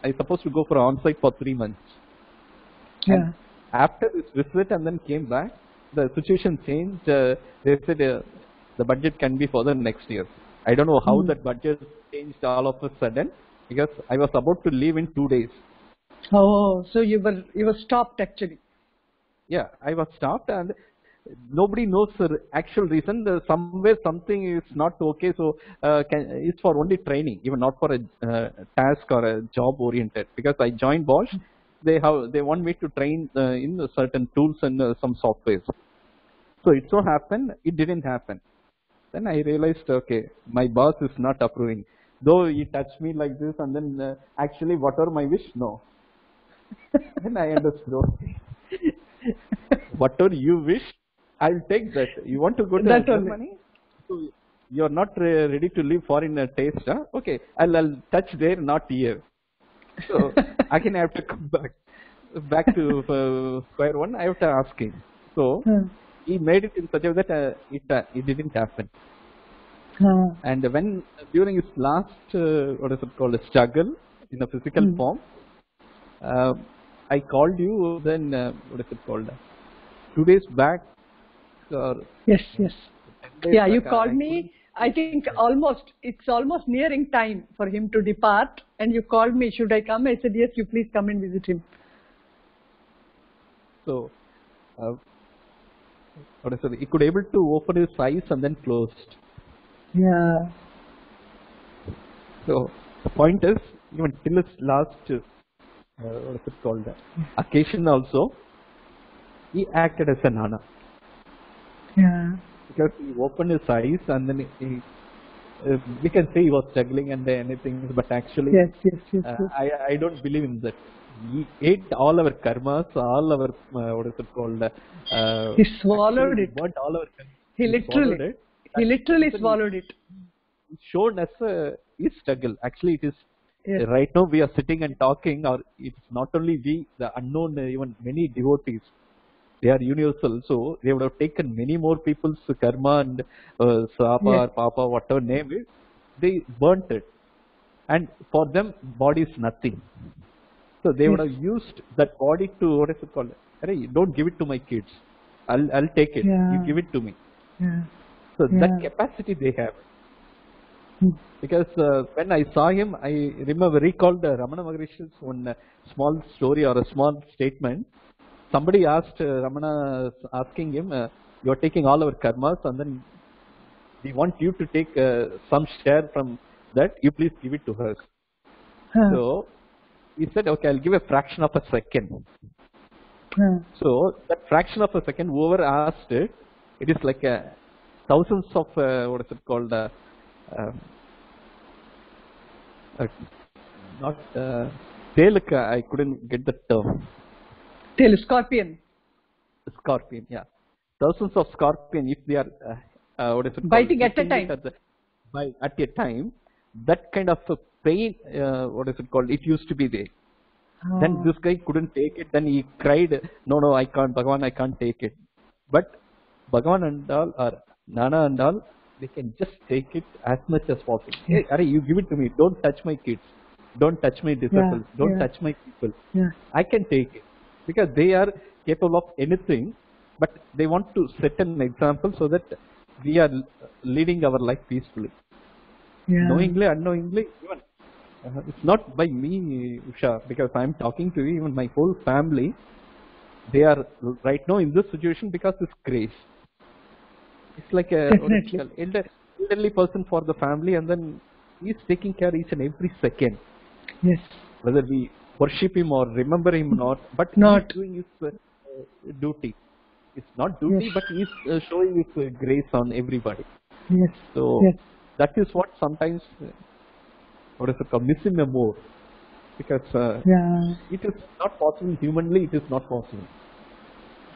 I supposed to go for on-site for 3 months. Yeah. And after this visit and then came back, the situation changed. They said the budget can be for the next year. I don't know how that budget changed all of a sudden, because I was about to leave in 2 days. Oh, so you were stopped actually. Yeah, I was stopped, and nobody knows the actual reason. Somewhere something is not okay, so it's for only training, even not for a task or a job oriented. Because I joined Bosch, they want me to train in certain tools and some softwares. So it so happened, it didn't happen. Then I realized, okay, my boss is not approving. Though he touched me like this, and then actually whatever my wish, no. Then I understood, okay. Whatever you wish, I'll take that. You want to go to Germany? So you're not ready to leave foreign taste, huh? Okay, I'll touch there, not here. So again I have to come back to square one. I have to ask him. So he made it in such a way that it didn't happen. And when during his last what is it called, a struggle in a physical form, I called you. Then what is it called? 2 days back. Yes. Yeah, you back, called me. I think it's almost nearing time for him to depart, and you called me. Should I come? I said yes. You please come and visit him. So, what is it? He could able to open his eyes and then closed. Yeah. So the point is, even till his last what is it called? Occasion also, he acted as a Nana. Yeah. Because he opened his eyes and then we can say he was struggling and anything, but actually, Yes. I don't believe in that. He ate all our karmas, all our what is it called? He swallowed it. Burnt all our. He literally swallowed it. He showed us his struggle. Actually, it is. Yes. Right now we are sitting and talking, or it's not only we, the unknown, even many devotees. They are universal, so they would have taken many more people's karma and sapa or papa, whatever name it, they burnt it. And for them, body is nothing. So they would have used that body to, what is it called? Hey, don't give it to my kids. I'll take it. You give it to me. So that capacity they have. Because when I saw him, I recalled Ramana Maharishi's one small story or a small statement. Somebody asked Ramana, asking him, "You are taking all our karmas, and then we want you to take some share from that. You please give it to us." So he said, "Okay, I'll give a fraction of a second." So that fraction of a second, whoever asked it, it is like thousands of what is it called? Not tail. I couldn't get the term. Tail, scorpion. Scorpion, yeah. Thousands of scorpion, if they are what is it biting called? at a time. At a time, that kind of pain, what is it called? It used to be there. Then this guy couldn't take it. Then he cried, "No, I can't, Bhagavan, I can't take it." But Bhagavan and all, or Nana and all, they can just take it as much as possible. Hey, Are, you give it to me. Don't touch my kids. Don't touch my disciples. Don't touch my people. I can take it. Because they are capable of anything, but they want to set an example so that we are leading our life peacefully. Knowingly, unknowingly, even it's not by me, Usha, because I'm talking to you, even my whole family, they are right now in this situation because it's grace. It's like a elderly person for the family, and then he's taking care each and every second. Yes. Whether we worship him or remember him or not, but he's doing his duty. It's not duty, but he's showing his grace on everybody. Yes. So that is what sometimes, what is it called, miss him more. Because it is not possible, humanly it is not possible.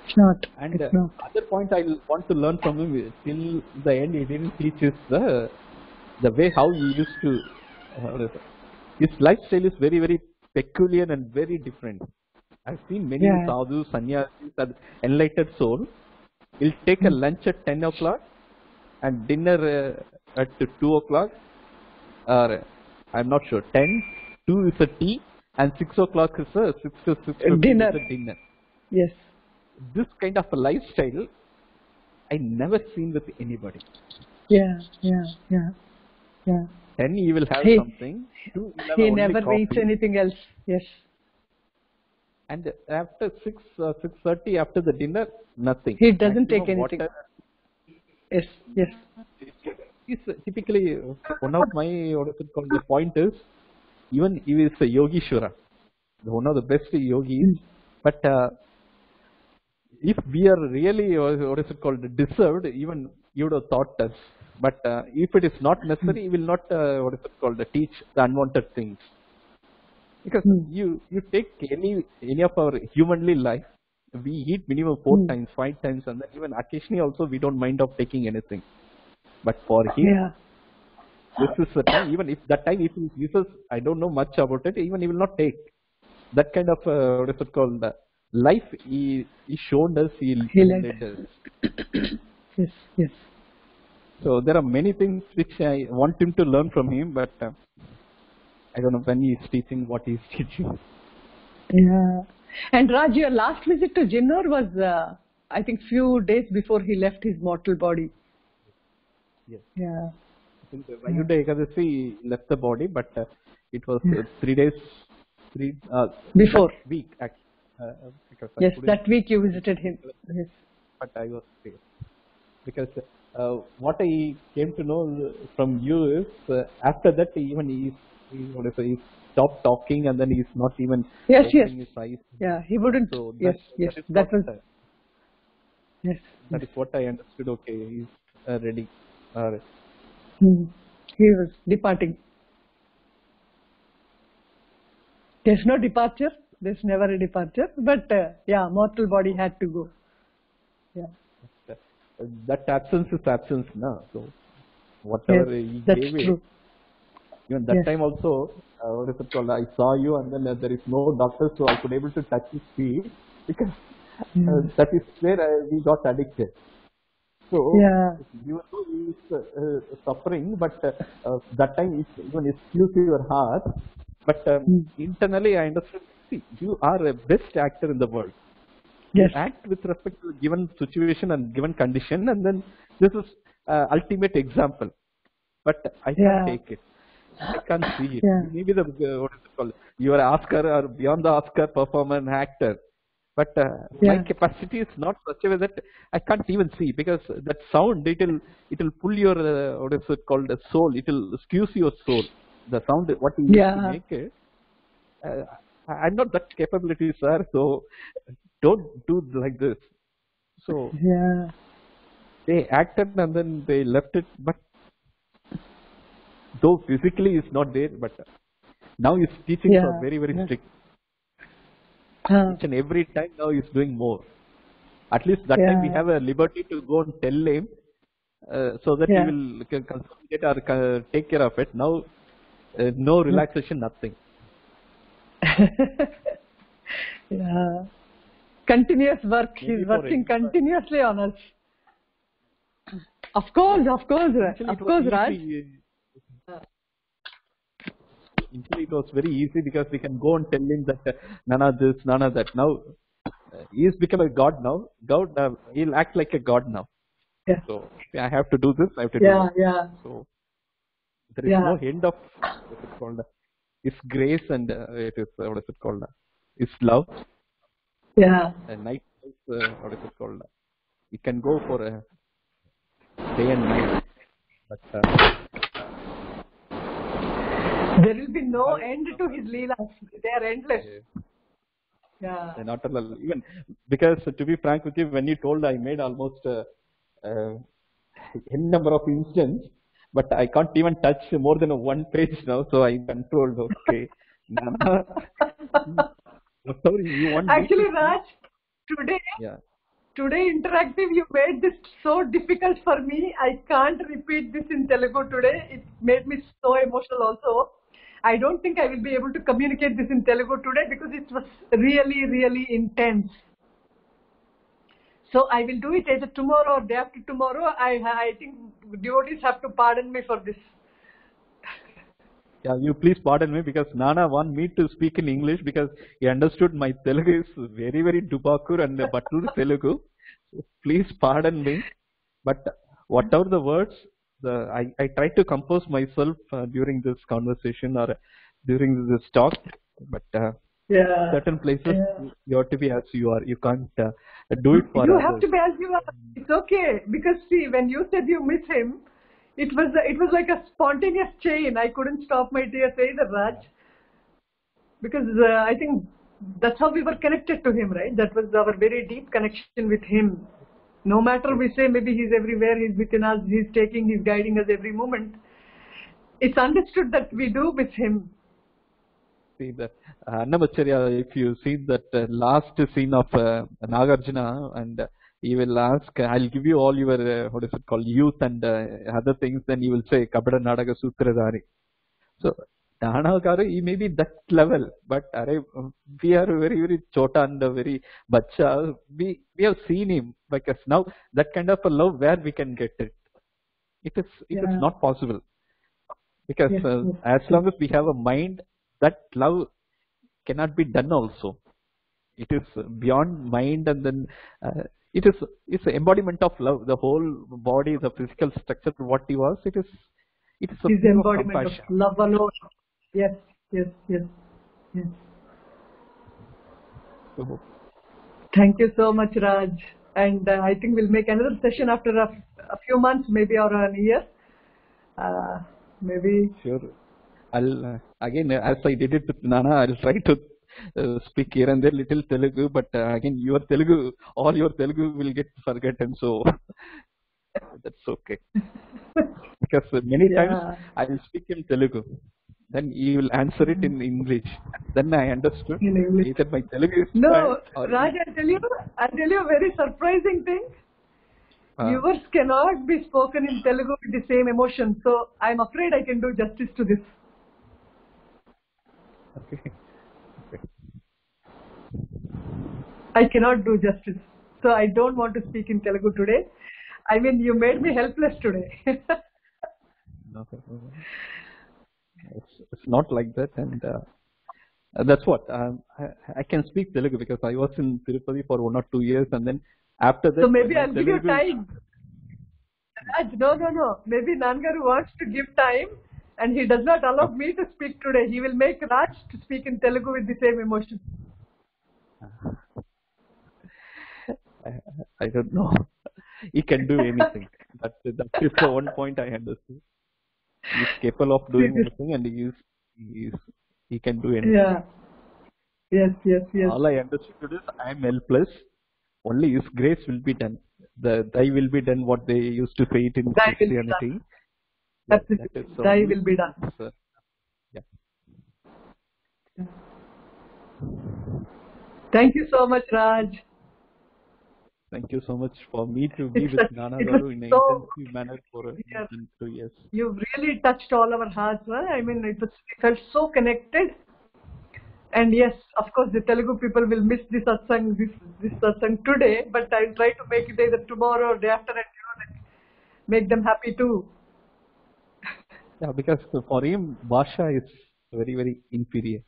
It's not. And other point I want to learn from him, till the end he didn't teach us the way how he used to, his lifestyle is very, very peculiar and very different. I've seen many sadhus, sannyasis, enlightened soul. He'll take a lunch at 10 o'clock and dinner at 2 o'clock, or I'm not sure, 10, 2 is a tea, and 6 o'clock is a dinner. Yes. This kind of a lifestyle, I never seen with anybody. 10 he will have something. 2 he never eats anything else. Yes. And after 6:30 after the dinner, nothing. He doesn't take anything. Water. Yes. He's typically one of my the point is, even he is a Yogishwara, one of the best yogis. But if we are really deserved, even you would have taught us. But if it is not necessary, he will not teach the unwanted things. Because you take any of our humanly life, we eat minimum 4 times, 5 times, and then even occasionally also we don't mind of taking anything. But for him, Yeah. this is the time. Even if that time, if he uses, I don't know much about it. Even he will not take that kind of what is it called? Life he shown us. He led. Led us. Yes. Yes. So there are many things which I want him to learn from him, but I don't know when he is teaching, what he is teaching. Yeah. And Raj, your last visit to Jinnor was, I think, few days before he left his mortal body. Yes. Yeah. I think Vayudha Ekadasi left the body, but it was 3 days, Before. that week actually. Because I Yes, couldn't- that week you visited him. Yes. But I was there. Because what I came to know from you is after that even he stopped talking and then he's not even Yes, yes. opening his eyes. Yeah, he wouldn't. So Yes, yes. that is That was. what, Yes. that is what I understood. Okay, he's ready. He was departing. There's no departure. There's never a departure. But yeah, mortal body had to go. Yeah. That absence is absence now. So whatever Yes, he that's gave true. it, even that Yes. time also, what is it called? I saw you and then there is no doctor, so I could able to touch his feet because that is where we got addicted. So Yeah. you know he is suffering, but that time even excuse your heart. But internally, I understood. See, you are a best actor in the world. Yes. You act with respect to given situation and given condition, and then this is ultimate example. But I can't Yeah. take it. I can't see it. Yeah. Maybe the what is it called? You are Oscar or beyond the Oscar performer and actor. But my Yeah. capacity is not such a way that I can't even see because that sound it will pull your what is it called soul. It will skews your soul. The sound what you used to Yeah. make it. I'm not that capability, sir. So don't do like this. So Yeah. they acted and then they left it, but though physically is not there, but now his teachings Yeah. are very, very Yeah. strict. Huh. Each and every time now he's doing more. At least that time we Yeah. have a liberty to go and tell him so that Yeah. he will consolidate or take care of it. Now, no relaxation, nothing. Yeah. Continuous work. Maybe He's for working everyone. continuously on us. Of course, of course, Initially of it was course, Raj. easy. Initially it was very easy because we can go and tell him that nana this, nana that. Now he has become a god now. God, he'll act like a god now. Yeah. So I have to do this. I have to do Yeah, that. yeah, So there is yeah, no end of what is it called? His grace and it is what is it called? His love. yeah. Night what is it called? He can go for a day and night, but There will be no end to his leelas. They are endless. Yeah. not at all. Even because to be frank with you, when you told I made almost n number of incidents, but I can't even touch more than one page now, so I controlled. Okay, Nana, whatever you want. Actually, Raj, today, Yeah. today interactive, you made this so difficult for me. I can't repeat this in Telugu today. It made me so emotional also. I don't think I will be able to communicate this in Telugu today because it was really, really intense. So I will do it either tomorrow or day after tomorrow. I think devotees have to pardon me for this. Yeah, you please pardon me because Nana want me to speak in English because he understood my Telugu is very, very dubakur and Batur Telugu. So please pardon me. But whatever the words, I try to compose myself during this conversation or during this talk. But Yeah. certain places Yeah. you have to be as you are. You can't do it for You others. have to be as you are. It's okay because see, when you said you miss him, it was like a spontaneous chain. I couldn't stop my tears either, Raj, because I think that's how we were connected to him, right? That was our very deep connection with him. No matter we say maybe he's everywhere, he's within us, he's guiding us every moment. It's understood that we do miss him. See the Annamacharya, if you see that last scene of Nagarjuna and he will ask, I'll give you all your, what is it called, youth and other things, then he will say, Kabada Nadaga Sutradhari. So, Nana Garu, he may be that level, but we are very, very chota and very bacha. We have seen him, because now that kind of a love, where we can get it? It is not possible. Because as long as we have a mind, that love cannot be done also. It is beyond mind, and then it's an embodiment of love. The whole body, the physical structure, what he was, it is a his embodiment of love alone. Yes. Thank you so much, Raj. And I think we'll make another session after a few months, maybe, or an year. Maybe. Sure. I'll again, as I did it with Nana, I'll try to speak here and there little Telugu, but again, your Telugu, all your Telugu will get forgotten, so that's okay. Because many times I will speak in Telugu, then he will answer it in English. Then I understood either my Telugu is no, Raj, I'll tell you a very surprising thing. Yours cannot be spoken in Telugu with the same emotion, so I'm afraid I can do justice to this. Okay. I cannot do justice, so I don't want to speak in Telugu today. I mean, you made me helpless today. No. It's not like that, and that's what I can speak Telugu because I was in Tirupati for 1 or 2 years, and then after that. So maybe I'll give you time. No. Maybe Nangaru wants to give time, and he does not allow me to speak today. He will make Raj to speak in Telugu with the same emotion. I don't know. He can do anything. That is the one point I understood. He is capable of doing anything, and he can do anything. Yeah. Yes. All I understood is I am helpless. Only His grace will be done. Thy will be done. What they used to say it in Christianity. That's it. Thy will be done. Yeah. Thank you so much, Raj. Thank you so much for me to be with Nana Garu in an intensive manner for 2 years. You've really touched all our hearts. Right? I mean, it felt so connected. And yes, of course, the Telugu people will miss this satsang today, but I'll try to make it either tomorrow or day after, and make them happy too. Yeah, because for him, Bhasha is very, very inferior.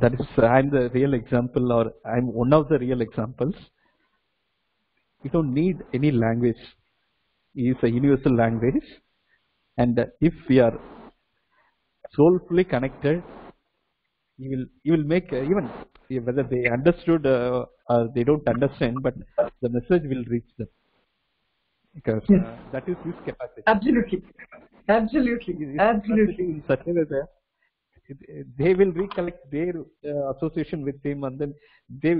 That is, I'm the real example, or I'm one of the real examples. You don't need any language. It is a universal language, and if we are soulfully connected, you will make even whether they understood or they don't understand, but the message will reach them because that is his capacity. Absolutely. In such a way that they will recollect their association with him, and then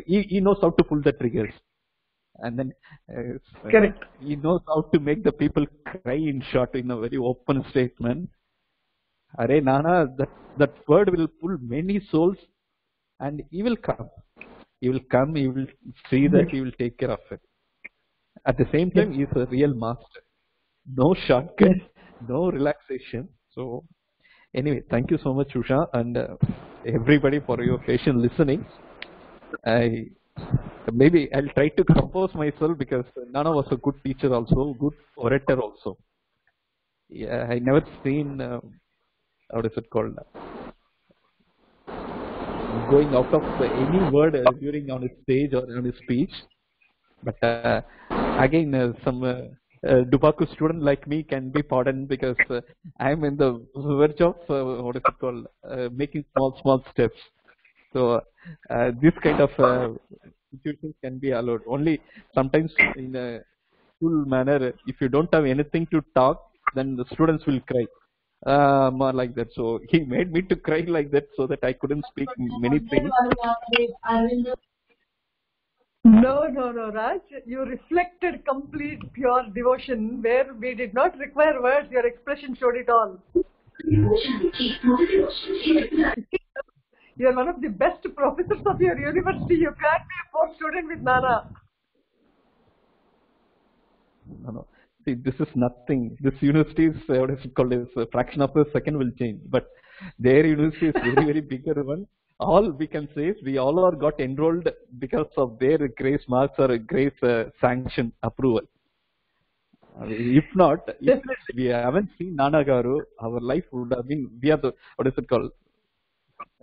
he knows how to pull the triggers, and then correct. He knows how to make the people cry in short in a very open statement. Are Nana, that word will pull many souls, and he will come. He will see that, he will take care of it. At the same time, he is a real master. No shortcut, no relaxation. So, anyway, thank you so much, Usha, and everybody for your patient listening. Maybe I'll try to compose myself because Nana was a good teacher also, good orator also. Yeah, I never seen. What is it called? Going out of any word during on his stage or on his speech. But again, some Dubaku student like me can be pardoned because I am in the verge of what is it called? Making small steps. So this kind of situations can be allowed. Only sometimes in a cool manner. If you don't have anything to talk, then the students will cry. More like that. So he made me to cry like that so that I couldn't speak many things. No, Raj. You reflected complete pure devotion where we did not require words. Your expression showed it all. You are one of the best professors of your university. You can't be a poor student with Nana. no. See, this is nothing. This university is what is it called? Is a fraction of a second will change, but their university is very very bigger one. All we can say is we all are got enrolled because of their grace marks or grace sanction approval. If not, if we haven't seen Nana Garu, our life would have been. We are the what is it called?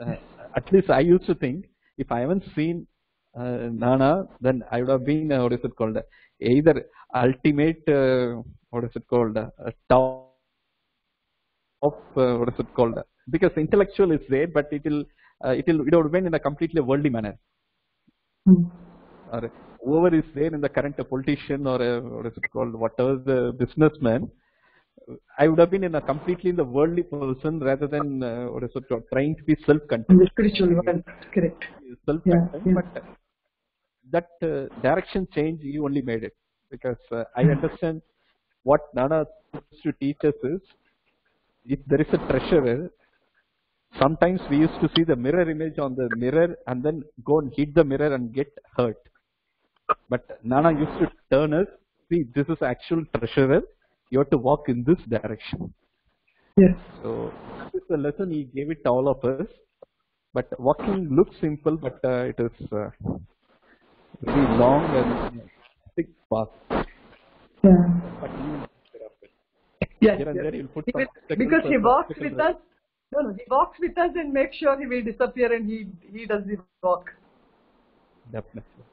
At least I used to think if I haven't seen Nana, then I would have been what is it called? Either ultimate what is it called? Top of what is it called? Because intellectual is there, but it would have been in a completely worldly manner. Or whoever is there in the current politician or what is it called? Whatever the businessman. I would have been in a completely in the worldly person rather than what is it called, trying to be self-content. The spiritual one, correct. Self-content, but that direction change you only made it because I understand what Nana used to teach us is if there is a treasurer, sometimes we used to see the mirror image on the mirror and then go and hit the mirror and get hurt. But Nana used to turn us, see, this is actual treasurer. You have to walk in this direction. Yes. So this is the lesson he gave it to all of us. But walking looks simple, but it is very long and thick path. Yeah. But you Yes. here and there you'll put some Because he walks with us. No, he walks with us and makes sure he will disappear and he does the walk. Definitely.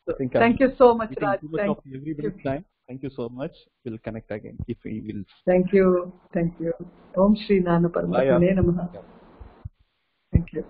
I think Thank you so much, Raj. too much of everybody's time. Thank you so much. We'll connect again if we will. Thank you. Thank you. Om Shri Nana Paramatmane Namaha. Thank you.